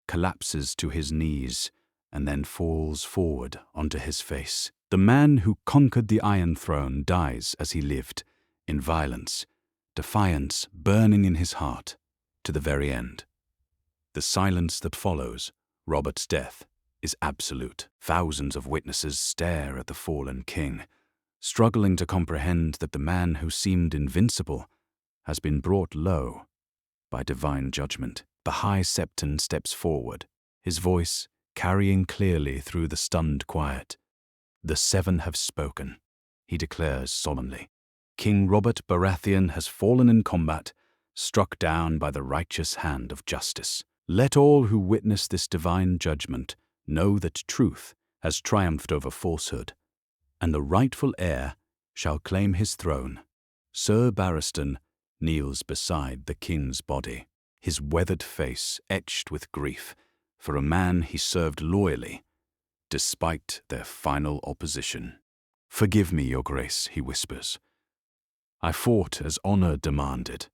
collapses to his knees and then falls forward onto his face. The man who conquered the Iron Throne dies as he lived, in violence, defiance burning in his heart, to the very end. The silence that follows Robert's death is absolute. Thousands of witnesses stare at the fallen king, struggling to comprehend that the man who seemed invincible has been brought low by divine judgment. The High Septon steps forward, his voice carrying clearly through the stunned quiet. "The seven have spoken," he declares solemnly. "King Robert Baratheon has fallen in combat, struck down by the righteous hand of justice. Let all who witness this divine judgment know that truth has triumphed over falsehood, and the rightful heir shall claim his throne." Sir Barristan kneels beside the king's body, his weathered face etched with grief for a man he served loyally, despite their final opposition. "Forgive me, your grace," he whispers. "I fought as honor demanded,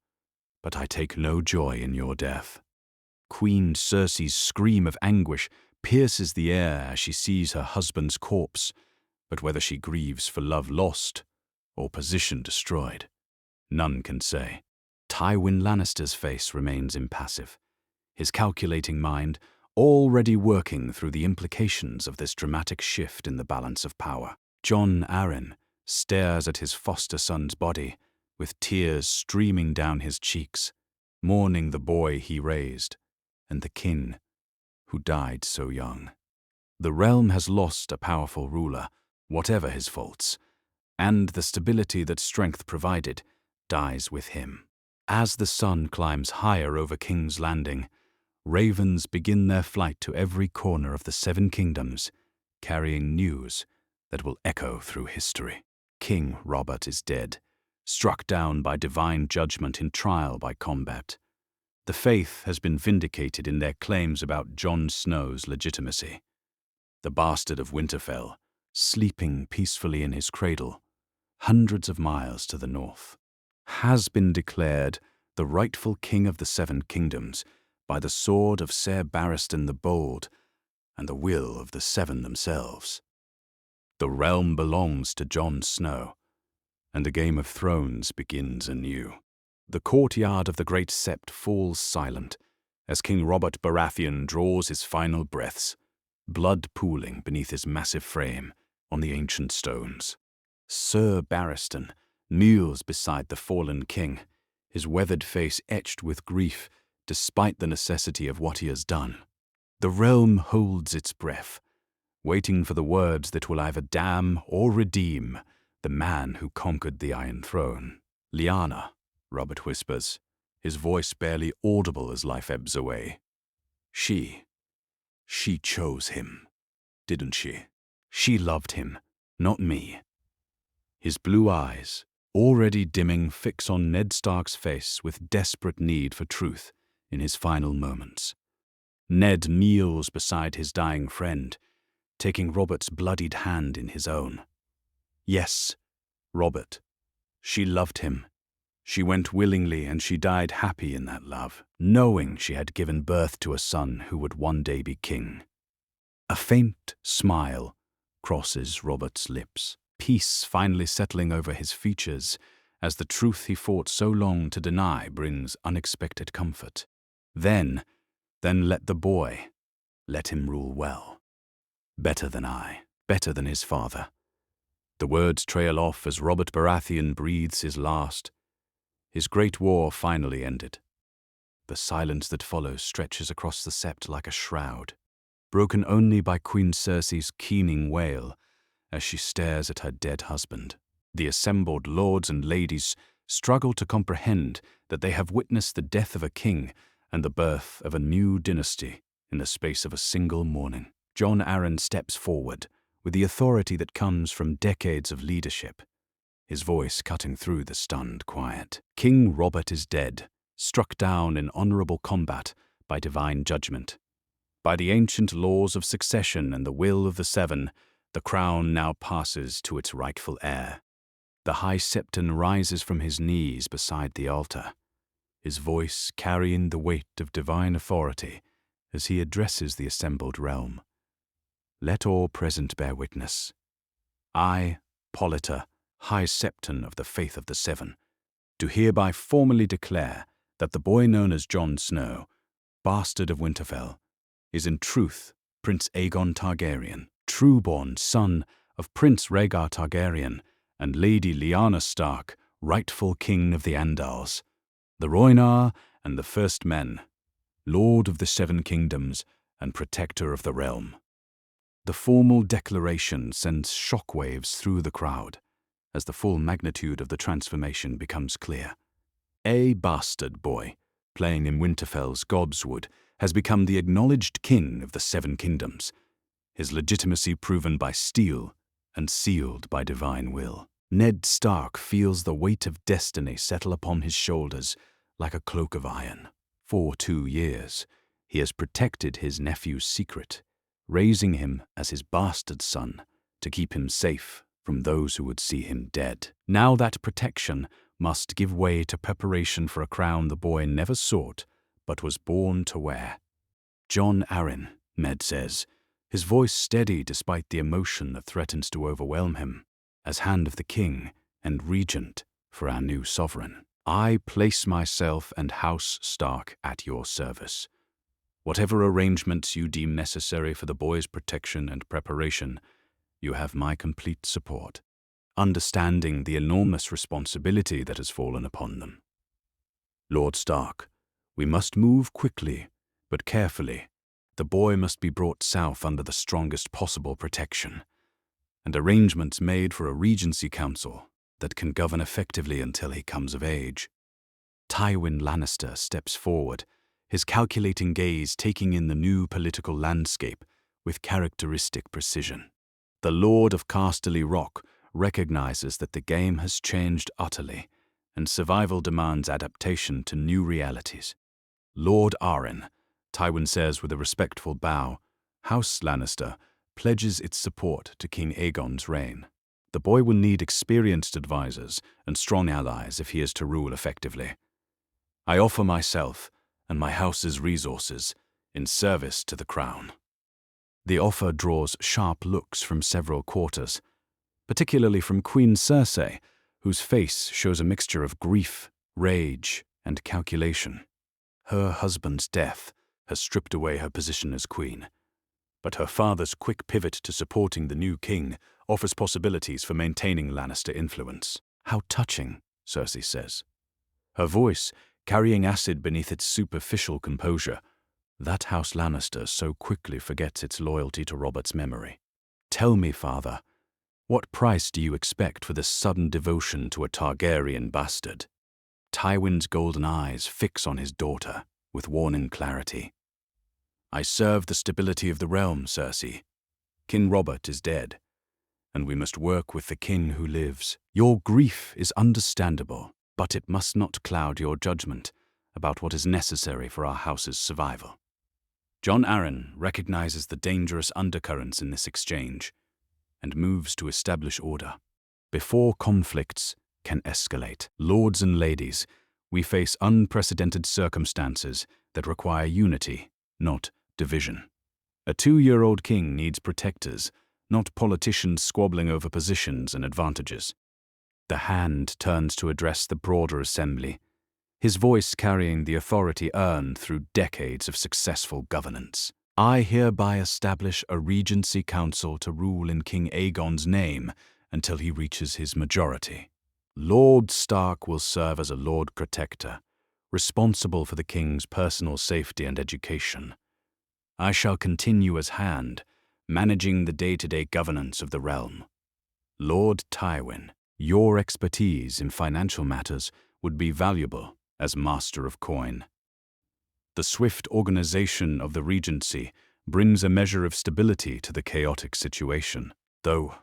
but I take no joy in your death." Queen Cersei's scream of anguish pierces the air as she sees her husband's corpse, but whether she grieves for love lost or position destroyed, none can say. Tywin Lannister's face remains impassive, his calculating mind already working through the implications of this dramatic shift in the balance of power. Jon Arryn stares at his foster son's body, with tears streaming down his cheeks, mourning the boy he raised and the kin who died so young. The realm has lost a powerful ruler, whatever his faults, and the stability that strength provided dies with him. As the sun climbs higher over King's Landing, ravens begin their flight to every corner of the Seven Kingdoms, carrying news that will echo through history. King Robert is dead, struck down by divine judgment in trial by combat. The faith has been vindicated in their claims about Jon Snow's legitimacy. The bastard of Winterfell, sleeping peacefully in his cradle, hundreds of miles to the north, has been declared the rightful king of the Seven Kingdoms by the sword of Ser Barristan the Bold and the will of the Seven themselves. The realm belongs to Jon Snow, and the Game of Thrones begins anew. The courtyard of the great Sept falls silent as King Robert Baratheon draws his final breaths, blood pooling beneath his massive frame on the ancient stones. Ser Barristan kneels beside the fallen king, his weathered face etched with grief despite the necessity of what he has done. The realm holds its breath, waiting for the words that will either damn or redeem the man who conquered the Iron Throne. "Lyanna," Robert whispers, his voice barely audible as life ebbs away. She chose him, didn't she? She loved him, not me." His blue eyes, already dimming, fix on Ned Stark's face with desperate need for truth in his final moments. Ned kneels beside his dying friend, taking Robert's bloodied hand in his own. "Yes, Robert, she loved him. She went willingly and she died happy in that love, knowing she had given birth to a son who would one day be king." A faint smile crosses Robert's lips, peace finally settling over his features as the truth he fought so long to deny brings unexpected comfort. Then let the boy, let him rule well. Better than I, better than his father. The words trail off as Robert Baratheon breathes his last. His great war finally ended. The silence that follows stretches across the Sept like a shroud, broken only by Queen Cersei's keening wail as she stares at her dead husband. The assembled lords and ladies struggle to comprehend that they have witnessed the death of a king and the birth of a new dynasty in the space of a single morning. Jon Arryn steps forward with the authority that comes from decades of leadership, his voice cutting through the stunned quiet. King Robert is dead, struck down in honorable combat by divine judgment. By the ancient laws of succession and the will of the Seven, the crown now passes to its rightful heir. The High Septon rises from his knees beside the altar, his voice carrying the weight of divine authority as he addresses the assembled realm. "Let all present bear witness. I, Politer, High Septon of the Faith of the Seven, do hereby formally declare that the boy known as Jon Snow, bastard of Winterfell, is in truth Prince Aegon Targaryen, true-born son of Prince Rhaegar Targaryen and Lady Lyanna Stark, rightful king of the Andals, the Rhoynar and the First Men, Lord of the Seven Kingdoms and protector of the realm." The formal declaration sends shockwaves through the crowd as the full magnitude of the transformation becomes clear. A bastard boy, playing in Winterfell's Godswood, has become the acknowledged king of the Seven Kingdoms, his legitimacy proven by steel and sealed by divine will. Ned Stark feels the weight of destiny settle upon his shoulders like a cloak of iron. For 2 years, he has protected his nephew's secret, raising him as his bastard son to keep him safe from those who would see him dead. Now that protection must give way to preparation for a crown the boy never sought but was born to wear. "Jon Arryn," Ned says, his voice steady despite the emotion that threatens to overwhelm him, "as hand of the king and regent for our new sovereign, I place myself and House Stark at your service. Whatever arrangements you deem necessary for the boy's protection and preparation, you have my complete support, understanding the enormous responsibility that has fallen upon them. Lord Stark, we must move quickly, but carefully. The boy must be brought south under the strongest possible protection, and arrangements made for a regency council that can govern effectively until he comes of age. Tywin Lannister steps forward, his calculating gaze taking in the new political landscape with characteristic precision. The Lord of Casterly Rock recognizes that the game has changed utterly, and survival demands adaptation to new realities. Lord Arryn, Tywin says with a respectful bow, House Lannister pledges its support to King Aegon's reign. The boy will need experienced advisors and strong allies if he is to rule effectively. I offer myself and my house's resources in service to the crown. The offer draws sharp looks from several quarters, particularly from Queen Cersei, whose face shows a mixture of grief, rage, and calculation. Her husband's death has stripped away her position as queen, but her father's quick pivot to supporting the new king offers possibilities for maintaining Lannister influence. How touching, Cersei says, her voice carrying acid beneath its superficial composure. That House Lannister so quickly forgets its loyalty to Robert's memory. Tell me, father, what price do you expect for this sudden devotion to a Targaryen bastard? Tywin's golden eyes fix on his daughter with warning clarity. I serve the stability of the realm, Cersei. King Robert is dead, and we must work with the king who lives. Your grief is understandable, but it must not cloud your judgment about what is necessary for our house's survival. Jon Arryn recognizes the dangerous undercurrents in this exchange and moves to establish order. Before conflicts can escalate, lords and ladies, we face unprecedented circumstances that require unity, not division. A 2-year-old king needs protectors, not politicians squabbling over positions and advantages. The Hand turns to address the broader assembly, his voice carrying the authority earned through decades of successful governance. I hereby establish a regency council to rule in King Aegon's name until he reaches his majority. Lord Stark will serve as a Lord Protector, responsible for the king's personal safety and education. I shall continue as Hand, managing the day-to-day governance of the realm. Lord Tywin, your expertise in financial matters would be valuable as Master of Coin. The swift organization of the Regency brings a measure of stability to the chaotic situation, though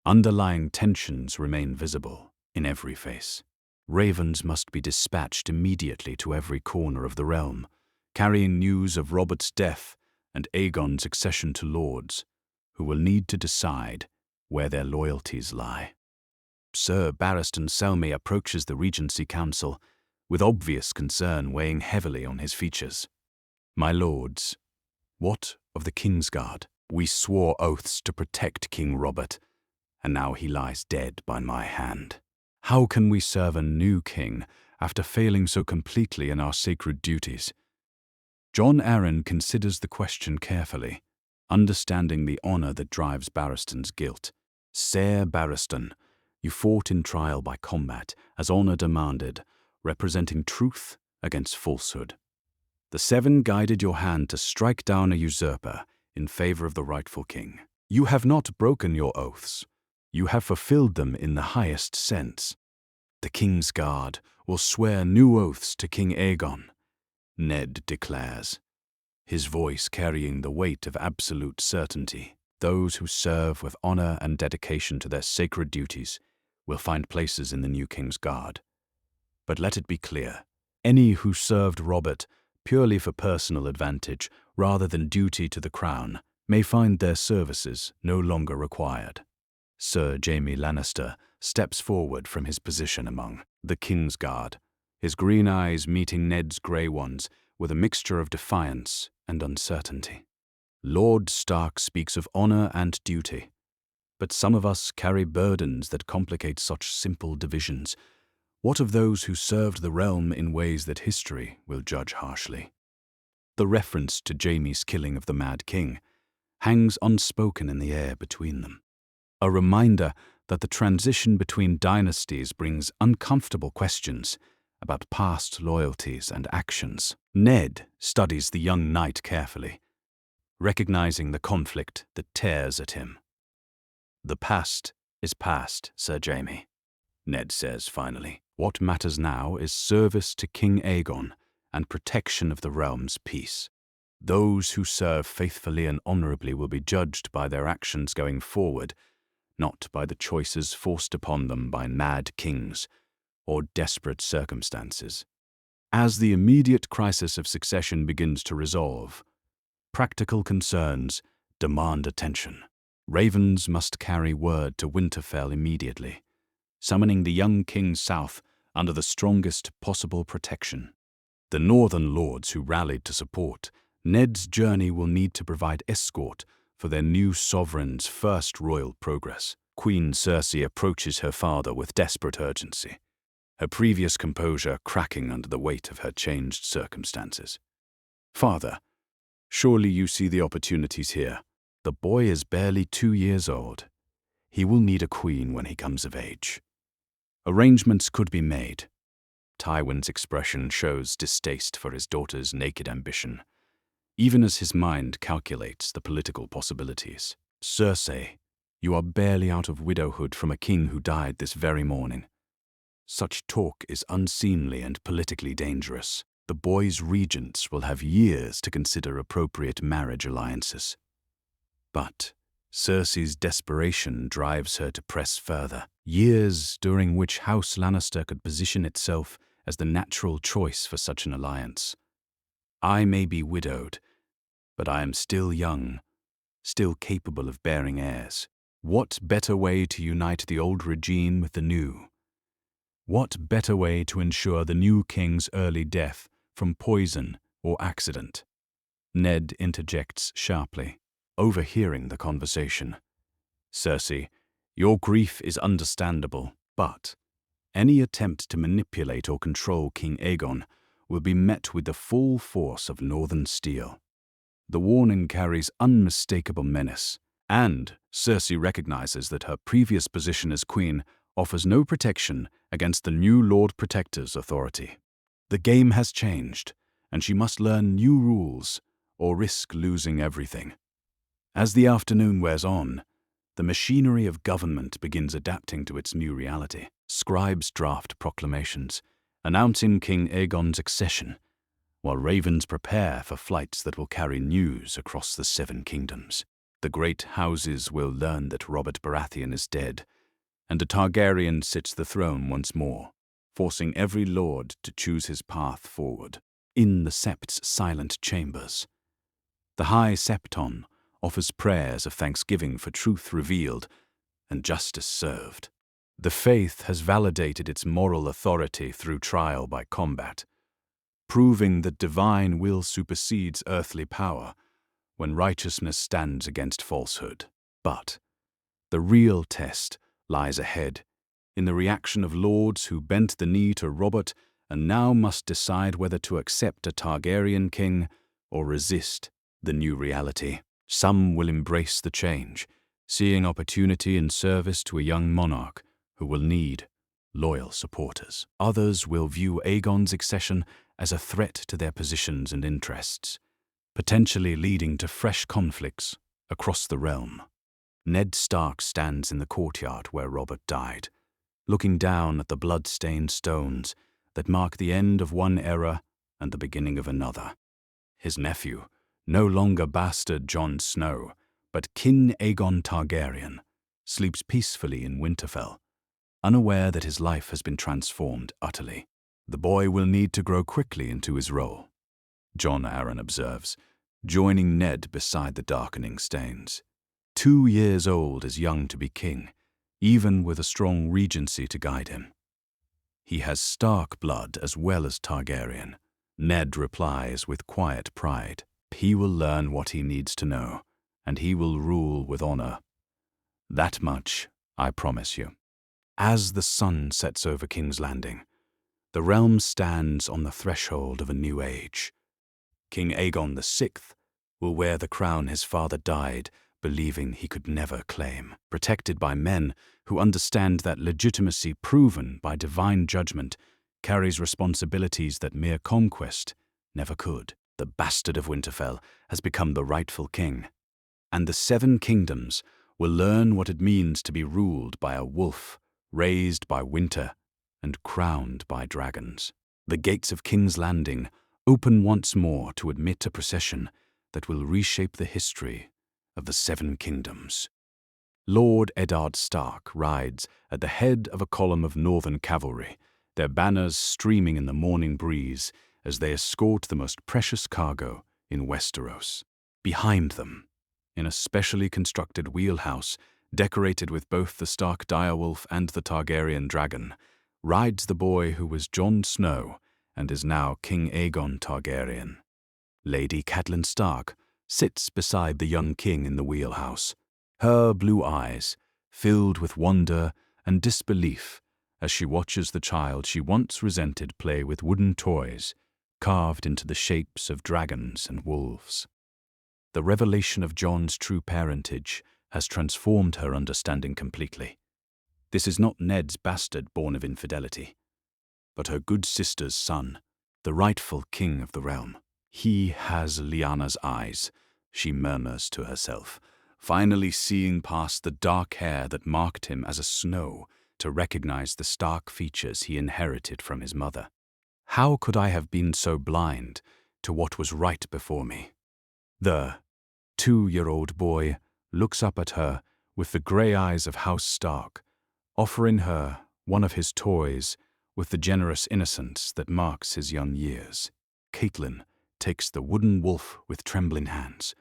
underlying tensions remain visible in every face. Ravens must be dispatched immediately to every corner of the realm, carrying news of Robert's death and Aegon's accession to lords, who will need to decide where their loyalties lie. Sir Barristan Selmy approaches the Regency Council, with obvious concern weighing heavily on his features. My lords, what of the Kingsguard? We swore oaths to protect King Robert, and now he lies dead by my hand. How can we serve a new king after failing so completely in our sacred duties? Jon Arryn considers the question carefully, understanding the honor that drives Barristan's guilt. Sir Barristan, you fought in trial by combat, as honor demanded, representing truth against falsehood. The Seven guided your hand to strike down a usurper in favor of the rightful king. You have not broken your oaths. You have fulfilled them in the highest sense. The Kingsguard will swear new oaths to King Aegon, Ned declares, his voice carrying the weight of absolute certainty. Those who serve with honor and dedication to their sacred duties will find places in the new Kingsguard. But let it be clear, any who served Robert purely for personal advantage rather than duty to the crown may find their services no longer required. Sir Jaime Lannister steps forward from his position among the Kingsguard, his green eyes meeting Ned's grey ones with a mixture of defiance and uncertainty. Lord Stark speaks of honor and duty, but some of us carry burdens that complicate such simple divisions. What of those who served the realm in ways that history will judge harshly? The reference to Jaime's killing of the Mad King hangs unspoken in the air between them, a reminder that the transition between dynasties brings uncomfortable questions about past loyalties and actions. Ned studies the young knight carefully, recognizing the conflict that tears at him. "The past is past, Sir Jaime," Ned says finally. "What matters now is service to King Aegon and protection of the realm's peace. Those who serve faithfully and honorably will be judged by their actions going forward, not by the choices forced upon them by mad kings or desperate circumstances." As the immediate crisis of succession begins to resolve, practical concerns demand attention. Ravens must carry word to Winterfell immediately, summoning the young king south under the strongest possible protection. The northern lords who rallied to support Ned's journey will need to provide escort for their new sovereign's first royal progress. Queen Cersei approaches her father with desperate urgency, her previous composure cracking under the weight of her changed circumstances. "Father, surely you see the opportunities here. The boy is barely 2 years old. He will need a queen when he comes of age. Arrangements could be made." Tywin's expression shows distaste for his daughter's naked ambition, even as his mind calculates the political possibilities. "Cersei, you are barely out of widowhood from a king who died this very morning. Such talk is unseemly and politically dangerous. The boy's regents will have years to consider appropriate marriage alliances." But Cersei's desperation drives her to press further. Years during which House Lannister could position itself as the natural choice for such an alliance. "I may be widowed, but I am still young, still capable of bearing heirs. What better way to unite the old regime with the new? What better way to ensure the new king's early death from poison or accident?" Ned interjects sharply, overhearing the conversation. "Cersei, your grief is understandable, but any attempt to manipulate or control King Aegon will be met with the full force of northern steel." The warning carries unmistakable menace, and Cersei recognizes that her previous position as queen offers no protection against the new Lord Protector's authority. The game has changed, and she must learn new rules or risk losing everything. As the afternoon wears on, the machinery of government begins adapting to its new reality. Scribes draft proclamations, announcing King Aegon's accession, while ravens prepare for flights that will carry news across the 7 kingdoms. The great houses will learn that Robert Baratheon is dead, and a Targaryen sits the throne once more, forcing every lord to choose his path forward. In the Sept's silent chambers, the High Septon offers prayers of thanksgiving for truth revealed and justice served. The faith has validated its moral authority through trial by combat, proving that divine will supersedes earthly power when righteousness stands against falsehood. But the real test lies ahead, in the reaction of lords who bent the knee to Robert and now must decide whether to accept a Targaryen king or resist the new reality. Some will embrace the change, seeing opportunity in service to a young monarch who will need loyal supporters. Others will view Aegon's accession as a threat to their positions and interests, potentially leading to fresh conflicts across the realm. Ned Stark stands in the courtyard where Robert died, looking down at the blood-stained stones that mark the end of one era and the beginning of another. His nephew, no longer bastard Jon Snow, but Kin Aegon Targaryen, sleeps peacefully in Winterfell, unaware that his life has been transformed utterly. "The boy will need to grow quickly into his role," Jon Arryn observes, joining Ned beside the darkening stains. 2 years old is young to be king, even with a strong regency to guide him. "He has Stark blood as well as Targaryen," Ned replies with quiet pride. "He will learn what he needs to know, and he will rule with honor. That much I promise you." As the sun sets over King's Landing, the realm stands on the threshold of a new age. King Aegon VI will wear the crown his father died, believing he could never claim, protected by men who understand that legitimacy proven by divine judgment carries responsibilities that mere conquest never could. The bastard of Winterfell has become the rightful king, and the 7 kingdoms will learn what it means to be ruled by a wolf, raised by winter, and crowned by dragons. The gates of King's Landing open once more to admit a procession that will reshape the history of the 7 kingdoms. Lord Eddard Stark rides at the head of a column of northern cavalry, their banners streaming in the morning breeze as they escort the most precious cargo in Westeros. Behind them, in a specially constructed wheelhouse decorated with both the Stark direwolf and the Targaryen dragon, rides the boy who was Jon Snow and is now King Aegon Targaryen. Lady Catelyn Stark sits beside the young king in the wheelhouse, her blue eyes filled with wonder and disbelief as she watches the child she once resented play with wooden toys carved into the shapes of dragons and wolves. The revelation of Jon's true parentage has transformed her understanding completely. This is not Ned's bastard born of infidelity, but her good sister's son, the rightful king of the realm. He has Lyanna's eyes, she murmurs to herself, finally seeing past the dark hair that marked him as a Snow to recognize the stark features he inherited from his mother. How could I have been so blind to what was right before me? The 2-year-old boy looks up at her with the grey eyes of House Stark, offering her one of his toys with the generous innocence that marks his young years. Catelyn takes the wooden wolf with trembling hands,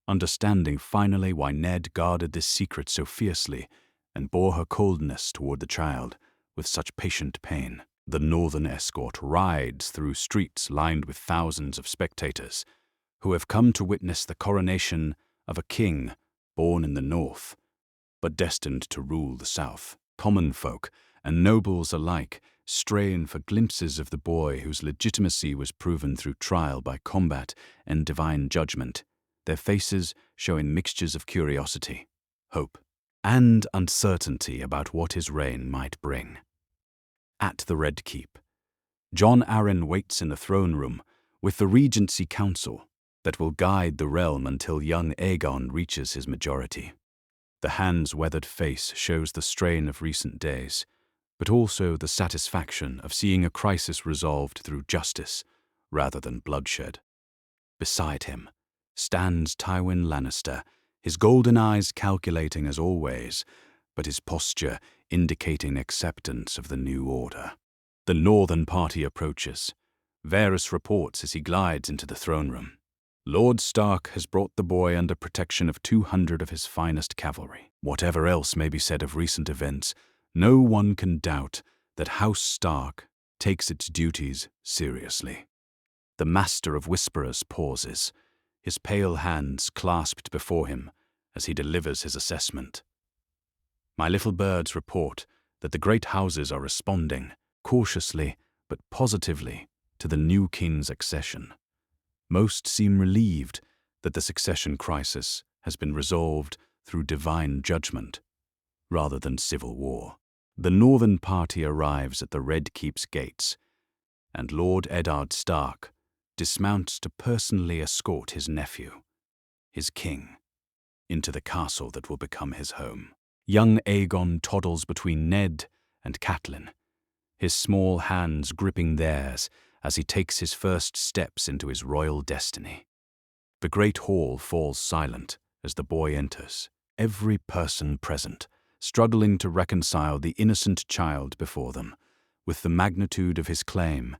understanding finally why Ned guarded this secret so fiercely and bore her coldness toward the child with such patient pain. The northern escort rides through streets lined with thousands of spectators who have come to witness the coronation of a king born in the north, but destined to rule the south. Common folk and nobles alike strain for glimpses of the boy whose legitimacy was proven through trial by combat and divine judgment, their faces showing mixtures of curiosity, hope, and uncertainty about what his reign might bring. At the Red Keep, Jon Arryn waits in the throne room with the Regency Council that will guide the realm until young Aegon reaches his majority. The hands-weathered face shows the strain of recent days, but also the satisfaction of seeing a crisis resolved through justice rather than bloodshed. Beside him stands Tywin Lannister, his golden eyes calculating as always, but his posture indicating acceptance of the new order. The northern party approaches. Varys reports as he glides into the throne room. Lord Stark has brought the boy under protection of 200 of his finest cavalry. Whatever else may be said of recent events, no one can doubt that House Stark takes its duties seriously. The Master of Whisperers pauses, his pale hands clasped before him as he delivers his assessment. My little birds report that the great houses are responding, cautiously but positively, to the new king's accession. Most seem relieved that the succession crisis has been resolved through divine judgment, rather than civil war. The northern party arrives at the Red Keep's gates, and Lord Eddard Stark dismounts to personally escort his nephew, his king, into the castle that will become his home. Young Aegon toddles between Ned and Catelyn, his small hands gripping theirs as he takes his first steps into his royal destiny. The great hall falls silent as the boy enters, every person present struggling to reconcile the innocent child before them with the magnitude of his claim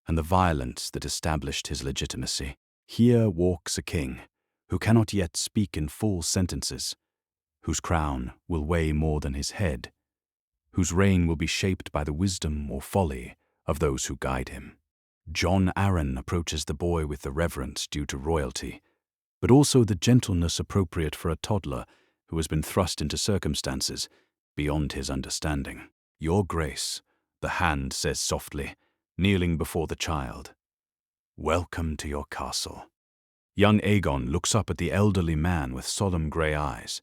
and the violence that established his legitimacy. Here walks a king who cannot yet speak in full sentences, whose crown will weigh more than his head, whose reign will be shaped by the wisdom or folly of those who guide him. Jon Arryn approaches the boy with the reverence due to royalty, but also the gentleness appropriate for a toddler who has been thrust into circumstances beyond his understanding. Your Grace, the hand says softly, kneeling before the child. Welcome to your castle. Young Aegon looks up at the elderly man with solemn grey eyes,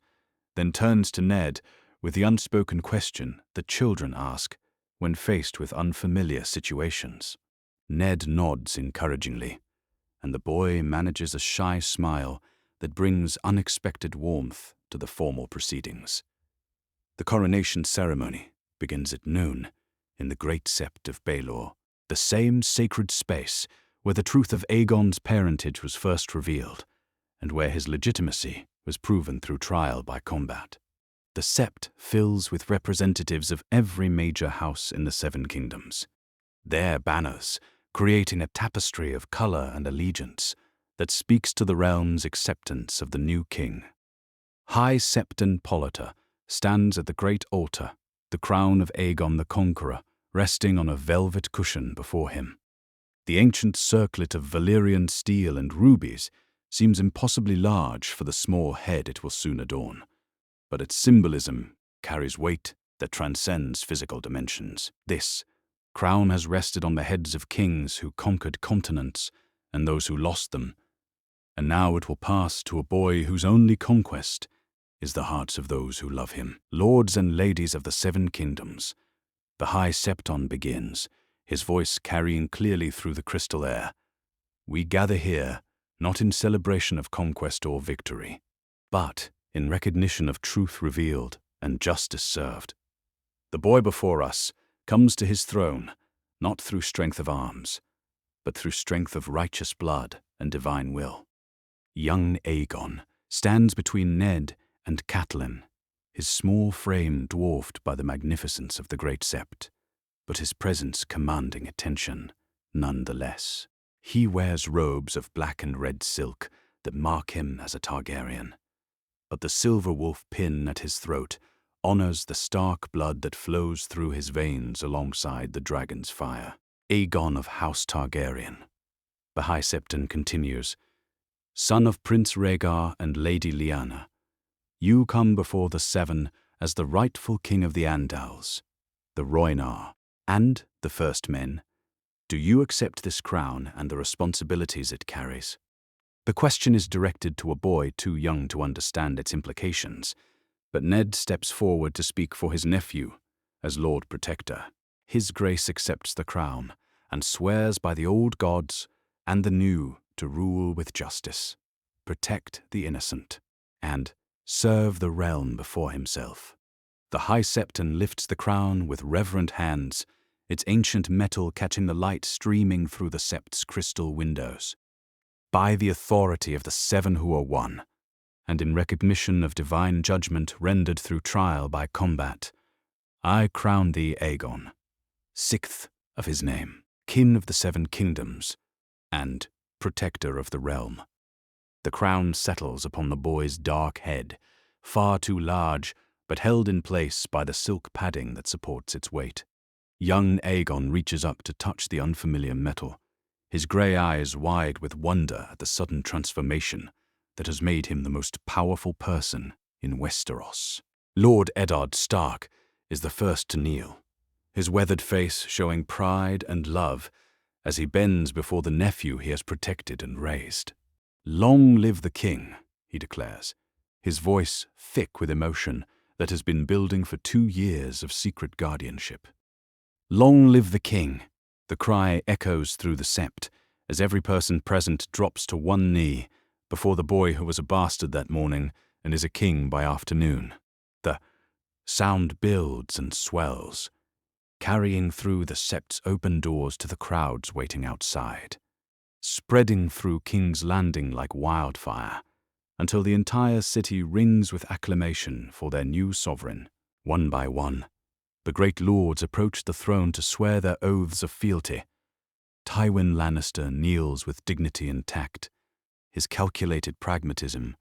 then turns to Ned with the unspoken question that children ask when faced with unfamiliar situations. Ned nods encouragingly, and the boy manages a shy smile that brings unexpected warmth to the formal proceedings. The coronation ceremony begins at noon in the Great Sept of Baelor, the same sacred space where the truth of Aegon's parentage was first revealed, and where his legitimacy was proven through trial by combat. The Sept fills with representatives of every major house in the Seven Kingdoms, their banners creating a tapestry of colour and allegiance that speaks to the realm's acceptance of the new king. High Septon Politer stands at the great altar, the crown of Aegon the Conqueror resting on a velvet cushion before him. The ancient circlet of Valyrian steel and rubies seems impossibly large for the small head it will soon adorn, but its symbolism carries weight that transcends physical dimensions. This crown has rested on the heads of kings who conquered continents and those who lost them, and now it will pass to a boy whose only conquest is the hearts of those who love him. Lords and ladies of the Seven Kingdoms, the High Septon begins, his voice carrying clearly through the crystal air. We gather here not in celebration of conquest or victory, but in recognition of truth revealed and justice served. The boy before us comes to his throne not through strength of arms, but through strength of righteous blood and divine will. Young Aegon stands between Ned and Catelyn, his small frame dwarfed by the magnificence of the Great Sept, but his presence commanding attention nonetheless. He wears robes of black and red silk that mark him as a Targaryen, but the silver wolf pin at his throat honors the stark blood that flows through his veins alongside the dragon's fire. Aegon of House Targaryen, the High Septon continues, son of Prince Rhaegar and Lady Lyanna, you come before the Seven as the rightful king of the Andals, the Rhoynar, and the First Men. Do you accept this crown and the responsibilities it carries? The question is directed to a boy too young to understand its implications, but Ned steps forward to speak for his nephew as Lord Protector. His Grace accepts the crown and swears by the old gods and the new to rule with justice, protect the innocent, and serve the realm before himself. The High Septon lifts the crown with reverent hands, its ancient metal catching the light streaming through the Sept's crystal windows. By the authority of the Seven who are one, and in recognition of divine judgment rendered through trial by combat, I crown thee Aegon, sixth of his name, kin of the Seven Kingdoms, and protector of the realm. The crown settles upon the boy's dark head, far too large, but held in place by the silk padding that supports its weight. Young Aegon reaches up to touch the unfamiliar metal, his grey eyes wide with wonder at the sudden transformation that has made him the most powerful person in Westeros. Lord Eddard Stark is the first to kneel, his weathered face showing pride and love as he bends before the nephew he has protected and raised. Long live the king, he declares, his voice thick with emotion that has been building for 2 years of secret guardianship. Long live the king, the cry echoes through the Sept as every person present drops to one knee before the boy who was a bastard that morning and is a king by afternoon. The sound builds and swells, carrying through the Sept's open doors to the crowds waiting outside, spreading through King's Landing like wildfire, until the entire city rings with acclamation for their new sovereign. One by one, the great lords approach the throne to swear their oaths of fealty. Tywin Lannister kneels with dignity and tact, his calculated pragmatism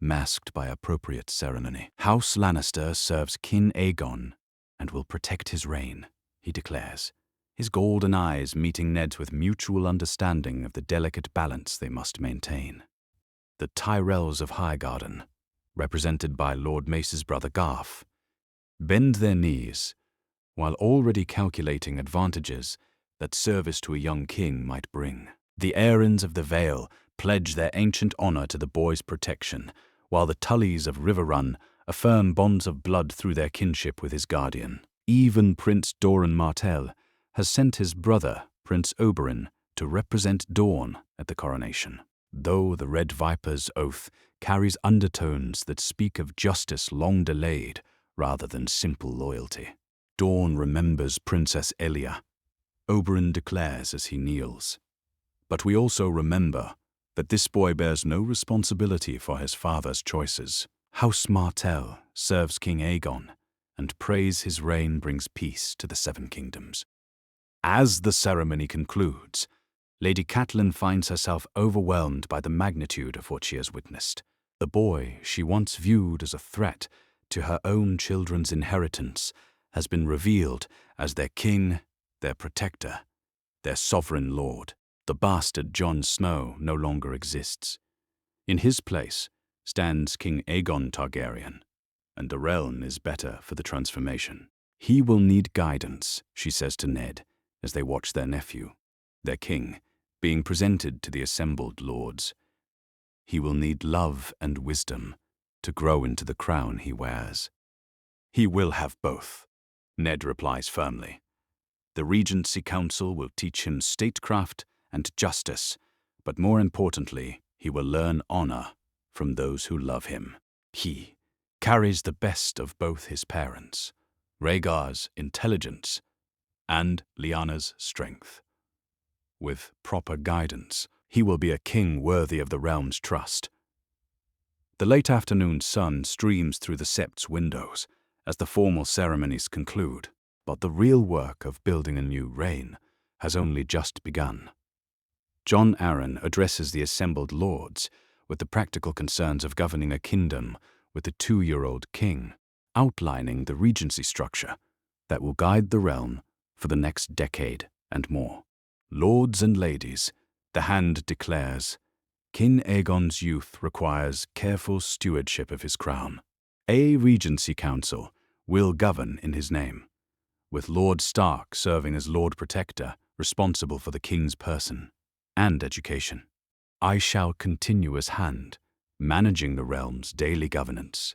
masked by appropriate ceremony. House Lannister serves King Aegon and will protect his reign, he declares, his golden eyes meeting Ned's with mutual understanding of the delicate balance they must maintain. The Tyrells of Highgarden, represented by Lord Mace's brother Garth, bend their knees while already calculating advantages that service to a young king might bring. The Aarons of the Vale pledge their ancient honor to the boy's protection, while the Tullys of Riverrun affirm bonds of blood through their kinship with his guardian. Even Prince Doran Martell has sent his brother, Prince Oberyn, to represent Dorne at the coronation. Though the Red Viper's oath carries undertones that speak of justice long delayed rather than simple loyalty. Dorne remembers Princess Elia, Oberyn declares as he kneels. But we also remember that this boy bears no responsibility for his father's choices. House Martell serves King Aegon and prays his reign brings peace to the Seven Kingdoms. As the ceremony concludes, Lady Catelyn finds herself overwhelmed by the magnitude of what she has witnessed. The boy she once viewed as a threat to her own children's inheritance has been revealed as their king, their protector, their sovereign lord. The bastard Jon Snow no longer exists. In his place stands King Aegon Targaryen, and the realm is better for the transformation. He will need guidance, she says to Ned, as they watch their nephew, their king, being presented to the assembled lords. He will need love and wisdom to grow into the crown he wears. He will have both, Ned replies firmly. The Regency Council will teach him statecraft and justice, but more importantly, he will learn honor from those who love him. He carries the best of both his parents, Rhaegar's intelligence and Lyanna's strength. With proper guidance, he will be a king worthy of the realm's trust. The late afternoon sun streams through the Sept's windows as the formal ceremonies conclude, but the real work of building a new reign has only just begun. Jon Arryn addresses the assembled lords with the practical concerns of governing a kingdom with a 2-year-old king, outlining the regency structure that will guide the realm for the next decade and more. Lords and ladies, the hand declares, King Aegon's youth requires careful stewardship of his crown. A Regency Council will govern in his name, with Lord Stark serving as Lord Protector, responsible for the king's person and education. I shall continue as hand, managing the realm's daily governance.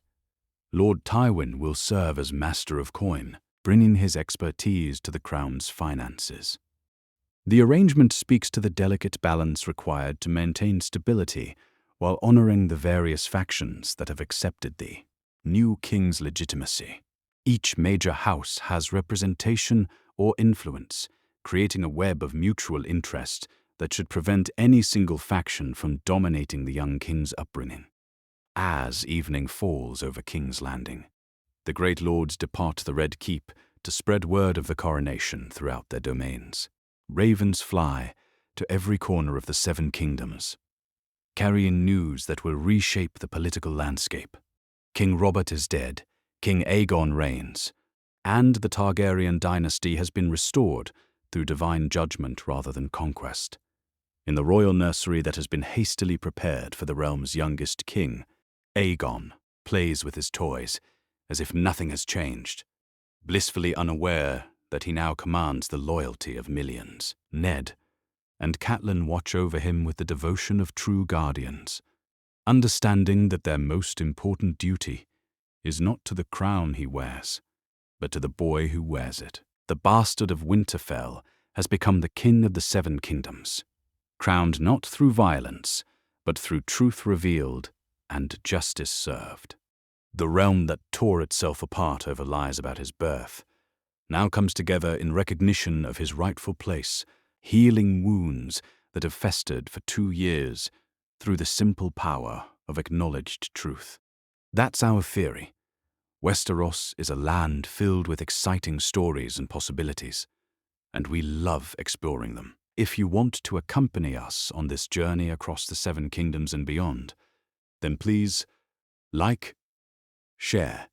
Lord Tywin will serve as Master of Coin, bringing his expertise to the crown's finances. The arrangement speaks to the delicate balance required to maintain stability while honoring the various factions that have accepted the new king's legitimacy. Each major house has representation or influence, creating a web of mutual interest that should prevent any single faction from dominating the young king's upbringing. As evening falls over King's Landing, the great lords depart the Red Keep to spread word of the coronation throughout their domains. Ravens fly to every corner of the Seven Kingdoms, carrying news that will reshape the political landscape. King Robert is dead, King Aegon reigns, and the Targaryen dynasty has been restored through divine judgment rather than conquest. In the royal nursery that has been hastily prepared for the realm's youngest king, Aegon plays with his toys as if nothing has changed, blissfully unaware that he now commands the loyalty of millions. Ned and Catelyn watch over him with the devotion of true guardians, understanding that their most important duty is not to the crown he wears, but to the boy who wears it. The bastard of Winterfell has become the king of the Seven Kingdoms, crowned not through violence, but through truth revealed and justice served. The realm that tore itself apart over lies about his birth now comes together in recognition of his rightful place, healing wounds that have festered for 2 years through the simple power of acknowledged truth. That's our theory. Westeros is a land filled with exciting stories and possibilities, and we love exploring them. If you want to accompany us on this journey across the Seven Kingdoms and beyond, then please like, share,